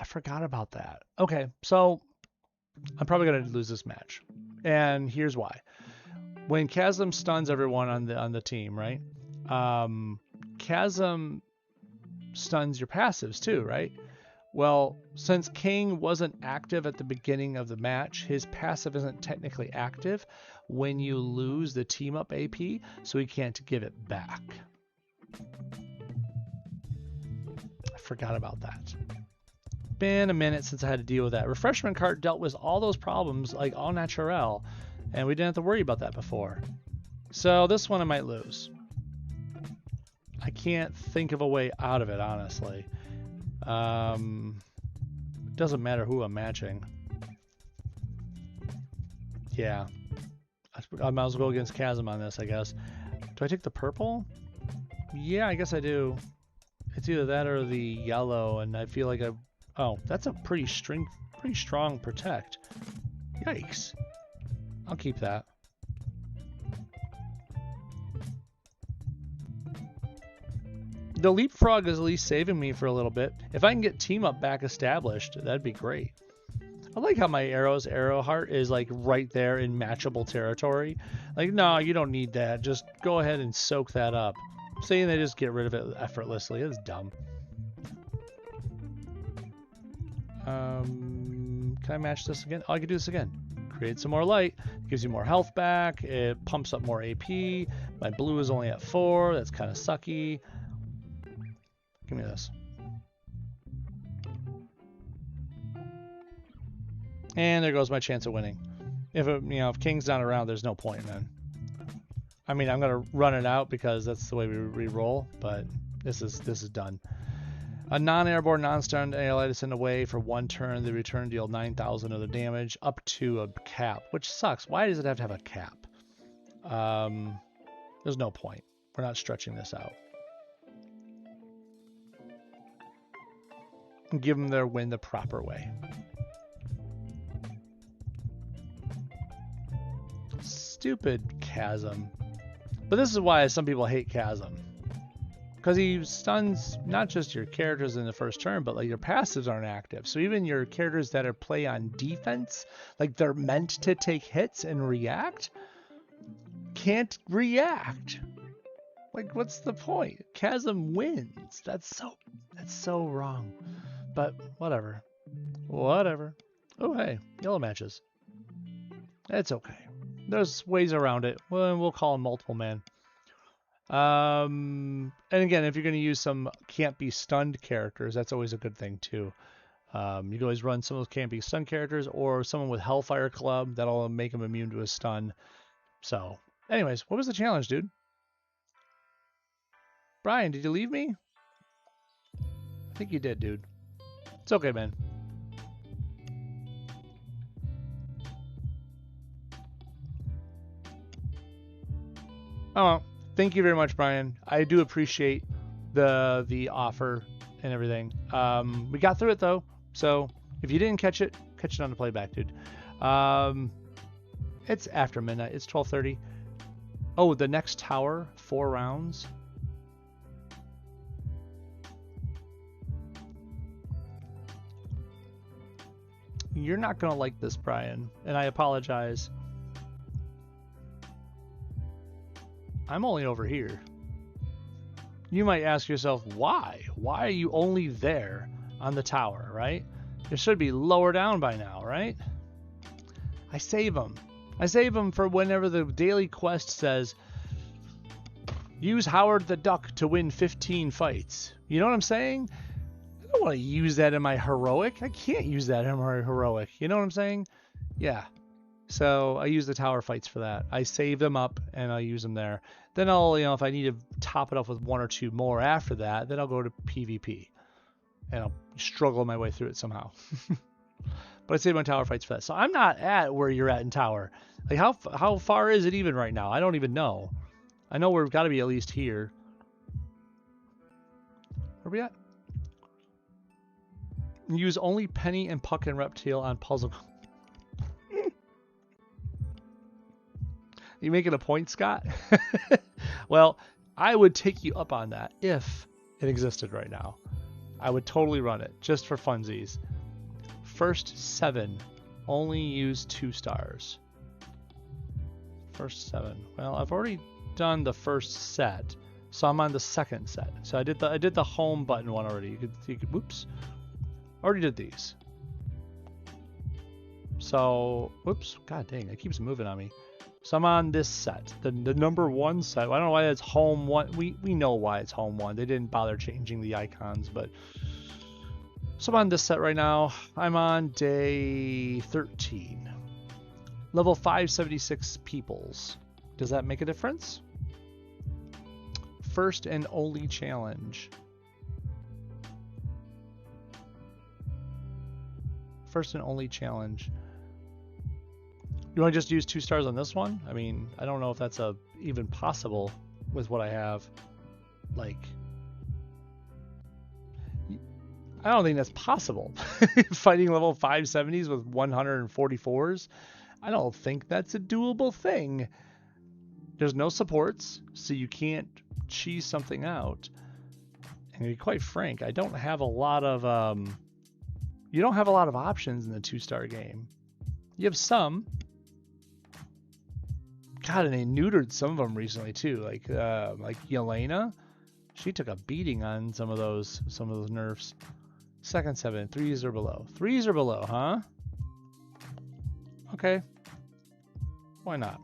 forgot about that. Okay, so I'm probably gonna lose this match, and here's why. When Chasm stuns everyone on the team, right? Chasm stuns your passives too, right? Well, since King wasn't active at the beginning of the match, his passive isn't technically active when you lose the team up AP, so he can't give it back. I forgot about that. Been a minute since I had to deal with that. Refreshment cart dealt with all those problems like all natural, and we didn't have to worry about that before. So this one I might lose. I can't think of a way out of it, honestly. It doesn't matter who I'm matching. Yeah. I might as well go against Chasm on this, I guess. Do I take the purple? Yeah, I guess I do. It's either that or the yellow, and I feel like oh, that's a pretty strong protect. Yikes. I'll keep that. The leapfrog is at least saving me for a little bit. If I can get team up back established, that'd be great. I like how my arrow heart is like right there in matchable territory. Like, no, you don't need that. Just go ahead and soak that up. Saying they just get rid of it effortlessly is dumb. Can I match this again? Oh, I can do this again. Create some more light. Gives you more health back. It pumps up more AP. My blue is only at 4. That's kind of sucky. Give me this. And there goes my chance of winning. If if King's not around, there's no point, man. I mean, I'm gonna run it out because that's the way we re-roll, but this is done. A non-airborne, non-stunned ally is sent away for 1 turn. The return deal 9,000 of the damage up to a cap, which sucks. Why does it have to have a cap? There's no point. We're not stretching this out. Give them their win the proper way. Stupid Chasm. But this is why some people hate Chasm. Because he stuns not just your characters in the first turn, but like your passives aren't active. So even your characters that are play on defense, like they're meant to take hits and react, can't react. Like, what's the point? Chasm wins. That's so wrong. But whatever. Whatever. Oh, hey, yellow matches. It's okay. There's ways around it. Well, we'll call them multiple man. And again, if you're going to use some can't be stunned characters, that's always a good thing too. You can always run some of those can't be stunned characters, or someone with Hellfire Club that'll make them immune to a stun. So, anyways, what was the challenge, dude? Brian, did you leave me? I think you did, dude. It's okay, man. Oh, thank you very much, Brian. I do appreciate the offer and everything. We got through it though, so if you didn't catch it on the playback, dude. It's after midnight. It's 12:30. Oh, the next tower, 4 rounds. You're not gonna like this, Brian, and I apologize. I'm only over here. You might ask yourself, why? Why are you only there on the tower, right? It should be lower down by now, right? I save them. I save them for whenever the daily quest says, use Howard the Duck to win 15 fights. You know what I'm saying? I don't want to use that in my heroic. I can't use that in my heroic. You know what I'm saying? Yeah. So I use the tower fights for that. I save them up and I use them there. Then I'll, if I need to top it up with 1 or 2 more after that, then I'll go to PvP and I'll struggle my way through it somehow. But I save my tower fights for that. So I'm not at where you're at in tower. Like how far is it even right now? I don't even know. I know we've got to be at least here. Where are we at? Use only Penny and Puck and Reptile on puzzle. You making a point, Scott? Well, I would take you up on that if it existed right now. I would totally run it just for funsies. First 7, only use 2 stars. First 7. Well, I've already done the first set, so I'm on the second set. So I did the home button one already. You could whoops. Already did these. So, whoops, god dang, it keeps moving on me. So I'm on this set, the number 1 set. I don't know why it's home 1. We know why it's home 1. They didn't bother changing the icons, but so I'm on this set right now. I'm on day 13. Level 576 peoples. Does that make a difference? First and only challenge. First and only challenge. You want to just use 2 stars on this one? I mean, I don't know if that's even possible with what I have. Like, I don't think that's possible. Fighting level 570s with 144s, I don't think that's a doable thing. There's no supports, so you can't cheese something out. And to be quite frank, I don't have a lot of you don't have a lot of options in the 2-star game. You have some. God, and they neutered some of them recently too. Like Yelena, she took a beating on some of those nerfs. Second 7, 3s or below. 3s or below, huh? Okay. Why not?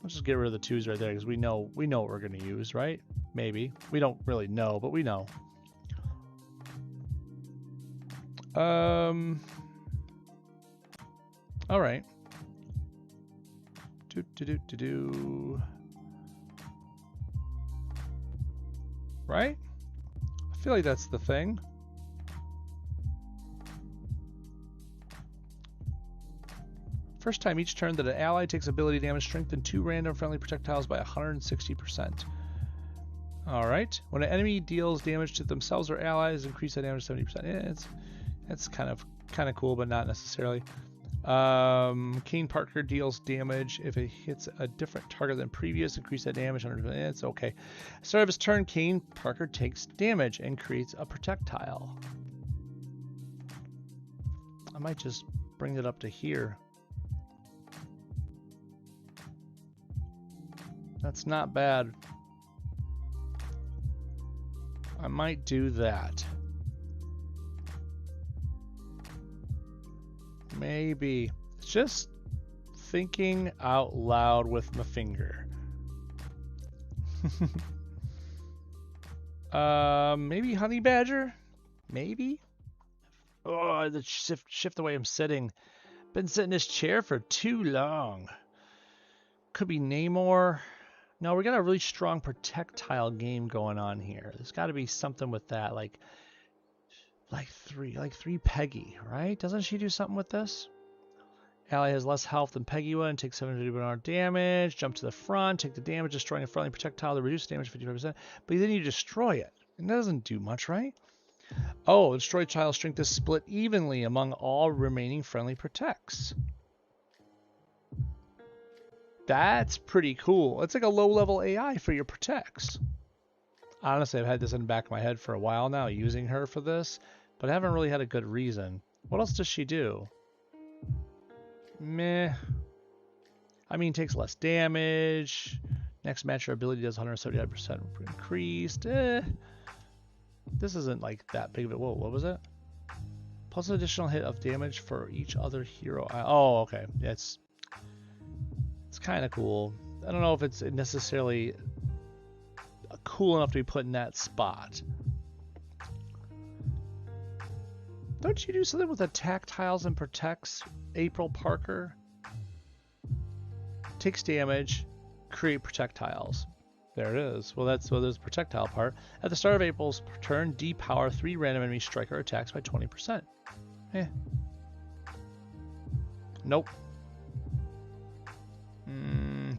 Let's just get rid of the 2s right there because we know what we're gonna use, right? Maybe. We don't really know, but we know. All right. Right? I feel like that's the thing. First time each turn that an ally takes ability damage, strengthen 2 random friendly projectiles by 160%. Alright. When an enemy deals damage to themselves or allies, increase that damage 70%. Yeah, it's kind of cool, but not necessarily. Kane Parker deals damage if it hits a different target than previous. Increase that damage 100%. It's okay. Start of his turn, Kane Parker takes damage and creates a projectile. I might just bring it up to here. That's not bad. I might do that. Maybe. It's just thinking out loud with my finger. Maybe Honey Badger? Maybe? Oh, the shift the way I'm sitting. Been sitting in this chair for too long. Could be Namor. No, we got a really strong projectile game going on here. There's got to be something with that, like three Peggy, right? Doesn't she do something with this? Ally has less health than Peggy would and takes 700 damage. Jump to the front, take the damage, destroying a friendly projectile to reduce damage 55%. But then you destroy it. It doesn't do much, right? Oh, destroy child strength is split evenly among all remaining friendly protects. That's pretty cool. It's like a low-level AI for your protects. Honestly, I've had this in the back of my head for a while now, using her for this, but I haven't really had a good reason. What else does she do? Meh. I mean, takes less damage. Next match, her ability does 179% increased. This isn't like that big of a... Whoa, what was it? Plus an additional hit of damage for each other hero. Oh, okay. Yeah, it's kind of cool. I don't know if it's necessarily cool enough to be put in that spot. Don't you do something with the tactiles and protects April Parker? Takes damage, create projectiles. There it is. Well, there's the projectile part. At the start of April's turn, depower 3 random enemy striker attacks by 20%. Eh. Nope.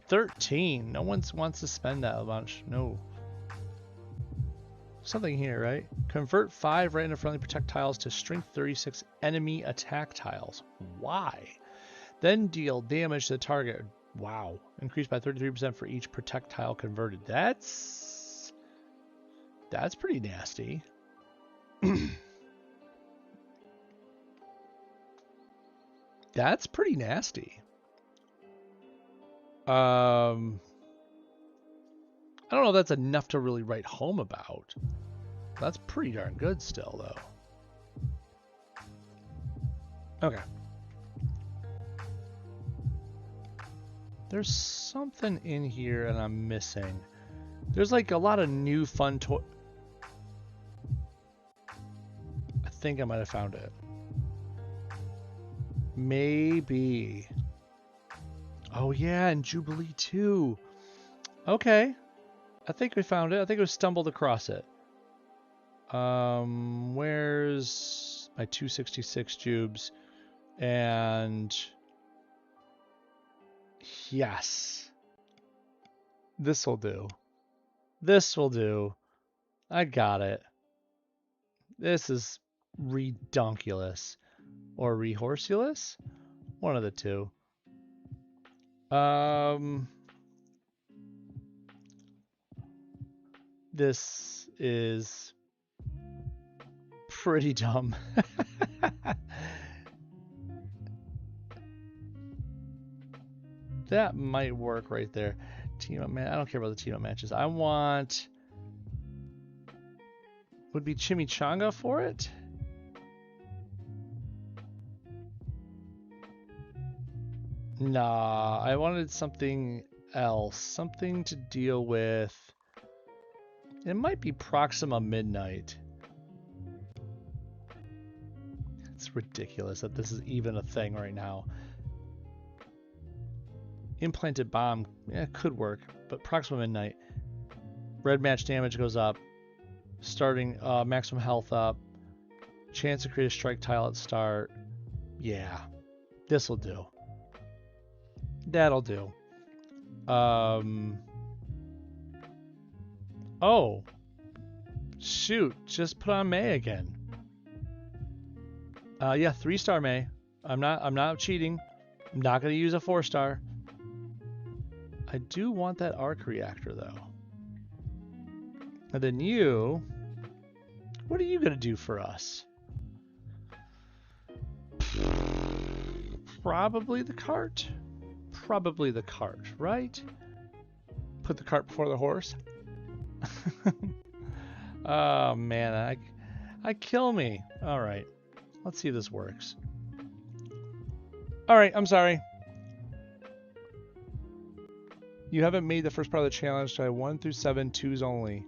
13. No one wants to spend that much. No. Something here, right? Convert 5 random friendly projectiles to strength 36 enemy attack tiles. Why? Then deal damage to the target. Wow. Increased by 33% for each projectile converted. That's pretty nasty. That's pretty nasty. I don't know if that's enough to really write home about. That's pretty darn good still, though. Okay. There's something in here and I'm missing. There's like a lot of new fun toy. I think I might have found it. Maybe. Oh yeah, and Jubilee too. Okay. I think we found it. I think we stumbled across it. Where's my 266 Jubes? And yes. This'll do. This'll do. I got it. This is redonkulous. Or rehorsulous? One of the two. This is pretty dumb. That might work right there. Team up man. I don't care about the team up matches. I want... Would be Chimichanga for it? Nah, I wanted something else. Something to deal with... It might be Proxima Midnight. It's ridiculous that this is even a thing right now. Implanted Bomb, yeah, could work, but Proxima Midnight. Red match damage goes up. Starting maximum health up. Chance to create a strike tile at start. Yeah, this'll do. That'll do. Oh. Shoot, just put on May again. Yeah, 3-star May. I'm not cheating. I'm not gonna use a 4-star. I do want that arc reactor though. And then you, what are you gonna do for us? Probably the cart. Probably the cart, right? Put the cart before the horse. Oh man, I kill me. All right, let's see if this works. All right, I'm sorry. You haven't made the first part of the challenge. Try 1 through 7, 2s only.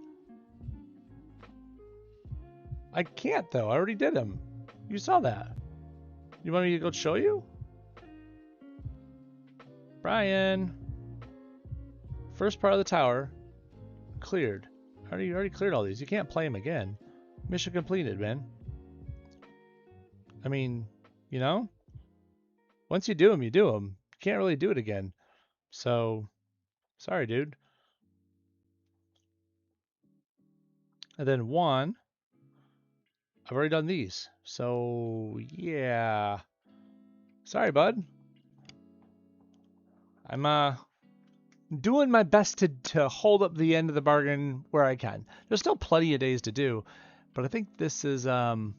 I can't though. I already did them. You saw that. You want me to go show you? Brian. First part of the tower cleared. You already cleared all these. You can't play them again. Mission completed, man. I mean, you know, once you do them, you do them. You can't really do it again. So, sorry, dude. And then 1. I've already done these. So, yeah. Sorry, bud. I'm doing my best to hold up the end of the bargain where I can. There's still plenty of days to do, but I think this is Scott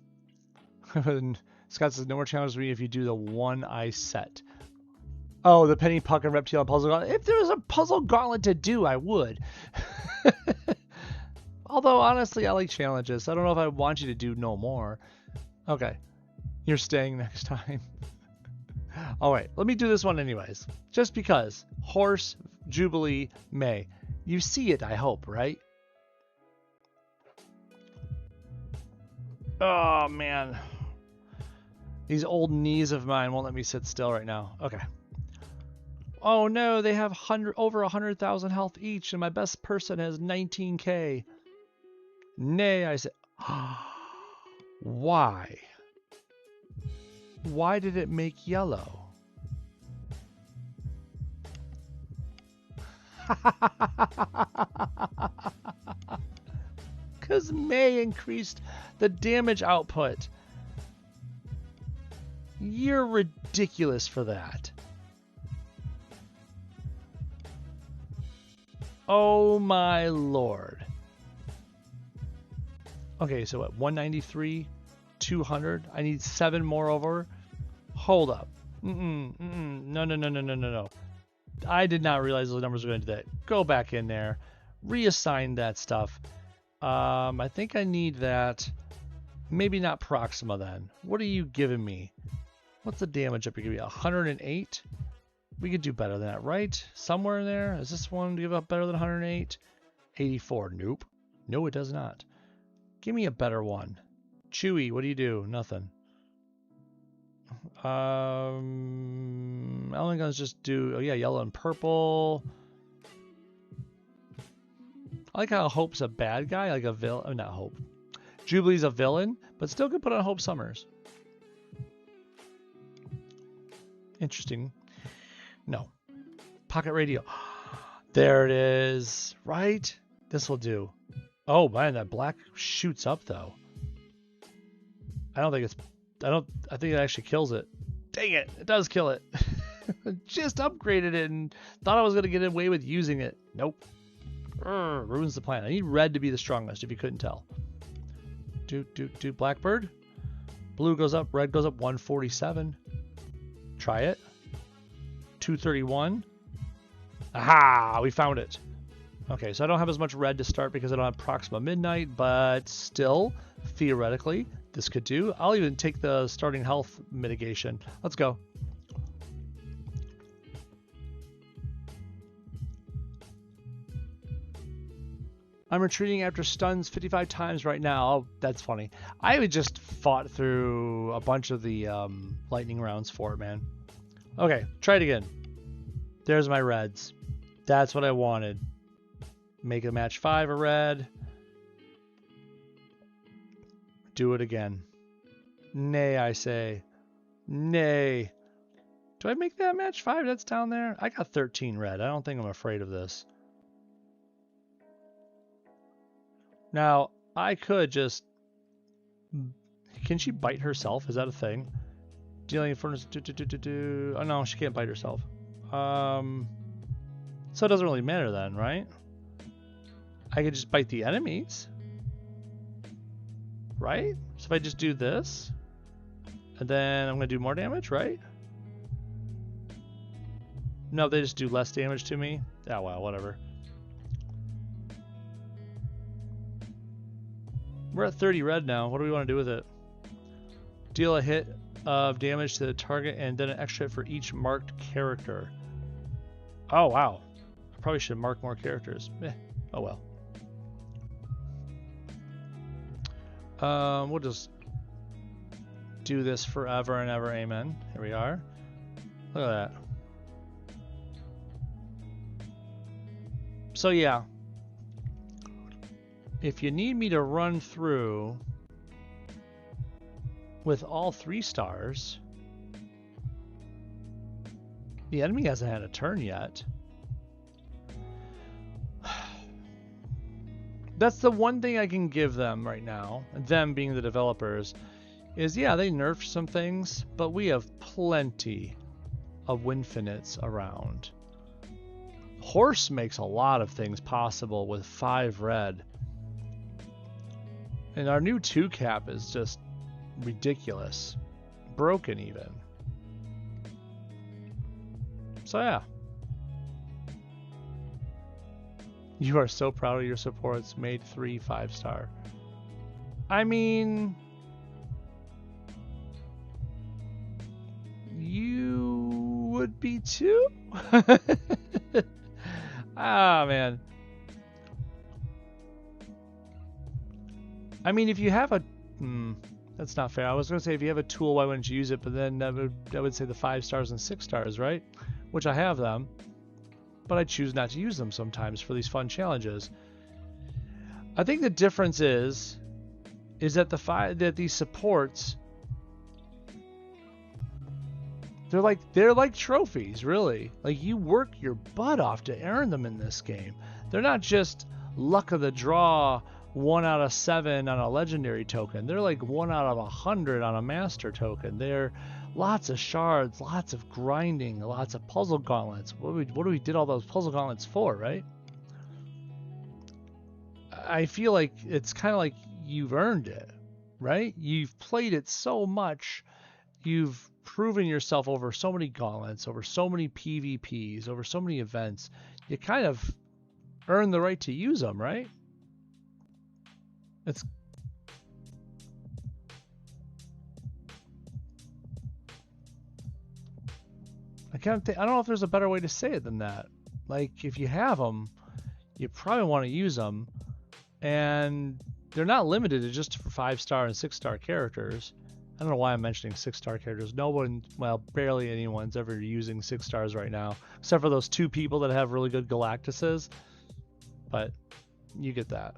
says no more challenges for me if you do the 1 ice set. Oh, the penny puck and reptile puzzle gauntlet. If there was a puzzle gauntlet to do, I would. Although honestly, I like challenges. I don't know if I want you to do no more. Okay, you're staying next time. All right, let me do this one anyways, just because. Horse, Jubilee, May. You see it, I hope, right? Oh, man. These old knees of mine won't let me sit still right now. Okay. Oh, no, they have over 100,000 health each, and my best person has 19k. Nay, I said. Why? Why did it make yellow? Because May increased the damage output. You're ridiculous for that. Oh my lord. Okay, so what? 193, 200. I need 7 more over. Hold up. No. I did not realize those numbers were going to do that. Go back in there. Reassign that stuff. I think I need that. Maybe not Proxima then. What are you giving me? What's the damage up here? Give me 108? We could do better than that, right? Somewhere in there. Is this one give up better than 108? 84. Nope. No, it does not. Give me a better one. Chewy, what do you do? Nothing. Ellen guns just do, oh yeah, yellow and purple. I like how Hope's a bad guy, like a villain. Oh, not Hope. Jubilee's a villain, but still could put on Hope Summers. Interesting. No. Pocket radio. There it is. Right? This will do. Oh man, that black shoots up though. I think it actually kills it. Dang it, it does kill it. Just upgraded it and thought I was gonna get away with using it. Nope. Ruins the plan. I need red to be the strongest if you couldn't tell. Do Blackbird. Blue goes up, red goes up 147. Try it. 231. Aha! We found it. Okay, so I don't have as much red to start because I don't have Proxima Midnight, but still, theoretically, this could do. I'll even take the starting health mitigation. Let's go. I'm retreating after stuns 55 times right now. Oh, that's funny. I would just fought through a bunch of the lightning rounds for it, man. Okay, try it again. There's my reds. That's what I wanted. Make a match 5 a red. Do it again. Nay, I say. Nay. Do I make that match 5 that's down there? I got 13 red. I don't think I'm afraid of this. Now, I could just... Can she bite herself? Is that a thing? Dealing furnace... Oh, no, she can't bite herself. So it doesn't really matter then, right? I could just bite the enemies. Right? So if I just do this, and then I'm going to do more damage, right? No, they just do less damage to me. Oh, well, whatever. We're at 30 red now. What do we want to do with it? Deal a hit of damage to the target and then an extra hit for each marked character. Oh, wow. I probably should mark more characters. Oh, well. We'll just do this forever and ever. Amen. Here we are. Look at that. So yeah, if you need me to run through with all 3 stars, the enemy hasn't had a turn yet. That's the one thing I can give them right now, them being the developers, is yeah, they nerfed some things, but we have plenty of Winfinites around. Horse makes a lot of things possible with 5 red. And our new 2 cap is just ridiculous. Broken even. So yeah. You are so proud of your supports. Made 3 5-star. I mean... You would be too? Ah, man. I mean, if you have a... that's not fair. I was going to say if you have a tool, why wouldn't you use it? But then that would say the 5 stars and 6 stars, right? Which I have them. But I choose not to use them sometimes for these fun challenges. I think the difference is that these supports... They're like trophies, really. Like, you work your butt off to earn them in this game. They're not just luck of the draw, 1 out of 7 on a legendary token. They're like 1 out of 100 on a master token. They're lots of shards, lots of grinding, lots of puzzle gauntlets. What do we did all those puzzle gauntlets for, right? I feel like it's kind of like you've earned it, right? You've played it so much. You've proven yourself over so many gauntlets, over so many PvPs, over so many events. You kind of earn the right to use them, right? It's I don't know if there's a better way to say it than that. Like, if you have them, you probably want to use them, and they're not limited to just for 5-star and 6-star characters. I don't know why I'm mentioning 6-star characters. No one, well, barely anyone's ever using 6 stars right now, except for those 2 people that have really good Galactuses. But you get that.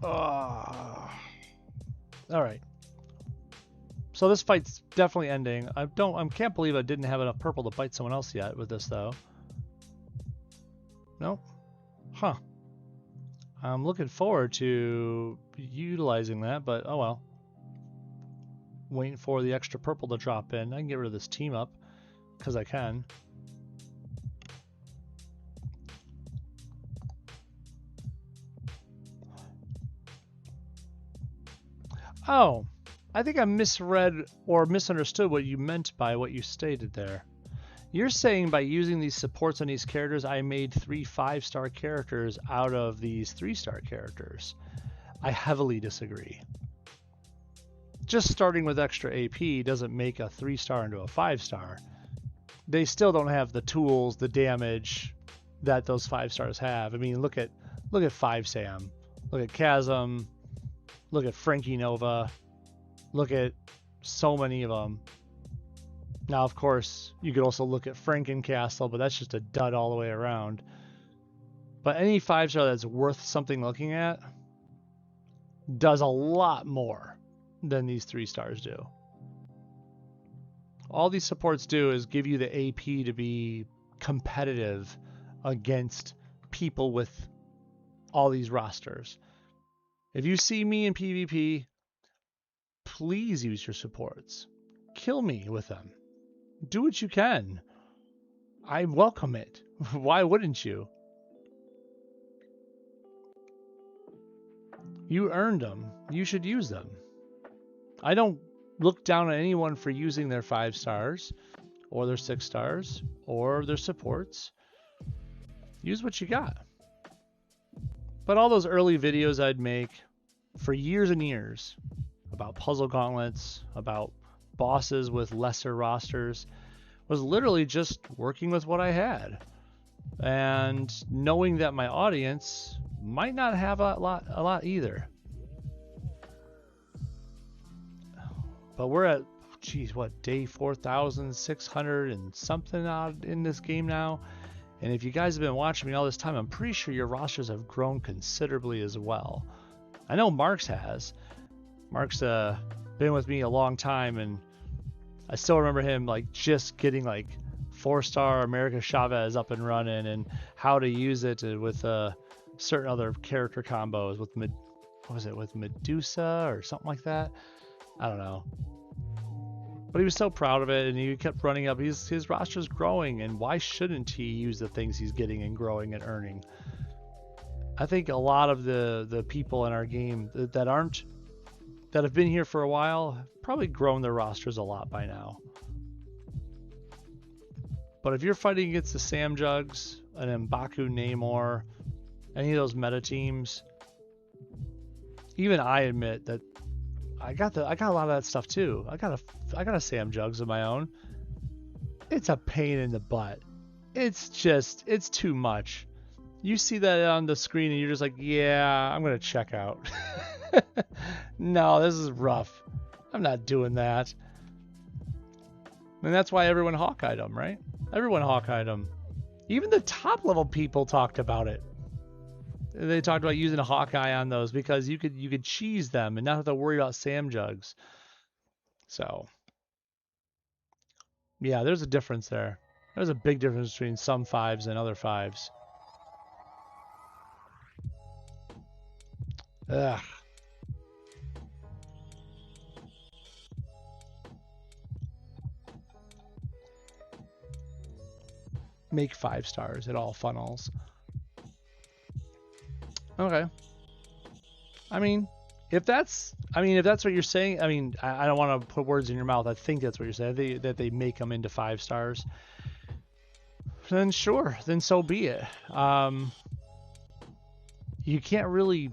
All right. So this fight's definitely ending. I can't believe I didn't have enough purple to bite someone else yet with this, though. No? Huh. I'm looking forward to utilizing that, but oh well. Waiting for the extra purple to drop in. I can get rid of this team up, because I can. Oh, I think I misread or misunderstood what you meant by what you stated there. You're saying by using these supports on these characters, I made 3 5-star characters out of these 3-star characters. I heavily disagree. Just starting with extra AP doesn't make a 3-star into a 5-star. They still don't have the tools, the damage that those 5-stars have. I mean, look at 5-Sam, look at Chasm, look at Frankie Nova, look at so many of them. Now, of course, you could also look at Frankencastle, but that's just a dud all the way around. But any 5-star that's worth something looking at does a lot more. than these 3 stars do. All these supports do is give you the AP to be competitive against people with all these rosters. If you see me in PvP, please use your supports. Kill me with them. Do what you can. I welcome it. Why wouldn't you? You earned them. You should use them. I don't look down on anyone for using their 5 stars or their 6 stars or their supports. Use what you got. But all those early videos I'd make for years and years about puzzle gauntlets, about bosses with lesser rosters, was literally just working with what I had and knowing that my audience might not have a lot either. But we're at, geez, what, day 4,600 and something odd in this game now. And if you guys have been watching me all this time, I'm pretty sure your rosters have grown considerably as well. I know Mark's has. Mark's been with me a long time, and I still remember him like just getting like 4-star America Chavez up and running, and how to use it with certain other character combos with what was it, with Medusa or something like that. I don't know. But he was so proud of it, and he kept running up. His roster's growing, and why shouldn't he use the things he's getting and growing and earning? I think a lot of the people in our game that have been here for a while have probably grown their rosters a lot by now. But if you're fighting against the Sam Jugs, an M'Baku Namor, any of those meta teams, even I admit that I got a lot of that stuff too. I got a Sam Jugs of my own. It's a pain in the butt. It's too much. You see that on the screen and you're just like, yeah, I'm gonna check out. No, this is rough. I'm not doing that. And that's why everyone Hawkeyed them, right? Everyone Hawkeyed them. Even the top level people talked about it. They talked about using a Hawkeye on those because you could cheese them and not have to worry about Sam Jugs. So, yeah, there's a difference there. There's a big difference between some 5s and other 5s. Ugh. Make 5 stars. It all funnels. Okay. I mean, if that's what you're saying, I mean, I don't want to put words in your mouth. I think that's what you're saying. That they make them into 5 stars. Then sure, then so be it. You can't really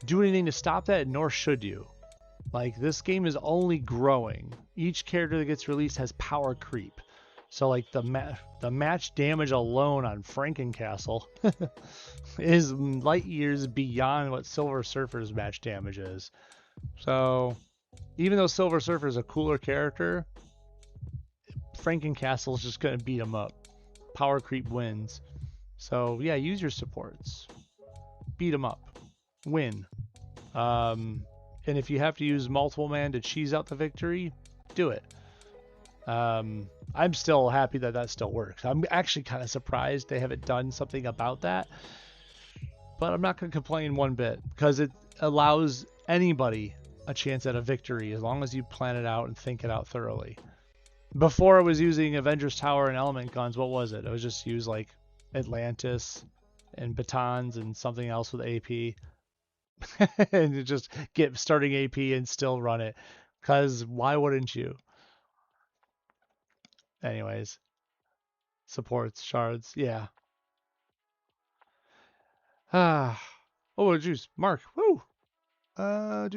do anything to stop that, nor should you. Like, this game is only growing. Each character that gets released has power creep. So like the match damage alone on Frankencastle is light years beyond what Silver Surfer's match damage is. So even though Silver Surfer is a cooler character, Frankencastle is just going to beat him up. Power creep wins. So yeah, use your supports. Beat him up. Win. And if you have to use multiple man to cheese out the victory, do it. I'm still happy that still works. I'm actually kind of surprised they haven't done something about that. But I'm not going to complain one bit because it allows anybody a chance at a victory as long as you plan it out and think it out thoroughly. Before I was using Avengers Tower and Element Guns, what was it? I was just use like Atlantis and batons and something else with AP. And just get starting AP and still run it. Because why wouldn't you? Anyways. Supports, shards, yeah. Ah. Oh, juice. Mark. Woo! I'm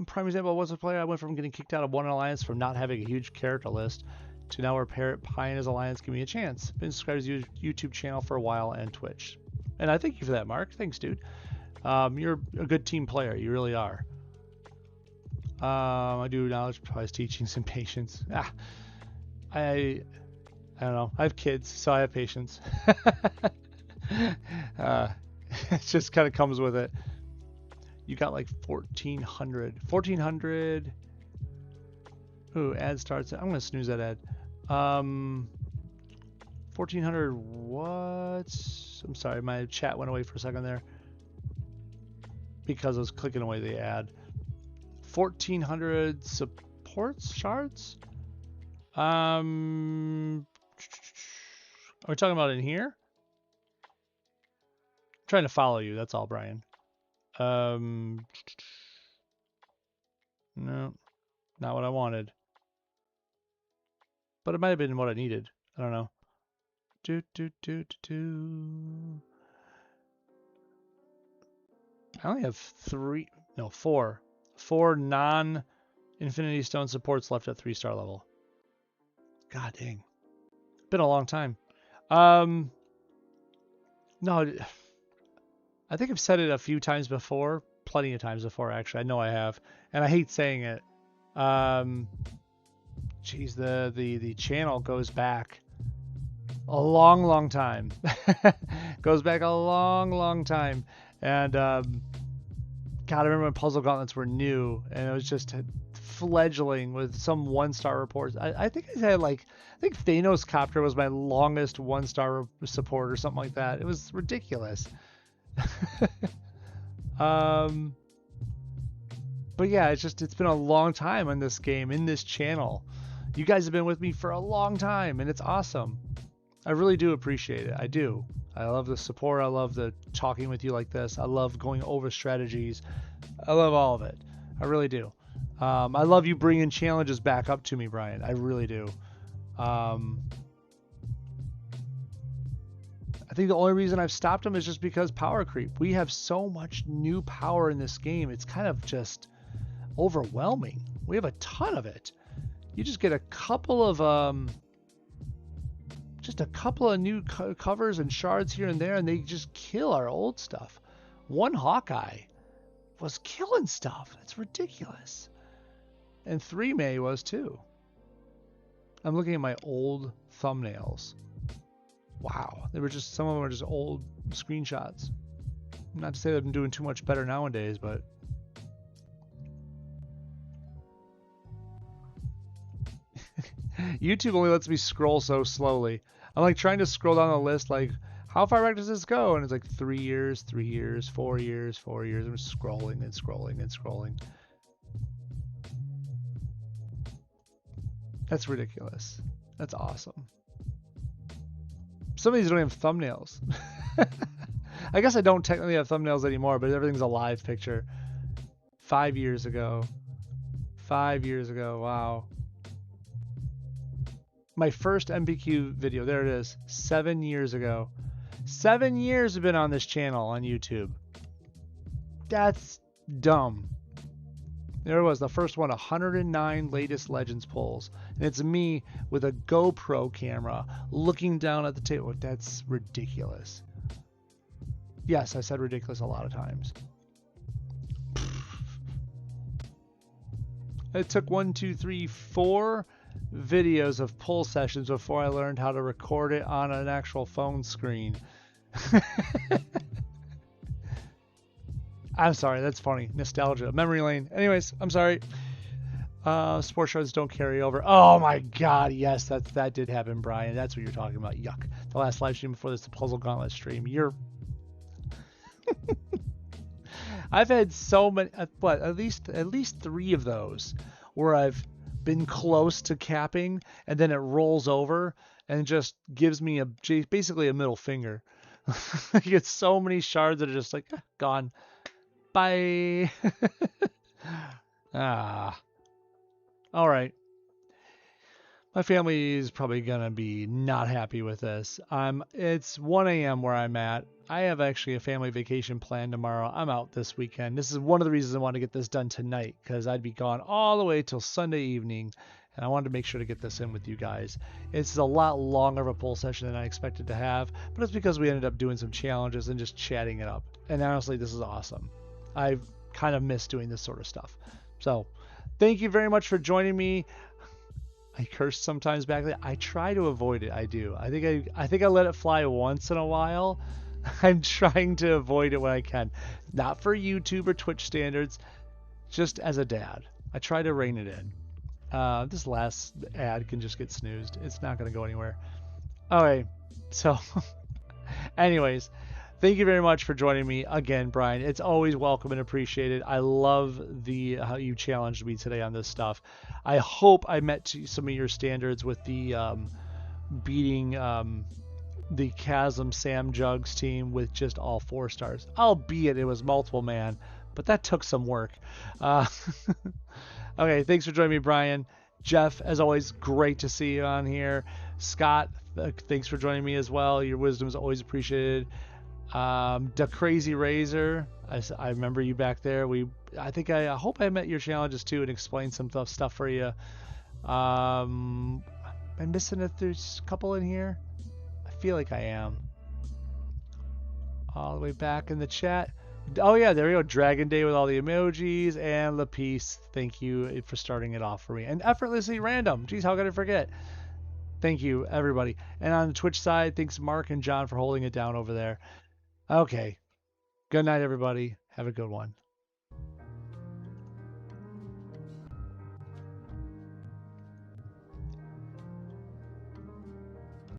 prime example. I was a player. I went from getting kicked out of one alliance from not having a huge character list to now where Parrot Pie and his alliance give me a chance. Been subscribed to your YouTube channel for a while and Twitch. And I thank you for that, Mark. Thanks, dude. You're a good team player. You really are. I do knowledge, prize, teachings, and patience. I don't know. I have kids, so I have patience. It just kind of comes with it. You got like 1,400. 1,400. Ooh, ad starts. I'm gonna snooze that ad. 1,400 what? I'm sorry, my chat went away for a second there because I was clicking away the ad. 1,400 supports shards. Are we talking about in here? I'm trying to follow you. That's all, Brian. No, not what I wanted. But it might have been what I needed. I don't know. I only have four non-Infinity Stone supports left at 3-star level. God dang. Been a long time. No, I think I've said it a few times before. Plenty of times before, actually. I know I have. And I hate saying it. Geez, the channel goes back a long time. Goes back a long time. And God, I remember when Puzzle Gauntlets were new, and it was just fledgling with some 1-star reports. I think I had I think Thanos Copter was my longest 1-star support or something like that. It was ridiculous. But yeah, it's been a long time on this game, in this channel. You guys have been with me for a long time, and it's awesome. I really do appreciate it. I do. I love the support. I love the talking with you like this. I love going over strategies. I love all of it. I really do. I love you bringing challenges back up to me, Brian. I really do. I think the only reason I've stopped them is just because power creep. We have so much new power in this game. It's kind of just overwhelming. We have a ton of it. You just get a couple of new covers and shards here and there, and they just kill our old stuff. One Hawkeye was killing stuff. That's ridiculous. And 3 May was too. I'm looking at my old thumbnails. Wow. Some of them are just old screenshots. Not to say that I'm doing too much better nowadays, but YouTube only lets me scroll so slowly. I'm like trying to scroll down the list, like, how far back does this go? And it's like 3 years, 3 years, 4 years, 4 years. I'm just scrolling and scrolling and scrolling. That's ridiculous. That's awesome. Some of these don't have thumbnails. I guess I don't technically have thumbnails anymore, but everything's a live picture. 5 years ago. 5 years ago. Wow. My first MPQ video, there it is, 7 years ago. 7 years have been on this channel on YouTube. That's dumb. There it was, the first one, 109 latest Legends pulls. And it's me with a GoPro camera looking down at the table. That's ridiculous. Yes, I said ridiculous a lot of times. It took 1, 2, 3, 4 videos of pull sessions before I learned how to record it on an actual phone screen. I'm sorry, that's funny. Nostalgia. Memory lane. Anyways, I'm sorry. Sports shards don't carry over. Oh my god, yes, that did happen, Brian. That's what you're talking about. Yuck. The last live stream before this, the Puzzle Gauntlet stream. I've had so many, at least 3 of those where I've been close to capping and then it rolls over and just gives me basically a middle finger. I get so many shards that are just like gone. Bye. All right. My family is probably gonna be not happy with this. It's 1 a.m. where I'm at. I have actually a family vacation planned tomorrow. I'm out this weekend. This is one of the reasons I want to get this done tonight, because I'd be gone all the way till Sunday evening, and I wanted to make sure to get this in with you guys. It's a lot longer of a pull session than I expected to have, but it's because we ended up doing some challenges and just chatting it up. And honestly, this is awesome. I've kind of missed doing this sort of stuff. So thank you very much for joining me. I curse sometimes back there. I try to avoid it. I do. I think I let it fly once in a while. I'm trying to avoid it when I can. Not for YouTube or Twitch standards, just as a dad. I try to rein it in. This last ad can just get snoozed. It's not going to go anywhere. Okay, so anyways, thank you very much for joining me again, Brian. It's always welcome and appreciated. I love the how you challenged me today on this stuff. I hope I met some of your standards with the beating the Chasm Sam Jugs team with just all 4 stars. Albeit it was multiple man, but that took some work. Uh, okay, thanks for joining me, Brian. Jeff, as always, great to see you on here. Scott, thanks for joining me as well. Your wisdom is always appreciated. The Crazy Razor, I remember you back there. I hope I met your challenges too and explained some tough stuff for you. I'm missing there's a couple in here. I feel like I am. All the way back in the chat. Oh yeah, there we go. Dragon Day with all the emojis and LaPiece. Thank you for starting it off for me. And effortlessly random. Geez, how could I forget? Thank you, everybody. And on the Twitch side, thanks Mark and John for holding it down over there. Okay. Good night, everybody. Have a good one.